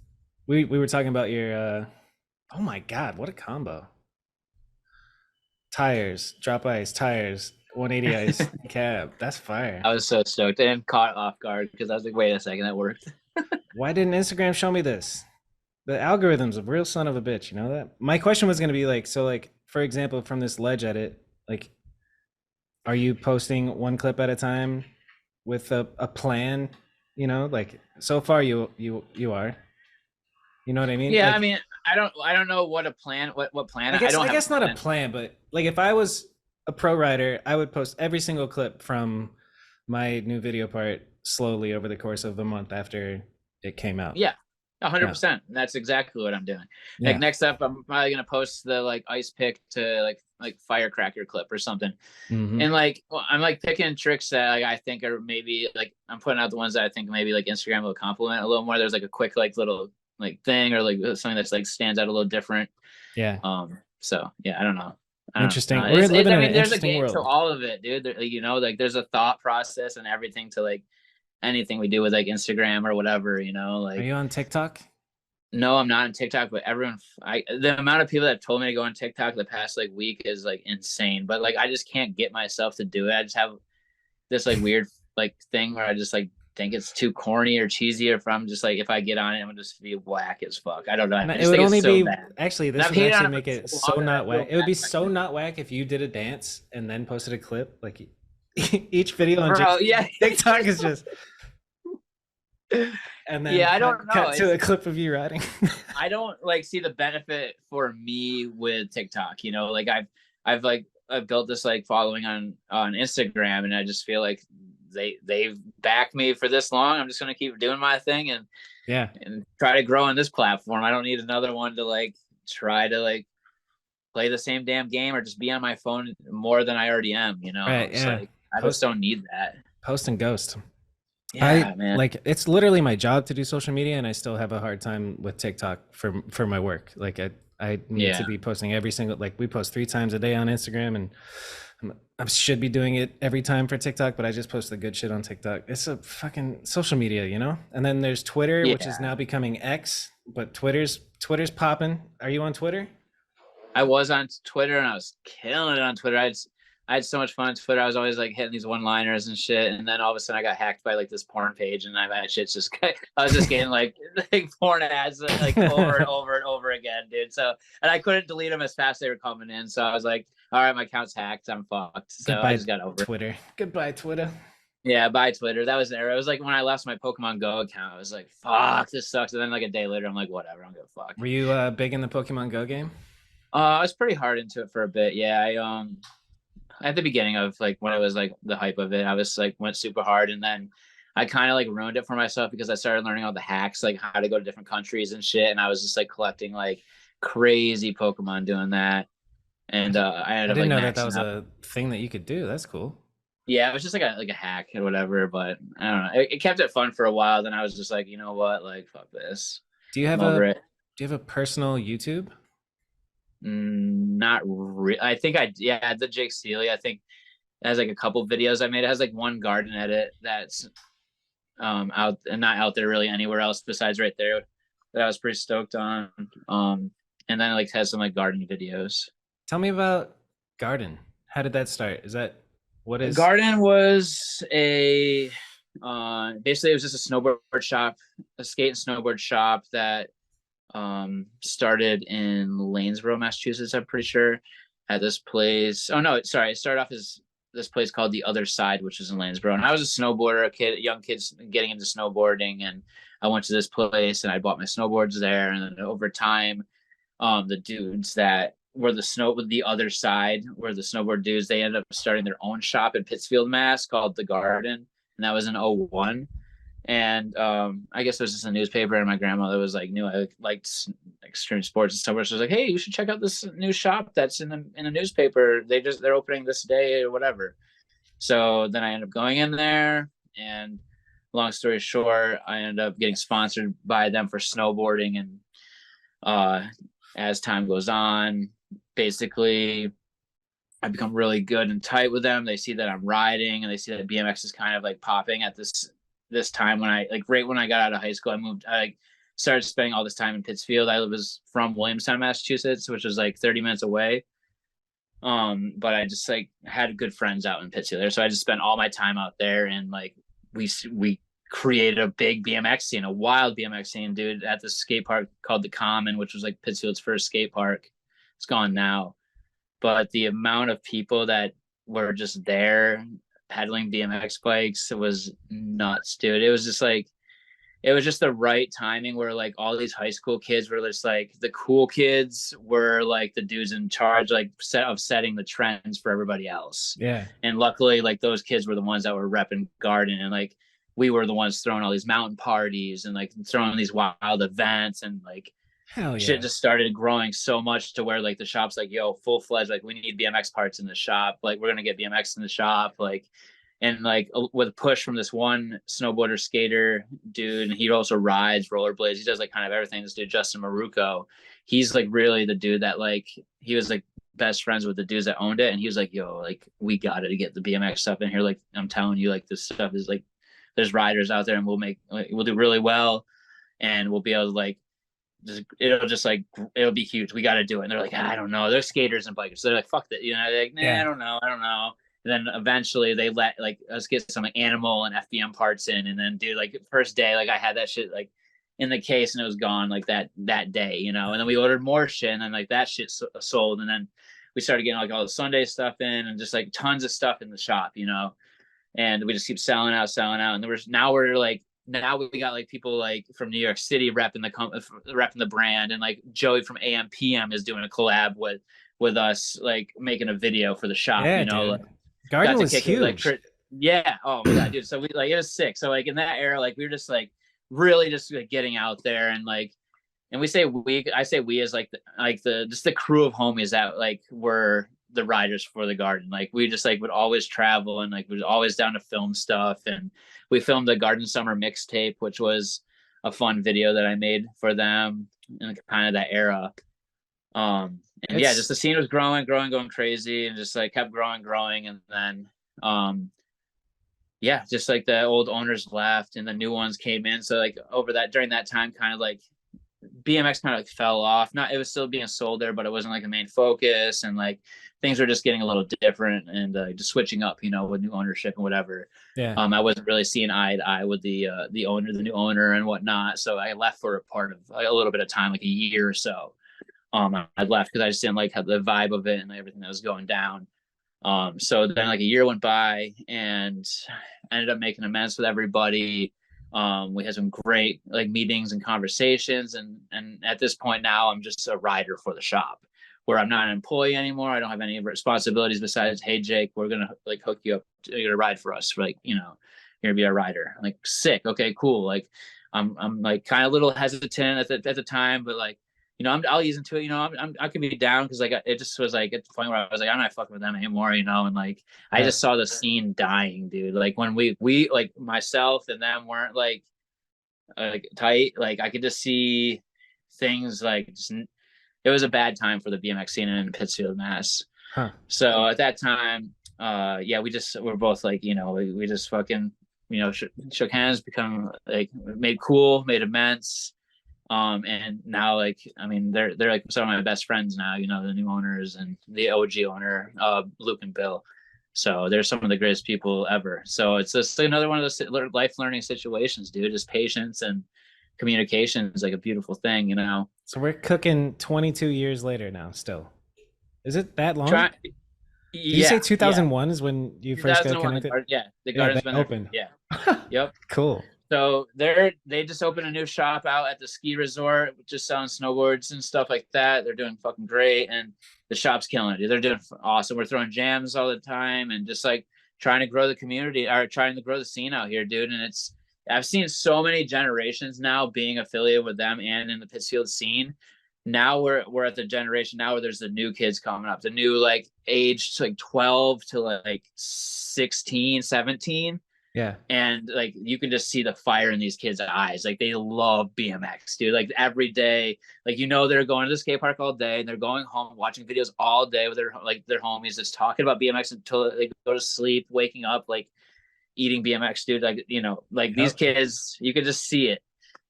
S1: We were talking about your. Oh my god, what a combo! Tires, drop ice, tires, 180 ice, cab. That's fire.
S2: I was so stoked and caught off guard because I was like, wait a second, that worked.
S1: Why didn't Instagram show me this? The algorithm's a real son of a bitch. You know that. My question was gonna be like, so like, for example, from this ledge edit, like, are you posting one clip at a time with a plan? You know, like so far you are. You know what I mean?
S2: Yeah, I
S1: Like
S2: mean, I don't know what a plan what plan I don't
S1: I
S2: have a
S1: guess not a
S2: plan.
S1: plan, but like if I was a pro rider, I would post every single clip from my new video part slowly over the course of the month after it came out.
S2: Yeah,
S1: Yeah.
S2: 100%. That's exactly what I'm doing. Like
S1: Yeah.
S2: next up, I'm probably gonna post the like ice pick to like firecracker clip or something.
S1: Hmm.
S2: And like I'm like picking tricks that like I think are maybe like I'm putting out the ones that I think maybe like Instagram will compliment a little more. There's like a quick like little like thing or like something that's like stands out a little different.
S1: Yeah.
S2: So yeah, I don't know. I don't know.
S1: Interesting. We're living
S2: I
S1: in
S2: mean,
S1: an
S2: there's a
S1: interesting
S2: game to
S1: world.
S2: all of it, dude. There, like, you know, like there's a thought process and everything to like anything we do with like Instagram or whatever, you know,
S1: Are
S2: like
S1: you on TikTok?
S2: no, I'm not on TikTok, but everyone, the amount of people that told me to go on TikTok the past like week is like insane. But like, I just can't get myself to do it. I just have this like weird like thing where I just like think it's too corny or cheesy, or if I'm just like if I get on it, I'm gonna just be whack as fuck. I don't know.
S1: And
S2: I
S1: it
S2: just
S1: would
S2: think it's
S1: only
S2: so
S1: be
S2: bad.
S1: actually
S2: And
S1: this
S2: I've
S1: would
S2: hated on
S1: actually
S2: it
S1: make
S2: for
S1: it
S2: so
S1: so
S2: long that I
S1: not
S2: feel
S1: whack. It would be
S2: bad.
S1: so not whack if you did a dance and then posted a clip. Like each video on
S2: Bro, yeah,
S1: TikTok is just and then
S2: yeah. I don't know.
S1: cut to a clip of you riding.
S2: I don't like see the benefit for me with TikTok. You know, like I've built this like following on Instagram, and I just feel like they've backed me for this long. I'm just gonna keep doing my thing
S1: Yeah.
S2: and try to grow on this platform. I don't need another one to like try to like play the same damn game or just be on my phone more than I already am. You know,
S1: Right.
S2: it's
S1: Yeah.
S2: like I just
S1: Post
S2: don't need that.
S1: post and ghost. I
S2: Yeah, man.
S1: like it's literally my job to do social media, and I still have a hard time with TikTok for my work. Like I need to
S2: Yeah.
S1: be posting every single, like we post 3 times a day on Instagram, and I should be doing it every time for TikTok, but I just post the good shit on TikTok. It's a fucking social media, you know? And then there's Twitter, which is
S2: Yeah.
S1: now becoming X, but Twitter's popping. Are you on Twitter?
S2: I was on Twitter and I was killing it on Twitter. I had so much fun on Twitter. I was always like hitting these one-liners and shit. And then all of a sudden I got hacked by like this porn page, and I that shit's just I was just getting like porn ads like over and over and over again, dude. So and I couldn't delete them as fast as they were coming in. So I was like, all right, my account's hacked. I'm fucked. So I
S1: Goodbye,
S2: just got over it.
S1: Twitter. Goodbye, Twitter.
S2: Yeah, bye Twitter. That was the era. It was like when I lost my Pokemon Go account. I was like, fuck, this sucks. And then like a day later, I'm like, whatever, I don't give a fuck.
S1: Were you big in the Pokemon Go game?
S2: I was pretty hard into it for a bit. Yeah, I at the beginning of like when it was like the hype of it, I was like went super hard, and then I kind of like ruined it for myself because I started learning all the hacks, like how to go to different countries and shit, and I was just like collecting like crazy Pokemon doing that, and I
S1: I
S2: ended up
S1: didn't
S2: like
S1: know that
S2: maxing
S1: was
S2: out.
S1: a thing that you could do. That's cool.
S2: Yeah, it was just like a hack or whatever, but I don't know. It kept it fun for a while. Then I was just like, you know what, like fuck this,
S1: Do you
S2: I'm
S1: have
S2: over
S1: a
S2: it.
S1: do you have a personal YouTube?
S2: Not really. I think yeah, the Jake Seeley. I think it has like a couple videos I made. It has like one garden edit that's out and not out there really anywhere else besides right there that I was pretty stoked on. And then like has some like garden videos.
S1: Tell me about Garden. How did that start? Is that what is?
S2: Garden was a basically it was just a snowboard shop, a skate and snowboard shop that started in Lanesboro, Massachusetts, I'm pretty sure, at this place. Oh no, sorry, it started off as this place called The Other Side, which is in Lanesboro. And I was a snowboarder, a young kid getting into snowboarding, and I went to this place and I bought my snowboards there. And then over time, the dudes that were the other side were the snowboard dudes. They ended up starting their own shop in Pittsfield, Mass, called The Garden, and that was in '01. And I guess it was just a newspaper, and my grandmother was like, knew I liked extreme sports and stuff. So she was like, "Hey, you should check out this new shop that's in a newspaper. They're opening this day or whatever." So then I ended up going in there, and long story short, I ended up getting sponsored by them for snowboarding. And as time goes on, basically I become really good and tight with them. They see that I'm riding, and they see that BMX is kind of like popping at this time when I like right when I got out of high school. I like started spending all this time in Pittsfield. I was from Williamstown, Massachusetts, which was like 30 minutes away. But I just like had good friends out in Pittsfield, so I just spent all my time out there, and like we created a big BMX scene, a wild BMX scene, dude, at the skate park called the Common, which was like Pittsfield's first skate park. It's gone now, but the amount of people that were just there pedaling BMX bikes was nuts, dude. It was just like it was just the right timing where like all these high school kids were just like the cool kids were like the dudes in charge like setting the trends for everybody else.
S1: Yeah.
S2: And luckily like those kids were the ones that were repping Garden, and like we were the ones throwing all these mountain parties and like throwing these wild events, and like
S1: Hell
S2: shit
S1: yeah.
S2: just started growing so much to where like the shop's like, yo, full-fledged, like we need BMX parts in the shop, like we're gonna get BMX in the shop, like. And like with a push from this one snowboarder skater dude, and he also rides rollerblades. He does like kind of everything. This dude, Justin Maruco, he's like really the dude that like he was like best friends with the dudes that owned it. And he was like, yo, like we got to get the BMX stuff in here. Like I'm telling you, like this stuff is like there's riders out there, and we'll do really well, and we'll be able to like it'll be huge. We got to do it. And they're like, I don't know. They're skaters and bikers. So they're like, fuck that. You know, they're like, nah,
S1: Yeah.
S2: I don't know. And then eventually they let like us get some like animal and FBM parts in, and then dude, like first day, like I had that shit like in the case and it was gone like that day, you know. And then we ordered more shit, and then like that shit sold, and then we started getting like all the Sunday stuff in, and just like tons of stuff in the shop, you know. And we just keep selling out, and now we got like people like from New York City repping the brand, and like Joey from AMPM is doing a collab with us, like making a video for the shop,
S1: Yeah,
S2: you know.
S1: dude.
S2: Like,
S1: Garden
S2: got to
S1: was
S2: kick it like
S1: huge.
S2: yeah, oh my god, dude. So we like it was sick. So like in that era, like we were just like really just like getting out there, and like and I say we as like the just the crew of homies that like were the riders for the garden. Like we just like would always travel and like was always down to film stuff. And we filmed the Garden Summer mixtape, which was a fun video that I made for them in kind of that era. And yeah, just the scene was growing, going crazy, and just like kept growing. And then yeah, just like the old owners left and the new ones came in. So like during that time, kind of like BMX kind of like fell off. Not, it was still being sold there, but it wasn't like the main focus, and like things were just getting a little different and just switching up, you know, with new ownership and whatever.
S1: Yeah.
S2: I wasn't really seeing eye to eye with the new owner and whatnot. So I left for a part of like, a little bit of time, like a year or so. I left because I just didn't like how the vibe of it and everything that was going down. So then like a year went by and I ended up making amends with everybody. We had some great like meetings and conversations, and at this point now I'm just a rider for the shop, where I'm not an employee anymore. I don't have any responsibilities besides, hey Jake, we're gonna like hook you up, you're gonna ride for us, for like, you know, you're gonna be a rider. I'm like, sick, okay, cool. Like I'm like kind of a little hesitant at the time, but like, you know, I'll ease into it. You know, I could be down because like it just was like at the point where I was like, I'm not fucking with them anymore, you know. And like I just saw the scene dying, dude. Like when we like myself and them weren't like tight. Like I could just see things like just, it was a bad time for the BMX scene in Pittsfield, Mass. So at that time, yeah, we're both like, you know, we just fucking, you know, shook hands, become like made amends. And now like, I mean, they're like some of my best friends now, you know, the new owners and the OG owner, Luke and Bill. So they're some of the greatest people ever. So it's just another one of those life learning situations, dude. Just patience and communication is like a beautiful thing, you know?
S1: So we're cooking 22 years later now still. Is it that long? Did you say 2001 is when you first got connected?
S2: The garden's been
S1: open.
S2: Yeah. Yep.
S1: Cool.
S2: So they just opened a new shop out at the ski resort, just selling snowboards and stuff like that. They're doing fucking great, and the shop's killing it. They're doing awesome. We're throwing jams all the time, and just like trying to grow the community, or trying to grow the scene out here, dude. And I've seen so many generations now being affiliated with them and in the Pittsfield scene. Now we're at the generation now where there's the new kids coming up, the new like age like 12 to like 16, 17.
S1: Yeah.
S2: And like you can just see the fire in these kids' eyes. Like they love BMX, dude. Like every day, like, you know, they're going to the skate park all day and they're going home watching videos all day with their homies, just talking about BMX until they go to sleep, waking up, like eating BMX, dude. Like, you know, like these kids, you can just see it.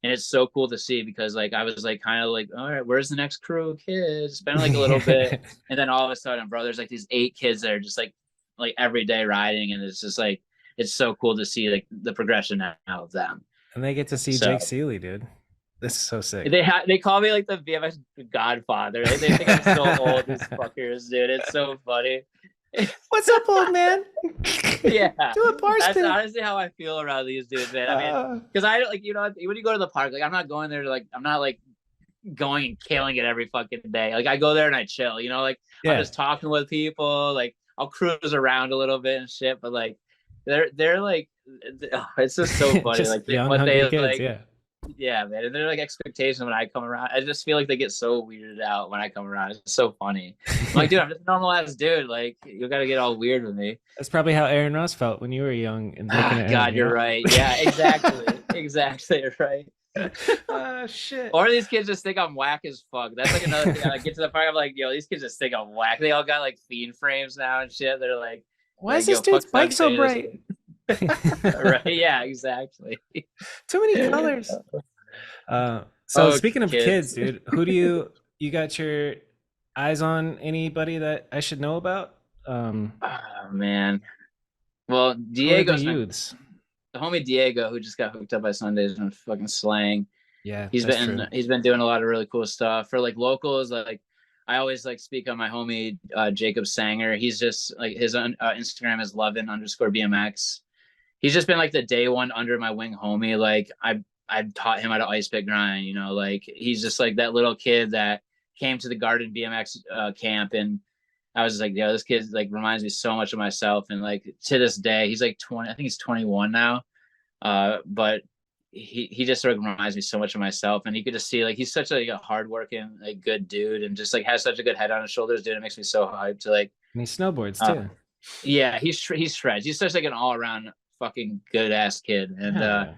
S2: And it's so cool to see, because like I was like kind of like, all right, where's the next crew of kids? It's been like a little bit. And then all of a sudden, bro, there's like these 8 kids that are just like every day riding, and it's just like, it's so cool to see like the progression now of them.
S1: And they get to see Jake Seeley, dude. This is so sick.
S2: They call me like the BMX godfather. They think I'm so old, these fuckers, dude. It's so funny.
S1: What's up, old man?
S2: Yeah,
S1: do a bar spin.
S2: That's honestly how I feel around these dudes, man. I mean, because I like, you know, when you go to the park, like I'm not going there to like, I'm not like going and killing it every fucking day. Like I go there and I chill, you know, like I'm just talking with people. Like I'll cruise around a little bit and shit, but like they're like, it's just so funny. Just like
S1: young,
S2: what they
S1: kids,
S2: like, yeah, man. And they're like expectations when I come around. I just feel like they get so weirded out when I come around. It's so funny. I'm like, dude, I'm just a normal ass dude. Like, you got to get all weird with me.
S1: That's probably how Aaron Ross felt when you were young and looking at
S2: God,
S1: him,
S2: you're right. Yeah, exactly. Exactly right.
S1: Shit.
S2: Or these kids just think I'm whack as fuck. That's like another thing. I get to the park, I'm like, yo, these kids just think I'm whack. They all got like fiend frames now and shit. They're like,
S1: why is this dude's bike so bright?
S2: Right? Yeah, exactly.
S1: Too many colors. So speaking of kids, dude, who do you got your eyes on? Anybody that I should know about?
S2: Oh man. Well, Diego's
S1: youths.
S2: The homie Diego, who just got hooked up by Sundays and fucking slaying.
S1: Yeah,
S2: he's been doing a lot of really cool stuff for like locals. Like I always like speak on my homie Jacob Sanger. He's just like, his Instagram is lovin_BMX. He's just been like the day one under my wing homie. Like I taught him how to ice pick grind, you know, like he's just like that little kid that came to the Garden BMX camp, and I was like, yeah, this kid like reminds me so much of myself. And like to this day, he's like 20, I think he's 21 now. But he just sort of reminds me so much of myself, and you could just see like he's such a hardworking, like good dude, and just like has such a good head on his shoulders, dude. It makes me so hyped to like.
S1: And he snowboards
S2: Uh,
S1: too.
S2: yeah, he's shreds. He's such like an all around fucking good ass kid, and
S1: Hell yeah.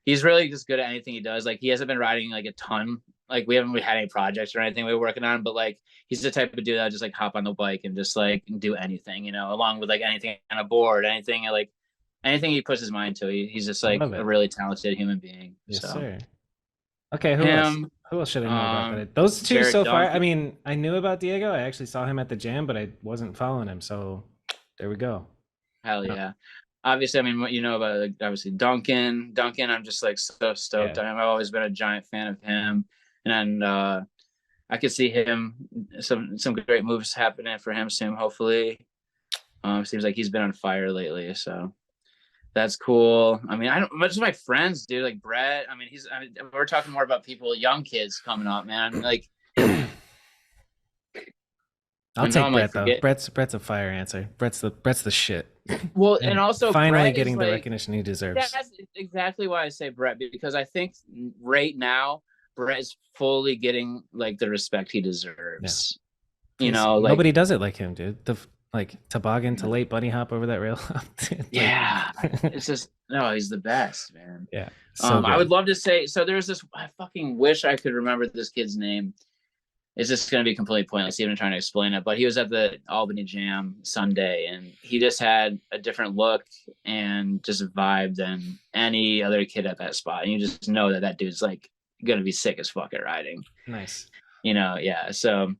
S2: he's really just good at anything he does. Like he hasn't been riding like a ton. Like we haven't really had any projects or anything we were working on, but like he's the type of dude that just like hop on the bike and just like do anything, you know, along with like anything on a board, anything like anything he puts his mind to. He's just
S1: I
S2: like
S1: love
S2: a
S1: it.
S2: really talented human being.
S1: Yes,
S2: So
S1: sir. Okay, who else?
S2: him,
S1: Who else should I know about that? Those two
S2: Jared
S1: so far. I
S2: Duncan.
S1: mean, I knew about Diego. I actually saw him at the jam, but I wasn't following him. So there we go.
S2: Hell
S1: Uh,
S2: yeah. Obviously, I mean, what you know about like, obviously Duncan. I'm just like so stoked.
S1: Yeah.
S2: I mean, I've always been a giant fan of him, and I could see him some great moves happening for him soon. Hopefully, seems like he's been on fire lately, so that's cool. I mean, I don't much of my friends, dude. Like Brett. I mean, we're talking more about people, young kids coming up, man. Like,
S1: I'll
S2: I know
S1: take
S2: I'm
S1: Brett
S2: like
S1: though.
S2: forget.
S1: Brett's a fire answer. Brett's the shit.
S2: Well, and
S1: And
S2: also
S1: finally
S2: Brett is
S1: getting the
S2: like
S1: recognition he deserves.
S2: that's exactly why I say Brett, because I think right now Brett is fully getting like the respect he
S1: Yeah.
S2: deserves. You know, like
S1: Nobody does it like him, dude. The like toboggan to late bunny hop over that rail hop. Dude.
S2: yeah, it's just no, he's the best, man.
S1: Yeah. So
S2: I would
S1: good.
S2: love to say so. There's this. I fucking wish I could remember this kid's name. It's just going to be completely pointless even trying to explain it. But he was at the Albany Jam Sunday, and he just had a different look and just vibe than any other kid at that spot. And you just know that that dude's like going to be sick as fuck at riding.
S1: Nice.
S2: You know, yeah. So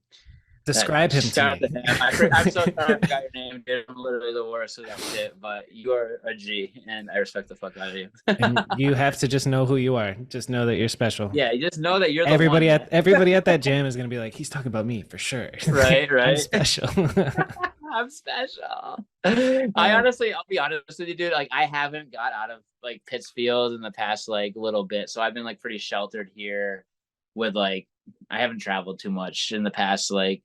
S1: Describe him to
S2: shout out
S1: me.
S2: to him. I'm so sorry I forgot your name, dude. I'm literally the worst with that shit. But you are a G, and I respect the fuck out of you.
S1: And you have to just know who you are. Just know that you're special.
S2: Yeah, you just know that you're the
S1: Everybody
S2: one.
S1: everybody at that jam is gonna be like, he's talking about me for sure.
S2: Right,
S1: I'm
S2: right.
S1: special.
S2: I'm special. I honestly, I'll be honest with you, dude. Like, I haven't got out of like Pittsfield in the past like little bit, so I've been like pretty sheltered here. With like, I haven't traveled too much in the past, like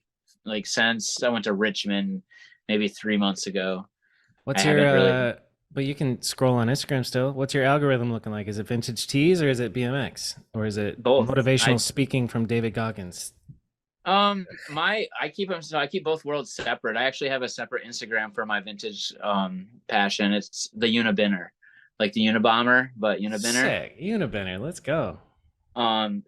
S2: since I went to Richmond, maybe 3 months ago.
S1: What's
S2: I
S1: your
S2: haven't really
S1: but you can scroll on Instagram still. What's your algorithm looking like? Is it vintage tees or is it BMX? Or is it
S2: both.
S1: motivational speaking from David Goggins?
S2: I keep them, so I keep both worlds separate. I actually have a separate Instagram for my vintage passion. It's the Unibinner, like the Unabomber, but Unibinner.
S1: Sick. Unibinner. Let's go.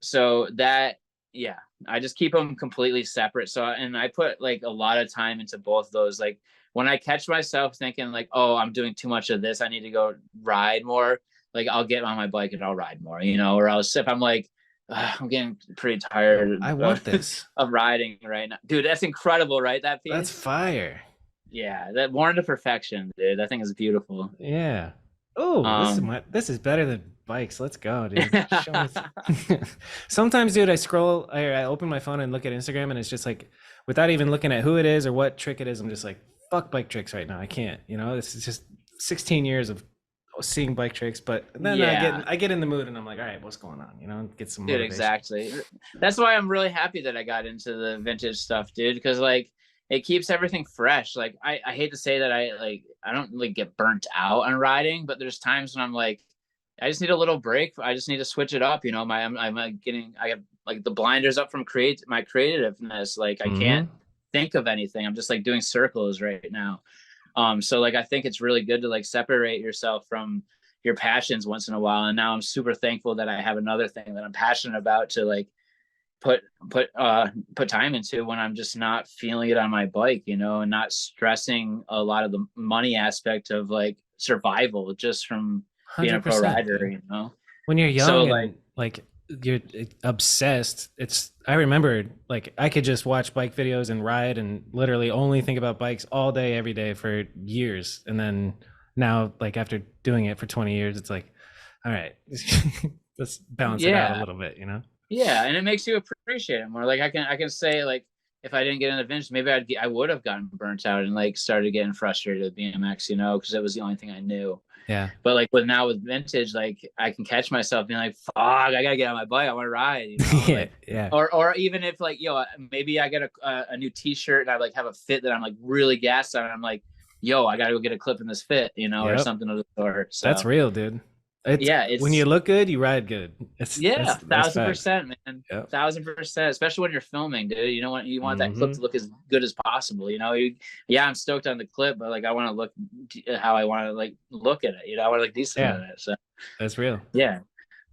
S2: So that, yeah, I just keep them completely separate. So, and I put like a lot of time into both those. Like when I catch myself thinking like, oh, I'm doing too much of this, I need to go ride more. Like I'll get on my bike and I'll ride more, you know, or else if I'm like, I'm getting pretty tired.
S1: I want this
S2: of riding right now, dude. That's incredible, right? That piece.
S1: That's fire.
S2: Yeah, that worn to perfection, dude. That thing is beautiful.
S1: Yeah. Oh, this is better than bikes. Let's go, dude. Sometimes, dude, I open my phone and look at Instagram, and it's just like, without even looking at who it is or what trick it is, I'm just like, fuck bike tricks right now. I can't. You know, this is just 16 years of seeing bike tricks, but then
S2: Yeah.
S1: I get in the mood, and I'm like, all right, what's going on? You know, get some
S2: Dude,
S1: motivation.
S2: exactly. That's why I'm really happy that I got into the vintage stuff, dude, because like it keeps everything fresh. Like I hate to say that I don't like get burnt out on riding, but there's times when I'm like, I just need a little break. I just need to switch it up. You know, I'm I have like the blinders up from my creativeness. Like I can't think of anything. I'm just like doing circles right now. So like I think it's really good to like separate yourself from your passions once in a while. And now I'm super thankful that I have another thing that I'm passionate about to like put time into when I'm just not feeling it on my bike, you know, and not stressing a lot of the money aspect of like survival just from being a pro rider, you know.
S1: When you're young,
S2: So,
S1: and like you're obsessed. I remember like I could just watch bike videos and ride and literally only think about bikes all day, every day for years. And then now, like after doing it for 20 years, it's like, all right, let's balance it out a little bit, you know?
S2: Yeah, and it makes you appreciate it more. Like I can say like if I didn't get into vintage, maybe I would have gotten burnt out and like started getting frustrated with BMX, you know, because it was the only thing I knew.
S1: Yeah.
S2: But like with vintage, like I can catch myself being like, fuck, I gotta get on my bike. I want to ride. You know?
S1: Yeah,
S2: like,
S1: yeah.
S2: Or even if like, maybe I get a new T-shirt and I like have a fit that I'm like really gassed on. I'm like, I gotta go get a clip in this fit, you know, or something of the sort. So
S1: that's real, dude. It's
S2: yeah,
S1: when you
S2: it's
S1: look good, you ride good.
S2: yeah,
S1: That's facts.
S2: 1000%, man.
S1: Yep.
S2: 1000%, especially when you're filming, dude. You want that clip
S1: Hmm.
S2: to look as good as possible. Yeah, I'm stoked on the clip, but like I want to look how I want to like look at it. I want to look decent
S1: Yeah,
S2: in it. So
S1: that's real.
S2: yeah.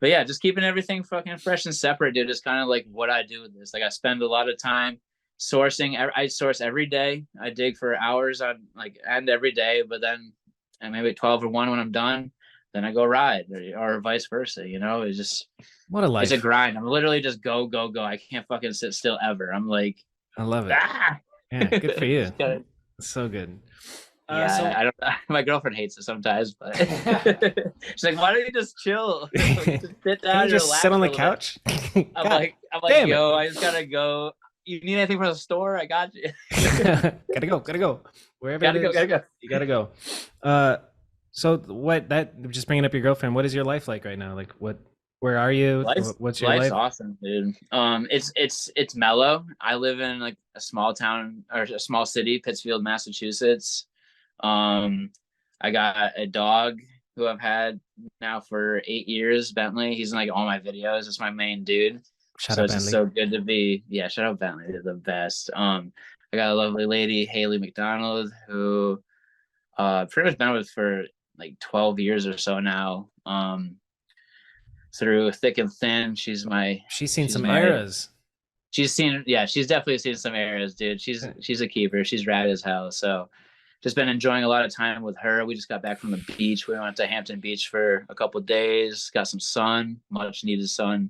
S2: But yeah, just keeping everything fucking fresh and separate, dude, is kind of like what I do with this. Like I spend a lot of time sourcing. I source every day. I dig for hours on like and every day, but then and maybe 12 or 1 when I'm done, then I go ride or vice versa. It's just
S1: What a
S2: it's a
S1: life.
S2: grind. I'm literally just go, go, go. I can't fucking sit still ever. I'm like,
S1: I love it.
S2: ah.
S1: Yeah, good for you.
S2: Just gotta,
S1: So good.
S2: yeah,
S1: So
S2: I don't. My girlfriend hates it sometimes, but she's like, "Why don't you just chill? Just sit
S1: can
S2: down
S1: you
S2: and
S1: just sit
S2: relax
S1: on
S2: for
S1: the
S2: a little bit."
S1: couch?
S2: I'm
S1: God
S2: like, I'm like,
S1: damn it.
S2: yo, I just gotta go. You need anything from the store? I got you.
S1: Gotta go, gotta go. Wherever it
S2: Gotta go,
S1: is,
S2: gotta go.
S1: you gotta go. Uh, so what that just bringing up your girlfriend, what is your life like right now? Like where are you? What's your
S2: Life's
S1: life?
S2: awesome, dude. It's mellow. I live in like a small town or a small city, Pittsfield, Massachusetts. Um, I got a dog who I've had now for 8 years, Bentley. He's in like all my videos. It's my main dude.
S1: Shout
S2: So
S1: out
S2: it's just
S1: Bentley.
S2: so good to be, yeah, shout out Bentley. They're the best. I got a lovely lady, Haley McDonald, who pretty much been with for like 12 years or so now. Through thick and thin,
S1: She's seen
S2: she's
S1: some
S2: my
S1: eras.
S2: she's definitely seen some areas, dude. She's a keeper. She's rad as hell. So just been enjoying a lot of time with her. We just got back from the beach. We went to Hampton Beach for a couple of days, got some sun, much needed sun.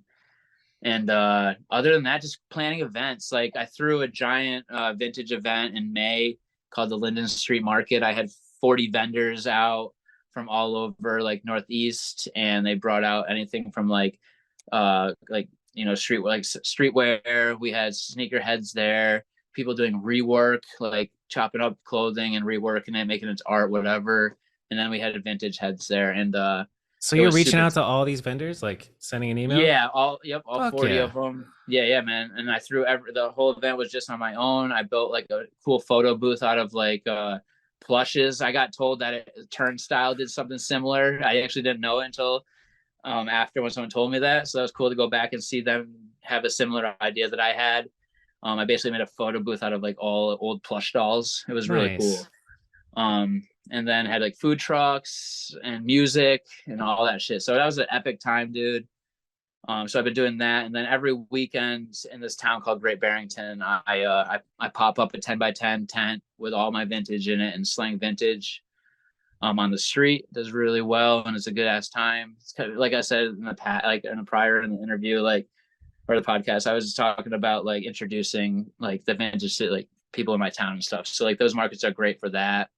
S2: And other than that, just planning events. Like I threw a giant vintage event in May called the Linden Street Market. I had 40 vendors out from all over like Northeast, and they brought out anything from streetwear. We had sneakerheads there, people doing rework, like chopping up clothing and reworking it, making it art, whatever. And then we had vintage heads there, and
S1: So
S2: it
S1: you're
S2: was
S1: reaching
S2: super.
S1: out to all these vendors, like sending an email?
S2: Yeah, all
S1: Fuck
S2: 40
S1: yeah.
S2: of them. Yeah, man. And I threw the whole event was just on my own. I built like a cool photo booth out of like plushes. I got told that Turnstile did something similar. I actually didn't know it until after when someone told me that. So that was cool to go back and see them have a similar idea that I had. I basically made a photo booth out of like all old plush dolls. It was really cool.
S1: Nice.
S2: And then had like food trucks and music and all that shit. So that was an epic time, dude. So I've been doing that, and then every weekend in this town called Great Barrington, I pop up a 10 by 10 tent with all my vintage in it and slang vintage. On the street does really well, and it's a good ass time. It's kind of like I said in the past, like in a prior in the interview, like or the podcast, I was just talking about like introducing like the vintage to like people in my town and stuff. So like those markets are great for that.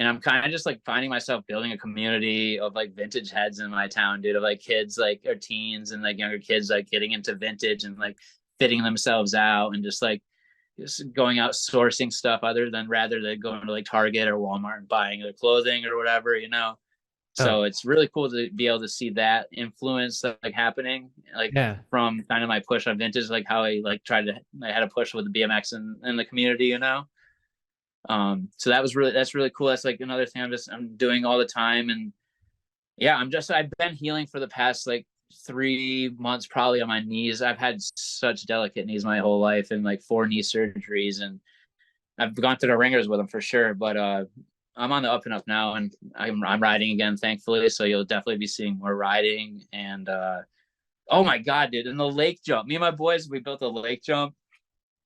S2: And I'm kind of just like finding myself building a community of like vintage heads in my town, dude, of like kids like or teens and like younger kids like getting into vintage and like fitting themselves out and just going out sourcing stuff rather than going to like Target or Walmart and buying their clothing or whatever.
S1: Oh,
S2: So it's really cool to be able to see that influence like happening, like
S1: yeah.
S2: from kind of my push on vintage, like how I had a push with the BMX and the community. So that's really cool. That's like another thing I'm doing all the time. And yeah, I've been healing for the past like 3 months probably on my knees. I've had such delicate knees my whole life and like 4 knee surgeries, and I've gone through the ringers with them for sure. But I'm on the up and up now, and I'm riding again, thankfully. So you'll definitely be seeing more riding. And oh my god, dude! And the lake jump. Me and my boys, we built a lake jump,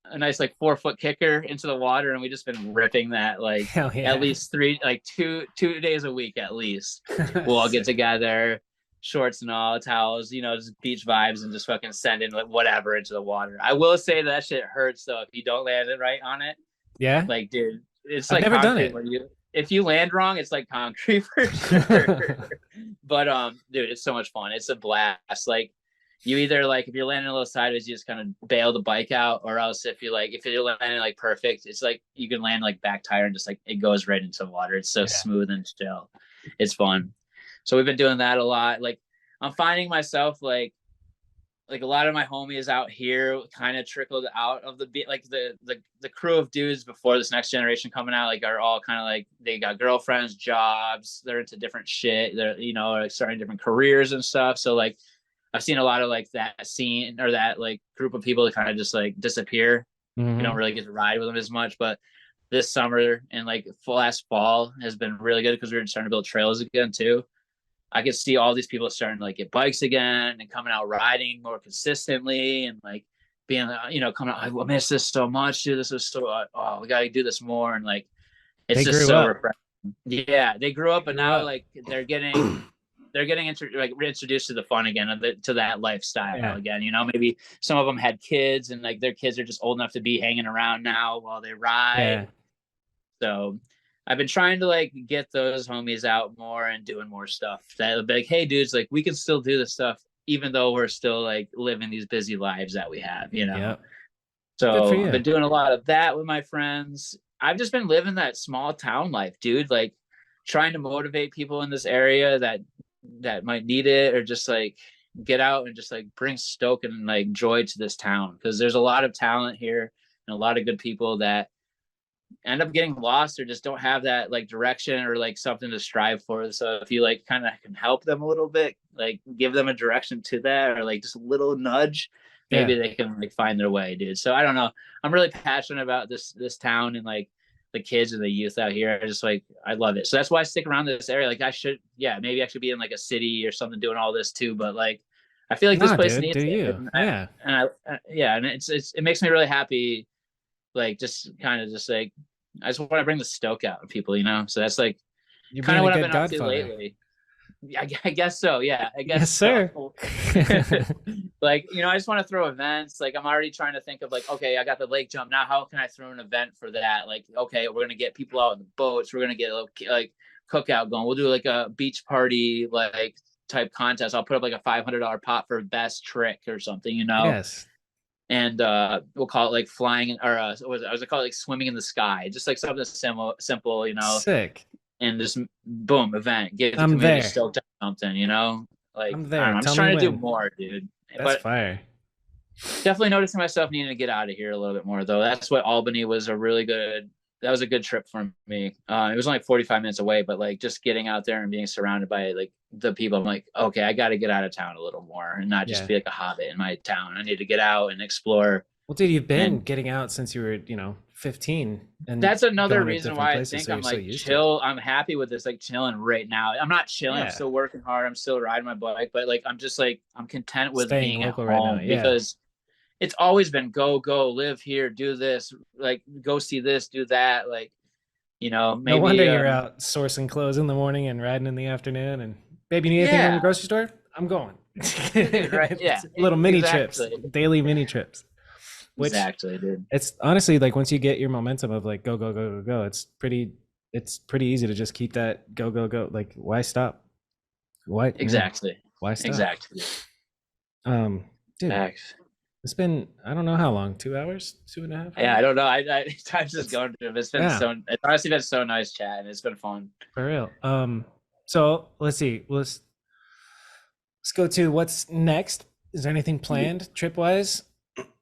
S2: a nice like 4 foot kicker into the water, and we just been ripping that like
S1: Hell yeah.
S2: at least two days a week at least. We'll all get together, shorts and all, towels, just beach vibes, and just fucking send in like whatever into the water. I will say that shit hurts though if you don't land it right on it.
S1: Yeah.
S2: Like, dude, it's
S1: I've
S2: like
S1: never done
S2: concrete
S1: it.
S2: when if you land wrong, it's like concrete for sure. But dude, it's so much fun. It's a blast. Like you either like if you're landing a little sideways, you just kind of bail the bike out, or else if you're landing like perfect, it's like you can land like back tire and just like it goes right into the water. It's so smooth and chill. It's fun. So we've been doing that a lot. Like I'm finding myself like like a lot of my homies out here kind of trickled out of like the crew of dudes before this next generation coming out, like are all kind of like they got girlfriends, jobs, they're into different shit, they're like starting different careers and stuff. So like I've seen a lot of like that scene or that like group of people that kind of just like disappear. You don't really get to ride with them as much, but this summer and like last fall has been really good because we were starting to build trails again too. I could see all these people starting to like get bikes again and coming out riding more consistently and like being, coming out. I miss this so much, dude. This is so, we got to do this more. And like, it's
S1: They
S2: just
S1: grew
S2: so
S1: up.
S2: refreshing. Yeah. They grew up, but now
S1: up.
S2: like they're getting reintroduced to the fun again, to that lifestyle again. Maybe some of them had kids and like their kids are just old enough to be hanging around now while they ride.
S1: Yeah.
S2: So I've been trying to like get those homies out more and doing more stuff that'll be like, hey dudes, like we can still do this stuff even though we're still like living these busy lives that we have,
S1: Yep.
S2: So I've been doing a lot of that with my friends. I've just been living that small town life, dude, like trying to motivate people in this area that might need it, or just like get out and just like bring stoke and like joy to this town, because there's a lot of talent here and a lot of good people that end up getting lost or just don't have that like direction or like something to strive for. So if you like kind of can help them a little bit, like give them a direction to that, or like just a little nudge, maybe they can like find their way, dude. So I don't know. I'm really passionate about this town and like the kids and the youth out here. I love it. So that's why I stick around this area. Like maybe I should be in like a city or something doing all this too. But like, I feel like this place needs it. And it makes me really happy. Like just kind of just like, I just want to bring the stoke out of people, So that's like kind of what I've been up to lately. I guess so. Yeah, I guess.
S1: Yes, sir.
S2: Like, I just want to throw events. Like, I'm already trying to think of like, okay, I got the lake jump. Now, how can I throw an event for that? Like, okay, we're going to get people out in the boats. We're going to get a little, like cookout going. We'll do like a beach party, like type contest. I'll put up like a $500 pot for best trick or something,
S1: Yes.
S2: And we'll call it like flying, or I was call it like swimming in the sky, just like something simple,
S1: Sick.
S2: And just boom, event, get the community stoked on something, like
S1: I'm there.
S2: I'm just trying to do more, dude.
S1: That's fire.
S2: Definitely noticing myself needing to get out of here a little bit more, though. That's what Albany was that was a good trip for me. It was only 45 minutes away, but like just getting out there and being surrounded by like the people, I'm like, okay, I got to get out of town a little more and not just be like a hobbit in my town. I need to get out and explore.
S1: Well, dude, you've been getting out since you were, 15. And
S2: that's another reason why I think I'm like chill. I'm happy with this, like chilling right now. I'm not chilling. I'm still working hard. I'm still riding my bike, but like, I'm just like, I'm content with being at home right now, because it's always been go, live here, do this, like go see this, do that. Like, maybe.
S1: No wonder you're out sourcing clothes in the morning and riding in the afternoon. And baby, need anything from the grocery store? I'm going.
S2: Right. Yeah.
S1: Little mini trips, daily mini trips.
S2: Exactly, dude.
S1: It's honestly like once you get your momentum of like go, it's pretty easy to just keep that go. Like, why stop? Why
S2: exactly?
S1: Why stop?
S2: Exactly.
S1: Dude, it's been, I don't know how long, 2 hours, 2.5 hours?
S2: Yeah, I don't know. Time's just going through. It's been it's honestly been so nice chatting. It's been fun.
S1: For real. So let's see. Let's go to what's next. Is there anything planned trip wise?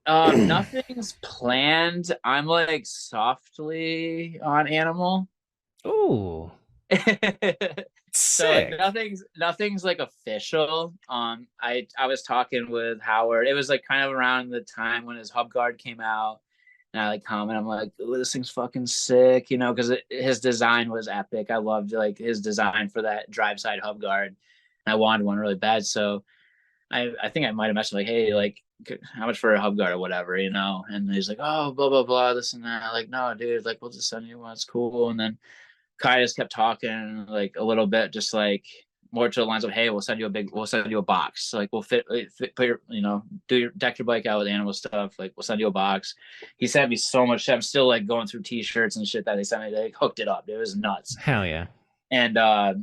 S2: Nothing's planned. I'm like softly on Animal.
S1: Ooh.
S2: So like, nothing's like official. I was talking with Howard. It was like kind of around the time when his hub guard came out, and I like comment. I'm like, oh, this thing's fucking sick, because his design was epic. I loved like his design for that drive side hub guard, and I wanted one really bad. So I think I might have mentioned like, hey, like, how much for a hub guard or whatever, And he's like, oh, blah blah blah, this and that. Like, no, dude, like we'll just send you one. It's cool. And then Kai just kept talking like a little bit, just like more to the lines of, hey, we'll send you a box. So, like we'll fit put your, deck your bike out with Animal stuff. Like we'll send you a box. He sent me so much shit. I'm still like going through t-shirts and shit that they sent me. They hooked it up. It was nuts.
S1: Hell yeah.
S2: And I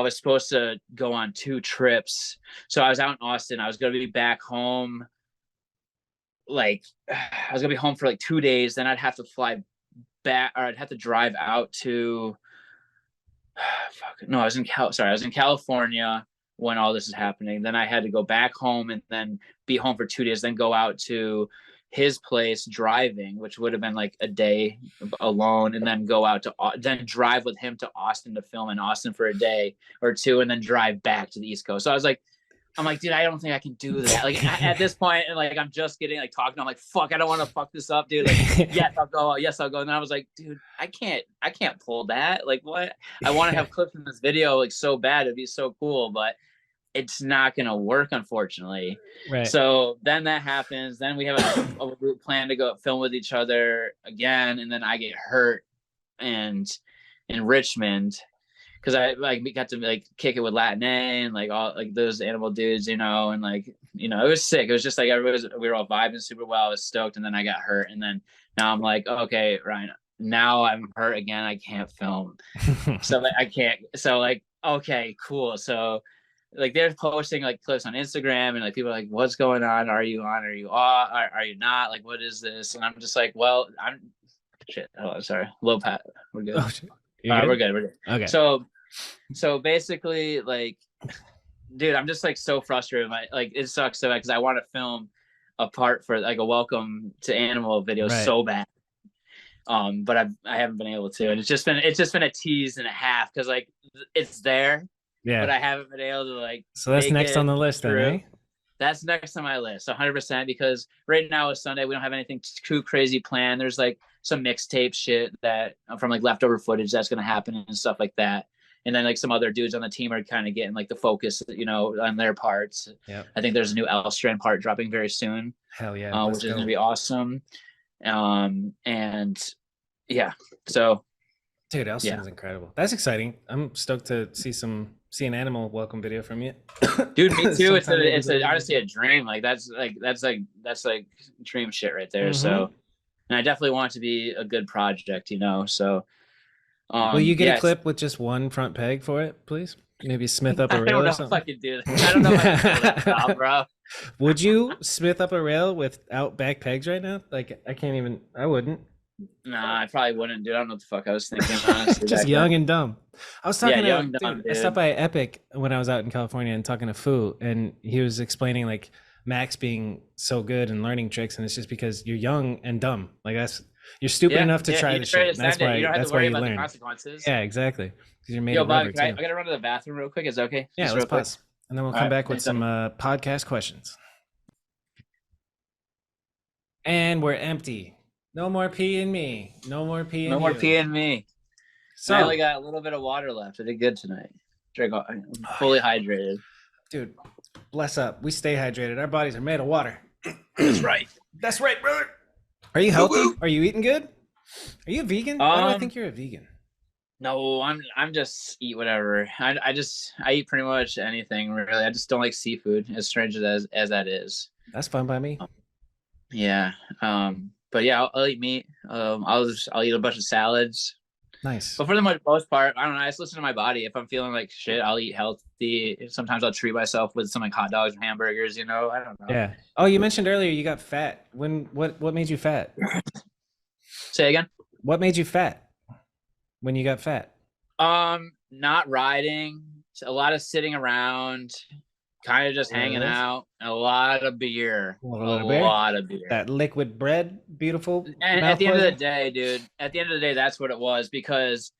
S2: was supposed to go on 2 trips. So I was out in Austin. I was going to be back home. Like I was going to be home for like 2 days. Then I'd have to fly back, or I'd have to drive out to, I was in California. when all this is happening. Then I had to go back home and then be home for 2 days, then go out to his place driving, which would have been like a day alone, and then go out to then drive with him to Austin to film in Austin for a day or two, and then drive back to the East Coast. So I'm like, dude, I don't think I can do that. Like at this point, and like I'm just getting like talking. I'm like, fuck, I don't want to fuck this up, dude. Like, yes, I'll go. Yes, I'll go. And then I was like, dude, I can't pull that. Like, what? I want to have clips from this video like so bad. It'd be so cool, but it's not gonna work, unfortunately.
S1: Right.
S2: So then that happens. Then we have a group plan to go film with each other again, and then I get hurt and in Richmond. Because I like we got to like kick it with Latin and like all like those animal dudes, you know, and like it was sick. It was just like we were all vibing super well. I was stoked, and then I got hurt, and then now I'm like, okay, Ryan, now I'm hurt again. I can't film, so like I can't. So like, okay, cool. So like they're posting like clips on Instagram, and like people are like, what's going on? Are you on? Are you off? Are you not? Like, what is this? And I'm just like, well, I'm shit. Oh, sorry, low pat. We're good.
S1: Oh,
S2: we're good. We're good.
S1: Okay.
S2: So basically, like, dude, I'm just like so frustrated. Like it sucks so bad because I want to film a part for like a welcome to animal video so bad. But I haven't been able to, and it's just been a tease and a half because like it's there, but I haven't been able to like.
S1: So that's next on the list, then, eh?
S2: That's next on my list, 100%. Because right now is Sunday, we don't have anything too crazy planned. There's like some mixtape shit that from like leftover footage that's gonna happen and stuff like that. And then like some other dudes on the team are kind of getting like the focus, on their parts. Yeah. I think there's a new Elstrand part dropping very soon.
S1: Hell yeah.
S2: Which is going to be awesome. And yeah, so.
S1: Dude, Elstrand's incredible. That's exciting. I'm stoked to see an animal welcome video from you.
S2: Dude, me too. It's honestly a dream. Like that's dream shit right there. Mm-hmm. So, and I definitely want it to be a good project, so.
S1: Will you get a clip with just one front peg for it, please? Maybe smith up a rail or something?
S2: I don't know if I can do that. I don't know if I can do that now, bro.
S1: Would you smith up a rail without back pegs right now? Like, I wouldn't.
S2: Nah, I probably wouldn't, dude. I don't know what the fuck I was thinking, honestly.
S1: Just young and dumb. I was talking I stopped by Epic when I was out in California and talking to Fu, and he was explaining like Max being so good and learning tricks, and it's just because you're young and dumb. Like you're stupid enough to try the shit. That's why you learn. The consequences. Yeah, exactly. Because you're made of rubber,
S2: I gotta run to the bathroom real quick. Is that okay?
S1: Yeah, let's pause. And then we'll come back with some podcast questions. And we're empty. No more pee in me. No more pee in
S2: No more pee in me. So I only got a little bit of water left. I did good tonight. I'm fully hydrated.
S1: Dude, bless up. We stay hydrated. Our bodies are made of water.
S2: That's right.
S1: That's right, brother. Are you healthy? Are you eating good? Are you a vegan? Why do I think you're a vegan?
S2: No, I'm just eat whatever. I eat pretty much anything really. I just don't like seafood, as strange as that is.
S1: That's fine by me.
S2: Yeah. But yeah, I'll eat meat. I'll eat a bunch of salads.
S1: Nice.
S2: But for the most part, I don't know. I just listen to my body. If I'm feeling like shit, I'll eat healthy. Sometimes I'll treat myself with some like hot dogs and hamburgers. I don't know.
S1: Yeah. Oh, you mentioned earlier you got fat. What made you fat?
S2: Say again.
S1: What made you fat? When you got fat?
S2: Not riding. A lot of sitting around. Kind of just hanging out. A lot of beer. A lot of beer.
S1: That liquid bread, beautiful.
S2: And at the end of the day, dude, that's what it was. Because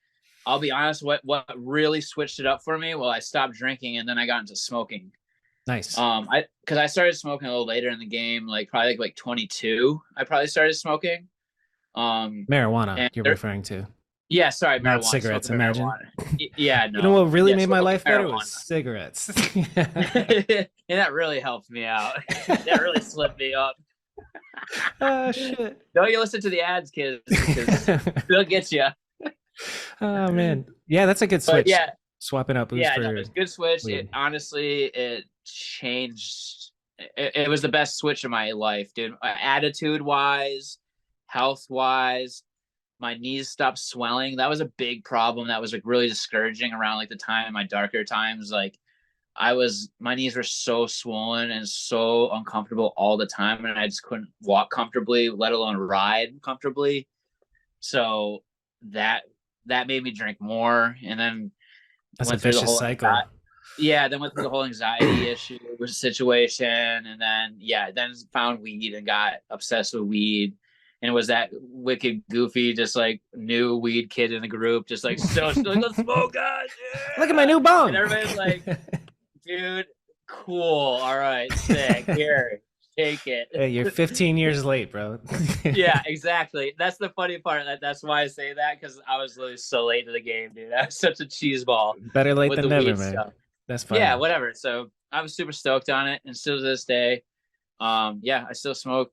S2: I'll be honest, what really switched it up for me? Well, I stopped drinking and then I got into smoking.
S1: Nice.
S2: Because I started smoking a little later in the game, like probably like 22. I probably started smoking.
S1: Marijuana, you're referring to.
S2: Yeah, sorry,
S1: not marijuana. Cigarettes, imagine.
S2: Yeah, no.
S1: You know what really made my life better was cigarettes.
S2: Yeah, that really helped me out. That really slipped me up.
S1: Oh, shit.
S2: Don't you listen to the ads, kids. They'll get you.
S1: Oh, man. Yeah, that's a good switch.
S2: Yeah.
S1: Swapping out booze for
S2: no, it's a good switch. It changed. It was the best switch of my life, dude. Attitude-wise, health-wise. My knees stopped swelling. That was a big problem. That was like really discouraging around like the time, my darker times. Like my knees were so swollen and so uncomfortable all the time. And I just couldn't walk comfortably, let alone ride comfortably. So that made me drink more. And then
S1: that's a vicious cycle.
S2: yeah, then went through the whole anxiety issue situation, and then found weed and got obsessed with weed, and was that wicked goofy, just like new weed kid in the group, just like still like, let's smoke, guys,
S1: Look at my
S2: yeah.
S1: new
S2: And
S1: bong.
S2: everybody's like, dude, cool, all right, sick, here, take it.
S1: Hey, you're 15 years late, bro.
S2: Yeah, exactly. That's the funny part. That's why I say that, because I was literally so late to the game, dude. I was such a cheese ball
S1: Better late
S2: with
S1: than
S2: the
S1: never,
S2: weed
S1: man.
S2: stuff.
S1: That's
S2: Yeah,
S1: funny.
S2: whatever. So I was super stoked on it, and still to this day, yeah, I still smoke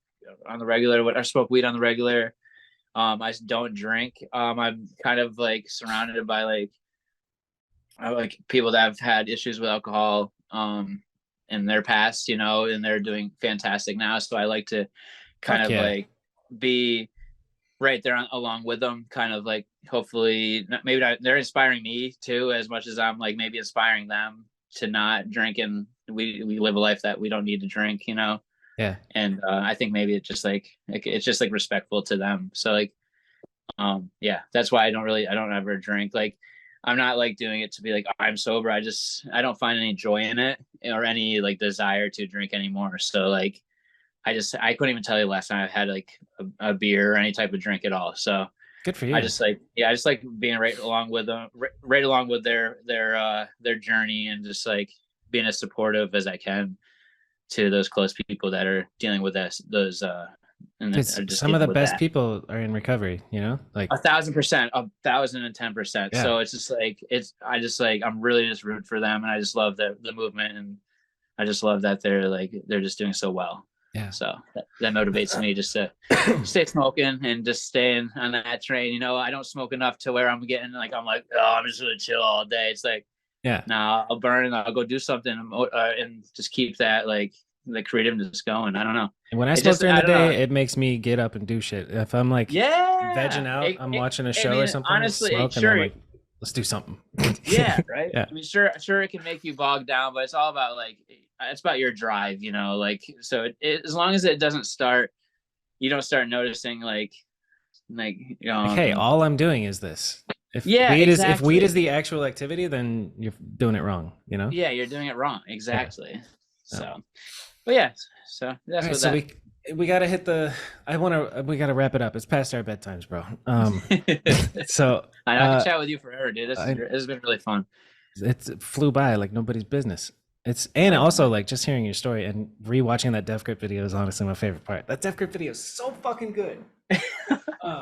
S2: on the regular. I smoke weed on the regular. I don't drink. I'm kind of like surrounded by like people that have had issues with alcohol in their past, and they're doing fantastic now. So I like to kind
S1: Fuck
S2: of
S1: yeah.
S2: like be right there along with them, kind of like, hopefully maybe not, they're inspiring me too, as much as I'm like maybe inspiring them to not drink, and we live a life that we don't need to drink,
S1: Yeah.
S2: and I think maybe it's just like respectful to them. So like, yeah, that's why I don't ever drink. Like, I'm not like doing it to be like, I'm sober. I don't find any joy in it, or any like desire to drink anymore. So like, I couldn't even tell you last time I've had like a beer or any type of drink at all. So
S1: Good for
S2: I
S1: you.
S2: just like, yeah, I just like being right along with them, right along with their journey, and just like being as supportive as I can to those close people that are dealing with those and
S1: Because
S2: are just
S1: some of
S2: dealing
S1: the
S2: with
S1: best
S2: that.
S1: people are in recovery, like,
S2: 1,000%, 1,010%.
S1: yeah.
S2: So it's just like, I just like, I'm really just rooting for them, and I just love the movement, and I just love that they're just doing so well.
S1: Yeah.
S2: So that motivates me just to stay smoking and just staying on that train. I don't smoke enough to where I'm getting like, I'm like, oh, I'm just gonna chill all day. It's like,
S1: Yeah.
S2: no, I'll burn and I'll go do something, and just keep that like the creativeness going. I don't know.
S1: And when I
S2: It
S1: smoke
S2: just,
S1: during
S2: I
S1: the
S2: don't know.
S1: day, it makes me get up and do shit. If I'm like
S2: Yeah.
S1: vegging out, I'm watching a
S2: I
S1: show or
S2: mean,
S1: something,
S2: honestly,
S1: smoke, and then I'm
S2: sure.
S1: like, let's do something.
S2: Yeah, right.
S1: Yeah.
S2: I mean, sure, it can make you bog down, but it's all about like, it's about your drive, like, so as long as it doesn't start, you don't start noticing like
S1: Like, hey, all I'm doing is this. If
S2: yeah,
S1: weed is
S2: exactly.
S1: the actual activity, then you're doing it wrong.
S2: Yeah, you're doing it wrong,
S1: Yeah.
S2: exactly.
S1: No.
S2: So, but yeah, so
S1: All
S2: that's
S1: right,
S2: what
S1: so
S2: that.
S1: we gotta hit the. We gotta wrap it up. It's past our bedtimes, bro. So
S2: I know, I could chat with you forever, dude.
S1: I,
S2: This has been really fun.
S1: it flew by like nobody's business. And
S2: Oh,
S1: also like just hearing your story and rewatching that Def Grip video is honestly my favorite part. That Def Grip video is so fucking good.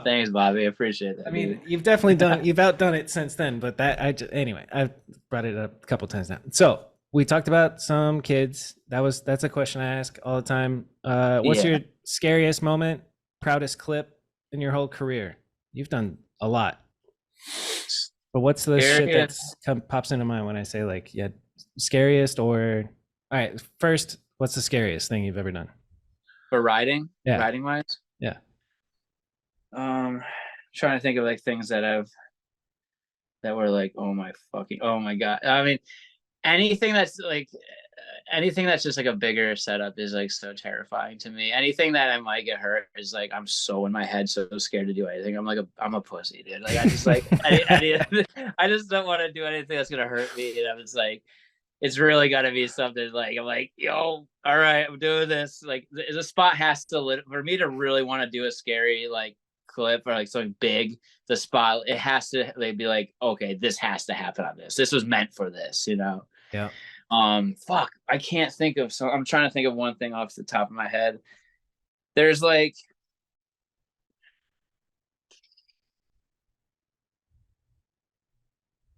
S2: thanks, Bobby. I appreciate
S1: I
S2: that,
S1: mean,
S2: dude.
S1: you've outdone it since then, but anyway, I've brought it up a couple times now. So we talked about some kids. That's a question I ask all the time. What's
S2: Yeah.
S1: your scariest moment, proudest clip in your whole career? You've done a lot, but what's the shit that pops into mind when I say like, yeah, scariest or all right? First, what's the scariest thing you've ever done?
S2: For riding,
S1: Yeah,
S2: riding wise.
S1: yeah.
S2: Trying to think of like things that were like, oh my god. I mean, anything that's like anything that's just like a bigger setup is like so terrifying to me. Anything that I might get hurt is like, I'm so in my head, so scared to do anything. I'm a pussy, dude. Like, I just like I just don't want to do anything that's gonna hurt me. And I'm just like, it's really gotta be something like, I'm like, yo, all right, I'm doing this. Like, the spot has to for me to really want to do a scary like clip or like something big. The spot, it has to like be like, okay, this has to happen on this. This was meant for this.
S1: Yeah.
S2: Fuck, I can't think of, so I'm trying to think of one thing off the top of my head. There's like,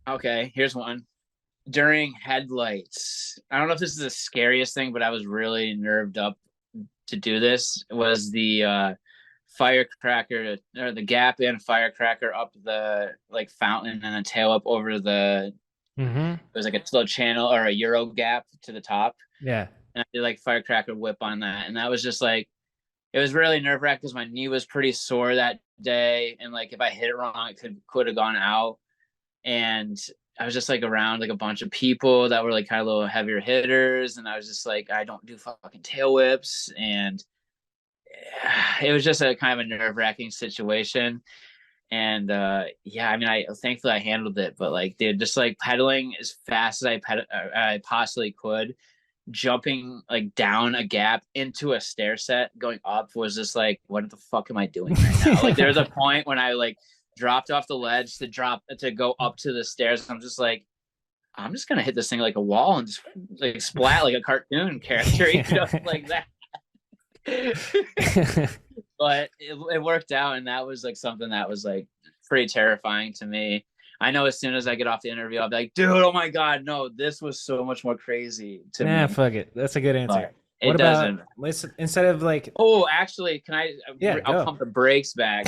S2: okay, here's one. During headlights, I don't know if this is the scariest thing, but I was really nerved up to do this. Was the firecracker, or the gap in firecracker up the like fountain, and then tail up over the,
S1: Mm-hmm.
S2: it was like a little channel or a Euro gap to the top.
S1: Yeah.
S2: And I did like firecracker whip on that. And that was just like, it was really nerve wracking because my knee was pretty sore that day. And like, if I hit it wrong, it could have gone out. And I was just like around like a bunch of people that were like kind of little heavier hitters. And I was just like, I don't do fucking tail whips. And it was just a kind of a nerve wracking situation. And yeah, I mean, I thankfully I handled it, but like, dude, just like pedaling as fast as I possibly could, jumping like down a gap into a stair set going up was just like, what the fuck am I doing right now? Like, there's a point when I like dropped off the ledge to go up to the stairs. I'm just like, I'm just gonna hit this thing like a wall and just like splat like a cartoon character, you know, like that. But it worked out, and that was like something that was like pretty terrifying to me. I know as soon as I get off the interview, I'll be like, dude, oh my god, no, this was so much more crazy to me.
S1: Fuck it. That's a good answer.
S2: But
S1: What
S2: it
S1: about
S2: doesn't.
S1: listen, instead of like,
S2: Oh, actually, can I?
S1: Yeah,
S2: I'll
S1: go.
S2: pump the brakes back.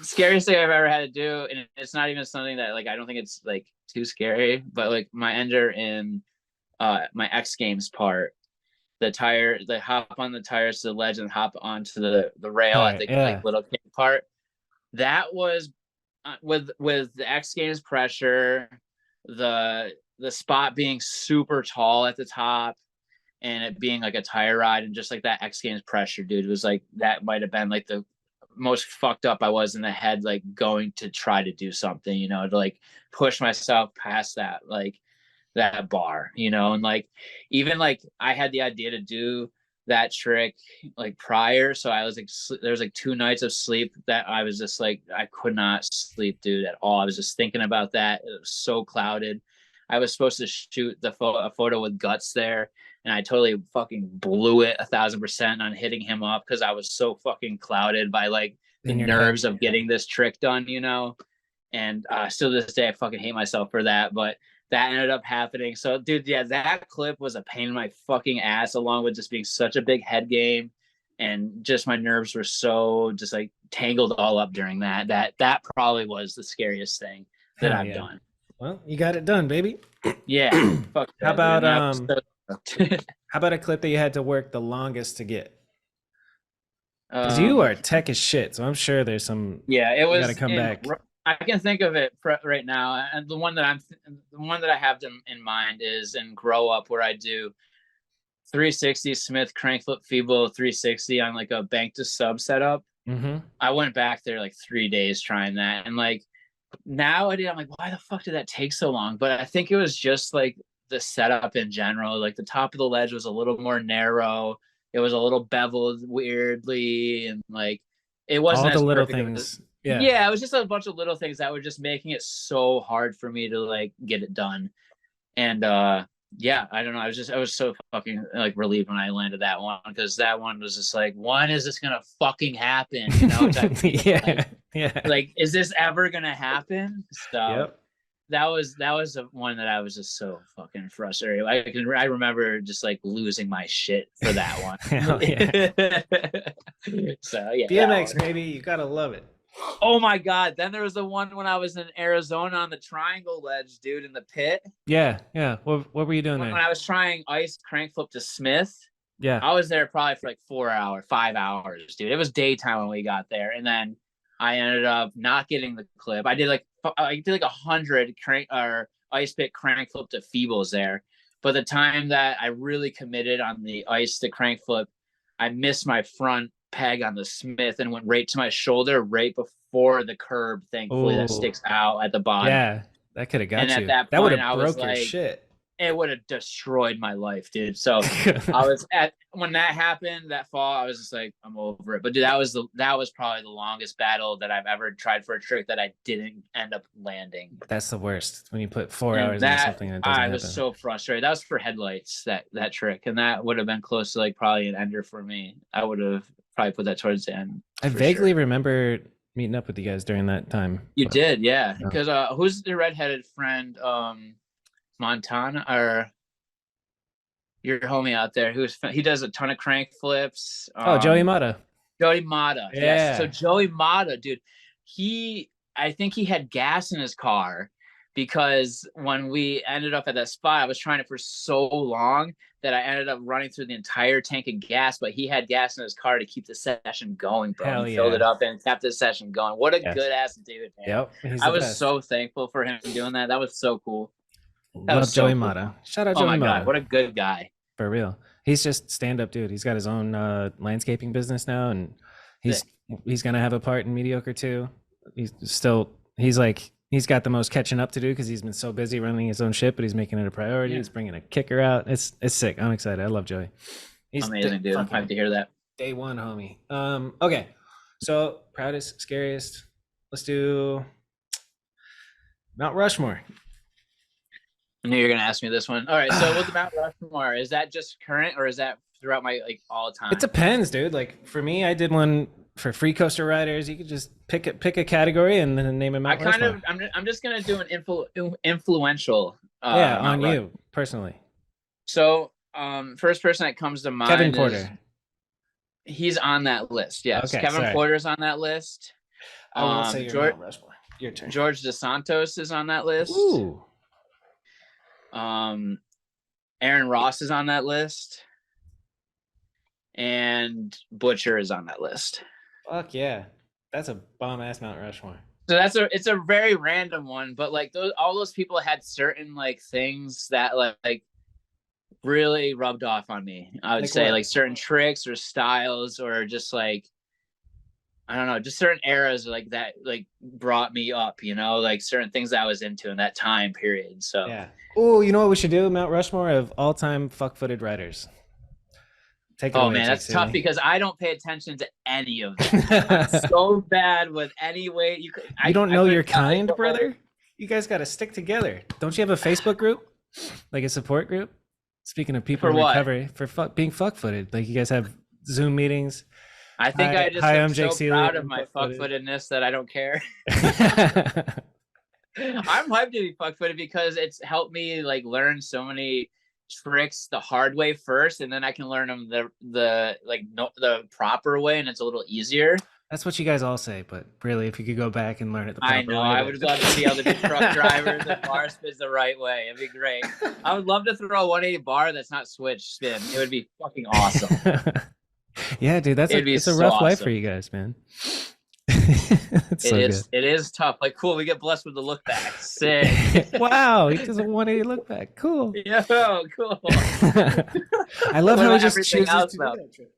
S2: Scariest thing I've ever had to do, and it's not even something that like I don't think it's like too scary, but like my ender in my X Games part, the hop on the tires to the ledge and hop onto the rail at the like little kick part. That was with the X Games pressure, the spot being super tall at the top, and it being like a tire ride, and just like that X Games pressure, dude, was like that might have been like the most fucked up I was in the head, like going to try to do something, you know, to like push myself past that bar, you know. And like even like I had the idea to do that trick like prior, so I was like there was like 2 nights of sleep that I was just like I could not sleep, dude, at all. I was just thinking about that. It was so clouded. I was supposed to shoot a photo with Guts there, and I totally fucking blew it 1,000% on hitting him up because I was so fucking clouded by like the nerves of getting this trick done, you know. And still to this day, I fucking hate myself for that, but that ended up happening. So, dude, yeah, that clip was a pain in my fucking ass, along with just being such a big head game, and just my nerves were so just like tangled all up during that. That probably was the scariest thing that I've done.
S1: Well, you got it done, baby.
S2: Yeah. Fuck that,
S1: how about how about a clip that you had to work the longest to get? Because you are tech as shit, so I'm sure there's some.
S2: Yeah, it was.
S1: Got to come back.
S2: I can think of it right now, and the one that I have in mind is in Grow Up, where I do 360 Smith crank flip feeble 360 on like a bank to sub setup.
S1: Mm-hmm.
S2: I went back there like 3 days trying that, and like nowadays I'm like, why the fuck did that take so long? But I think it was just like the setup in general. Like the top of the ledge was a little more narrow. It was a little beveled weirdly, and like it wasn't
S1: all the little things.
S2: Yeah, it was just a bunch of little things that were just making it so hard for me to like get it done. And yeah, I don't know. I was so fucking like relieved when I landed that one, because that one was just like, when is this gonna fucking happen? You know? Like, is this ever gonna happen? So that was one that I was just so fucking frustrated. I remember just like losing my shit for that one. So yeah,
S1: BMX, baby, you gotta love it.
S2: Oh my god! Then there was the one when I was in Arizona on the triangle ledge, dude, in the pit.
S1: Yeah. What were you doing there?
S2: When I was trying ice crank flip to Smith.
S1: Yeah.
S2: I was there probably for like 5 hours, dude. It was daytime when we got there, and then I ended up not getting the clip. I did like 100 crank or ice pit crank flip to feebles there, but the time that I really committed on the ice to crank flip, I missed my front peg on the Smith and went right to my shoulder right before the curb. Thankfully, that sticks out at the bottom.
S1: Yeah, that could have got you.
S2: And at that
S1: would
S2: point,
S1: have broke your shit.
S2: It would have destroyed my life, dude. So when that happened that fall, I was just like, I'm over it. But dude, that was probably the longest battle that I've ever tried for a trick that I didn't end up landing.
S1: That's the worst, when you put 4 hours into something and it doesn't happen.
S2: I was so frustrated. That was for headlights, that trick, and that would have been close to like probably an ender for me. I would have probably put that towards the end.
S1: I vaguely remember meeting up with you guys during that time.
S2: You did, yeah. Because who's the redheaded friend? Montana, or your homie out there he does a ton of crank flips.
S1: Joey Mata.
S2: Joey Mata.
S1: Yeah.
S2: Yes. So Joey Mata, dude, I think he had gas in his car, because when we ended up at that spot, I was trying it for so long that I ended up running through the entire tank of gas, but he had gas in his car to keep the session going, bro.
S1: Hell
S2: he filled it up and kept the session going. What a good ass dude, man.
S1: Yep.
S2: I was so thankful for him doing that. That was so cool.
S1: Love Joey Mata. Shout out Joey Mata.
S2: God, what a good guy.
S1: For real. He's just stand-up dude. He's got his own landscaping business now, and he's he's gonna have a part in Mediocre too. He's got the most catching up to do because he's been so busy running his own shit, but he's making it a priority. He's bringing a kicker out. It's sick. I'm excited. I love Joey.
S2: He's amazing, dude. I'm hyped to hear that.
S1: Day one, homie. Okay, so proudest, scariest. Let's do Mount Rushmore.
S2: I knew you were gonna ask me this one. All right, so with the Mount Rushmore, is that just current or is that throughout my all time?
S1: It depends, dude. Like for me, I did one for free coaster riders. You could just pick a category and then name it Mount Rushmore.
S2: I'm just gonna do an influential.
S1: On you personally.
S2: So first person that comes to mind,
S1: Kevin Porter.
S2: He's on that list. Yes,
S1: okay,
S2: Kevin Porter's on that list.
S1: I won't say Mount Rushmore. Your turn.
S2: George DeSantos is on that list.
S1: Ooh.
S2: Aaron Ross is on that list, and Butcher is on that list.
S1: Fuck yeah, that's a bomb ass Mount Rushmore.
S2: So it's a very random one, but like all those people had certain like things that like really rubbed off on me. I would say like certain tricks or styles or just like, I don't know, just certain eras like that, like brought me up, you know, like certain things that I was into in that time period. So
S1: yeah. Oh, you know what we should do? Mount Rushmore of all-time fuck-footed riders. Take it away,
S2: man, that's tough because I don't pay attention to any of them. I'm so bad with any way you could.
S1: You don't know your kind, brother? You guys got to stick together. Don't you have a Facebook group? Like a support group? Speaking of people in recovery, for being fuck-footed. Like you guys have Zoom meetings.
S2: I think I'm so Seeley, proud of my fuck-footedness that I don't care. I'm hyped to be fuck-footed because it's helped me like learn so many tricks the hard way first, and then I can learn them the proper way, and it's a little easier.
S1: That's what you guys all say, but really, if you could go back and learn it the proper way. I know.
S2: I would love to be able to be truck drivers and bar spins the right way. It'd be great. I would love to throw a 180 bar that's not switch spin. It would be fucking awesome.
S1: Yeah, dude, it's a rough life for you guys, man.
S2: It is tough. Like, cool, we get blessed with the look back. Sick.
S1: Wow, he does a 180 look back. Cool.
S2: Yeah, cool.
S1: I love how he just chooses to do that trick.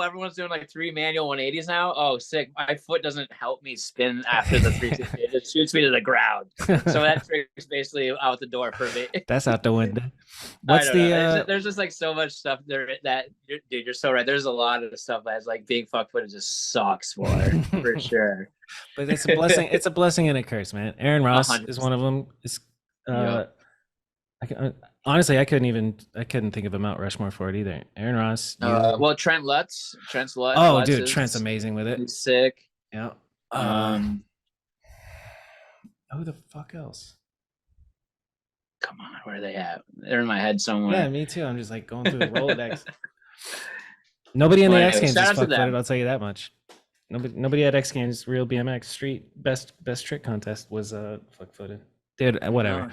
S2: Everyone's doing like 3 manual 180s now. Oh, sick. My foot doesn't help me spin after the 360. It just shoots me to the ground. So that trick is basically out the door for me.
S1: That's out the window.
S2: There's just like so much stuff there that dude, you're so right. There's a lot of stuff that's like being fuck-footed just sucks for sure.
S1: But it's a blessing. It's a blessing and a curse, man. Aaron Ross 100%. Is one of them. Honestly, I couldn't think of a Mount Rushmore for it either. Aaron Trent's
S2: Lutz.
S1: Oh, dude, Trent's amazing with it.
S2: He's sick.
S1: Yeah. Who the fuck else?
S2: Come on, where are they at? They're in my head somewhere.
S1: Yeah, me too. I'm just like going through the Rolodex. Nobody in the X Games is fuck-footed, I'll tell you that much. Nobody at X Games Real BMX Street best trick contest was fuck-footed. Dude, whatever.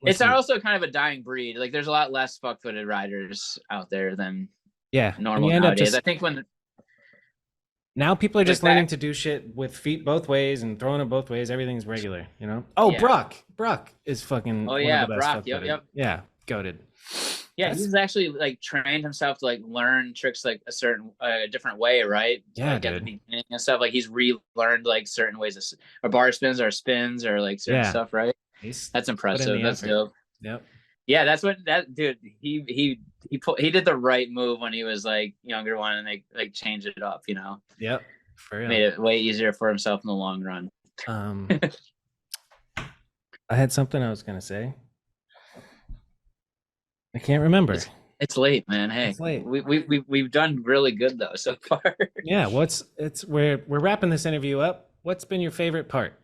S2: It's also kind of a dying breed. Like there's a lot less fuck-footed riders out there than normal nowadays. I think
S1: now people are just learning to do shit with feet both ways and throwing it both ways. Everything's regular, you know? Oh, yeah. Brock is fucking one of the best
S2: Brock. Yep.
S1: Yeah, goated.
S2: Yeah, he's actually like trained himself to like learn tricks like a different way, right?
S1: Yeah,
S2: like, at the beginning and stuff. Like he's relearned like certain ways or bar spins or spins or like certain stuff, right? That's impressive. That's dope.
S1: Yep.
S2: Yeah, that's what that dude. He did the right move when he was like younger one, and they like changed it up. You know.
S1: Yep. For real.
S2: Made it way easier for himself in the long run.
S1: I had something I was gonna say. I can't remember.
S2: It's late, man. Hey,
S1: it's late.
S2: We've done really good though so far.
S1: Yeah. We're wrapping this interview up. What's been your favorite part?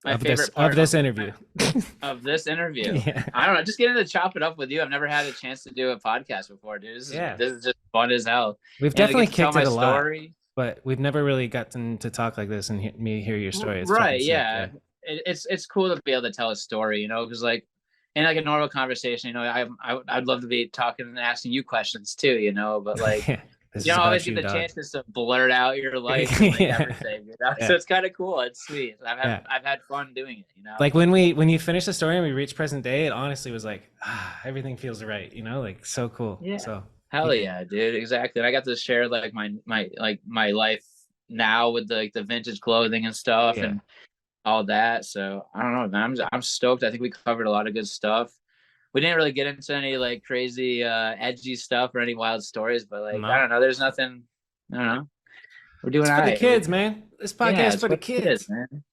S1: Of this interview.
S2: Yeah. I don't know. Just getting to chop it up with you. I've never had a chance to do a podcast before, dude. This is just fun as hell.
S1: We've definitely kicked it a lot, but we've never really gotten to talk like this and hear your story. It's
S2: right? Yeah. It's cool to be able to tell a story, you know, because like in like a normal conversation, you know, I'd love to be talking and asking you questions too, you know, but like. You don't always get the chances to blurt out your life and like everything, you know? So it's kind of cool. It's sweet. I've had fun doing it, you know.
S1: Like when you finish the story and we reach present day, it honestly was like everything feels right, you know, like so cool.
S2: Yeah.
S1: So
S2: Hell yeah, dude. Exactly. And I got to share like my life now with the vintage clothing and stuff
S1: Yeah.
S2: and all that. So I don't know, man. I'm stoked. I think we covered a lot of good stuff. We didn't really get into any like crazy edgy stuff or any wild stories, but like I
S1: No.
S2: don't know, there's nothing. I don't know. We're doing
S1: It's
S2: all
S1: for the
S2: right.
S1: kids, man. This
S2: Yeah,
S1: podcast
S2: it's
S1: for the
S2: what it is,
S1: kids.
S2: man.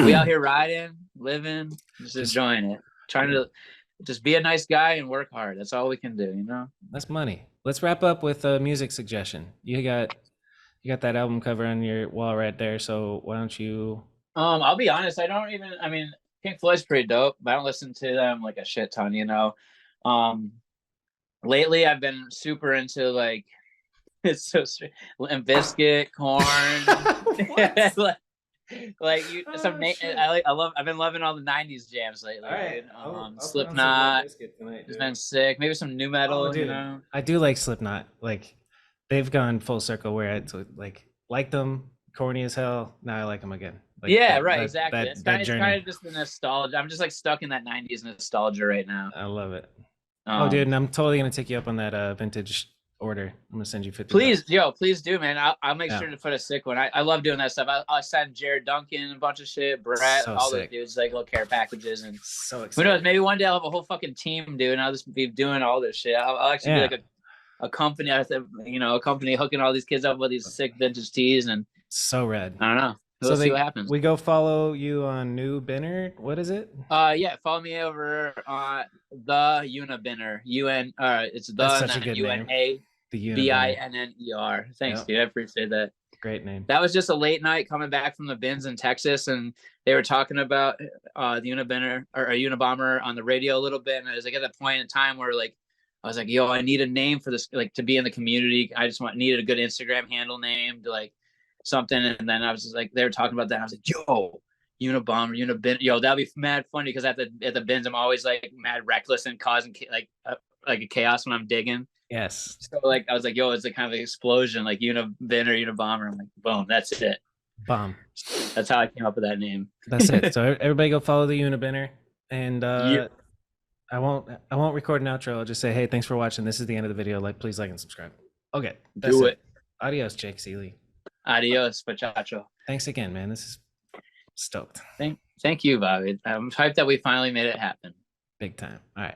S2: We out here riding, living, just enjoying it. Trying to just be a nice guy and work hard. That's all we can do, you know?
S1: That's money. Let's wrap up with a music suggestion. You got that album cover on your wall right there. So why don't you?
S2: I'll be honest, I mean, Pink Floyd's pretty dope, but I don't listen to them like a shit ton, you know. Um lately I've been super into like it's so strange. Limp Bizkit, Corn.
S1: What?
S2: like you some
S1: Oh, shit.
S2: I've been loving all the 90s jams lately,
S1: All right,
S2: dude.
S1: I'll put on some Limp
S2: Slipknot
S1: Bizkit tonight,
S2: has
S1: dude.
S2: been sick. Maybe some new
S1: Oh,
S2: metal, you
S1: dude,
S2: know.
S1: I do like Slipknot. Like, they've gone full circle where I liked them, corny as hell. Now I like them again. Like
S2: Yeah, right, exactly.
S1: That
S2: It's
S1: journey.
S2: kind of just the nostalgia. I'm just like stuck in that 90s nostalgia right now.
S1: I love it. Oh, dude, and I'm totally gonna take you up on that vintage order. I'm gonna send you 50.
S2: Please, please do, man. I'll make sure to put a sick one. I love doing that stuff. I send Jared Duncan a bunch of shit, Brett,
S1: So
S2: all
S1: sick.
S2: those dudes, like little care packages, and
S1: So
S2: who knows?
S1: excited.
S2: Maybe one day I'll have a whole fucking team, dude, and I'll just be doing all this shit. I'll actually be like a company, a company hooking all these kids up with these sick vintage tees, and
S1: So rad.
S2: I don't know.
S1: So
S2: We'll see what happens.
S1: We go follow you on New Binner. What is it?
S2: Yeah, follow me over on the Unibinner. It's the
S1: That's such a good name.
S2: UNABINNER. Thanks, dude. I appreciate that.
S1: Great name.
S2: That was just a late night coming back from the bins in Texas, and they were talking about the Unibinner or a Unabomber on the radio a little bit, and I was like at that point in time where like I was like, yo, I need a name for this, like to be in the community. I just needed a good Instagram handle name to like something, and then I was just like, they were talking about that. And I was like, yo, Unabomber, Unibin, yo, that'd be mad funny because at the bins I'm always like mad reckless and causing like a chaos when I'm digging.
S1: Yes.
S2: So like I was like, yo, it's like kind of an explosion, like Unibin or Unabomber. I'm like, boom, that's it.
S1: Bomb.
S2: That's how I came up with that name.
S1: That's it. So everybody go follow the Unibinner, and I won't record an outro. I'll just say, hey, thanks for watching. This is the end of the video. Please like and subscribe. Okay.
S2: Do it.
S1: Adios, Jake Seeley.
S2: Adios, Pachacho.
S1: Thanks again, man. This is stoked.
S2: Thank you, Bobby. I'm hyped that we finally made it happen.
S1: Big time. All right.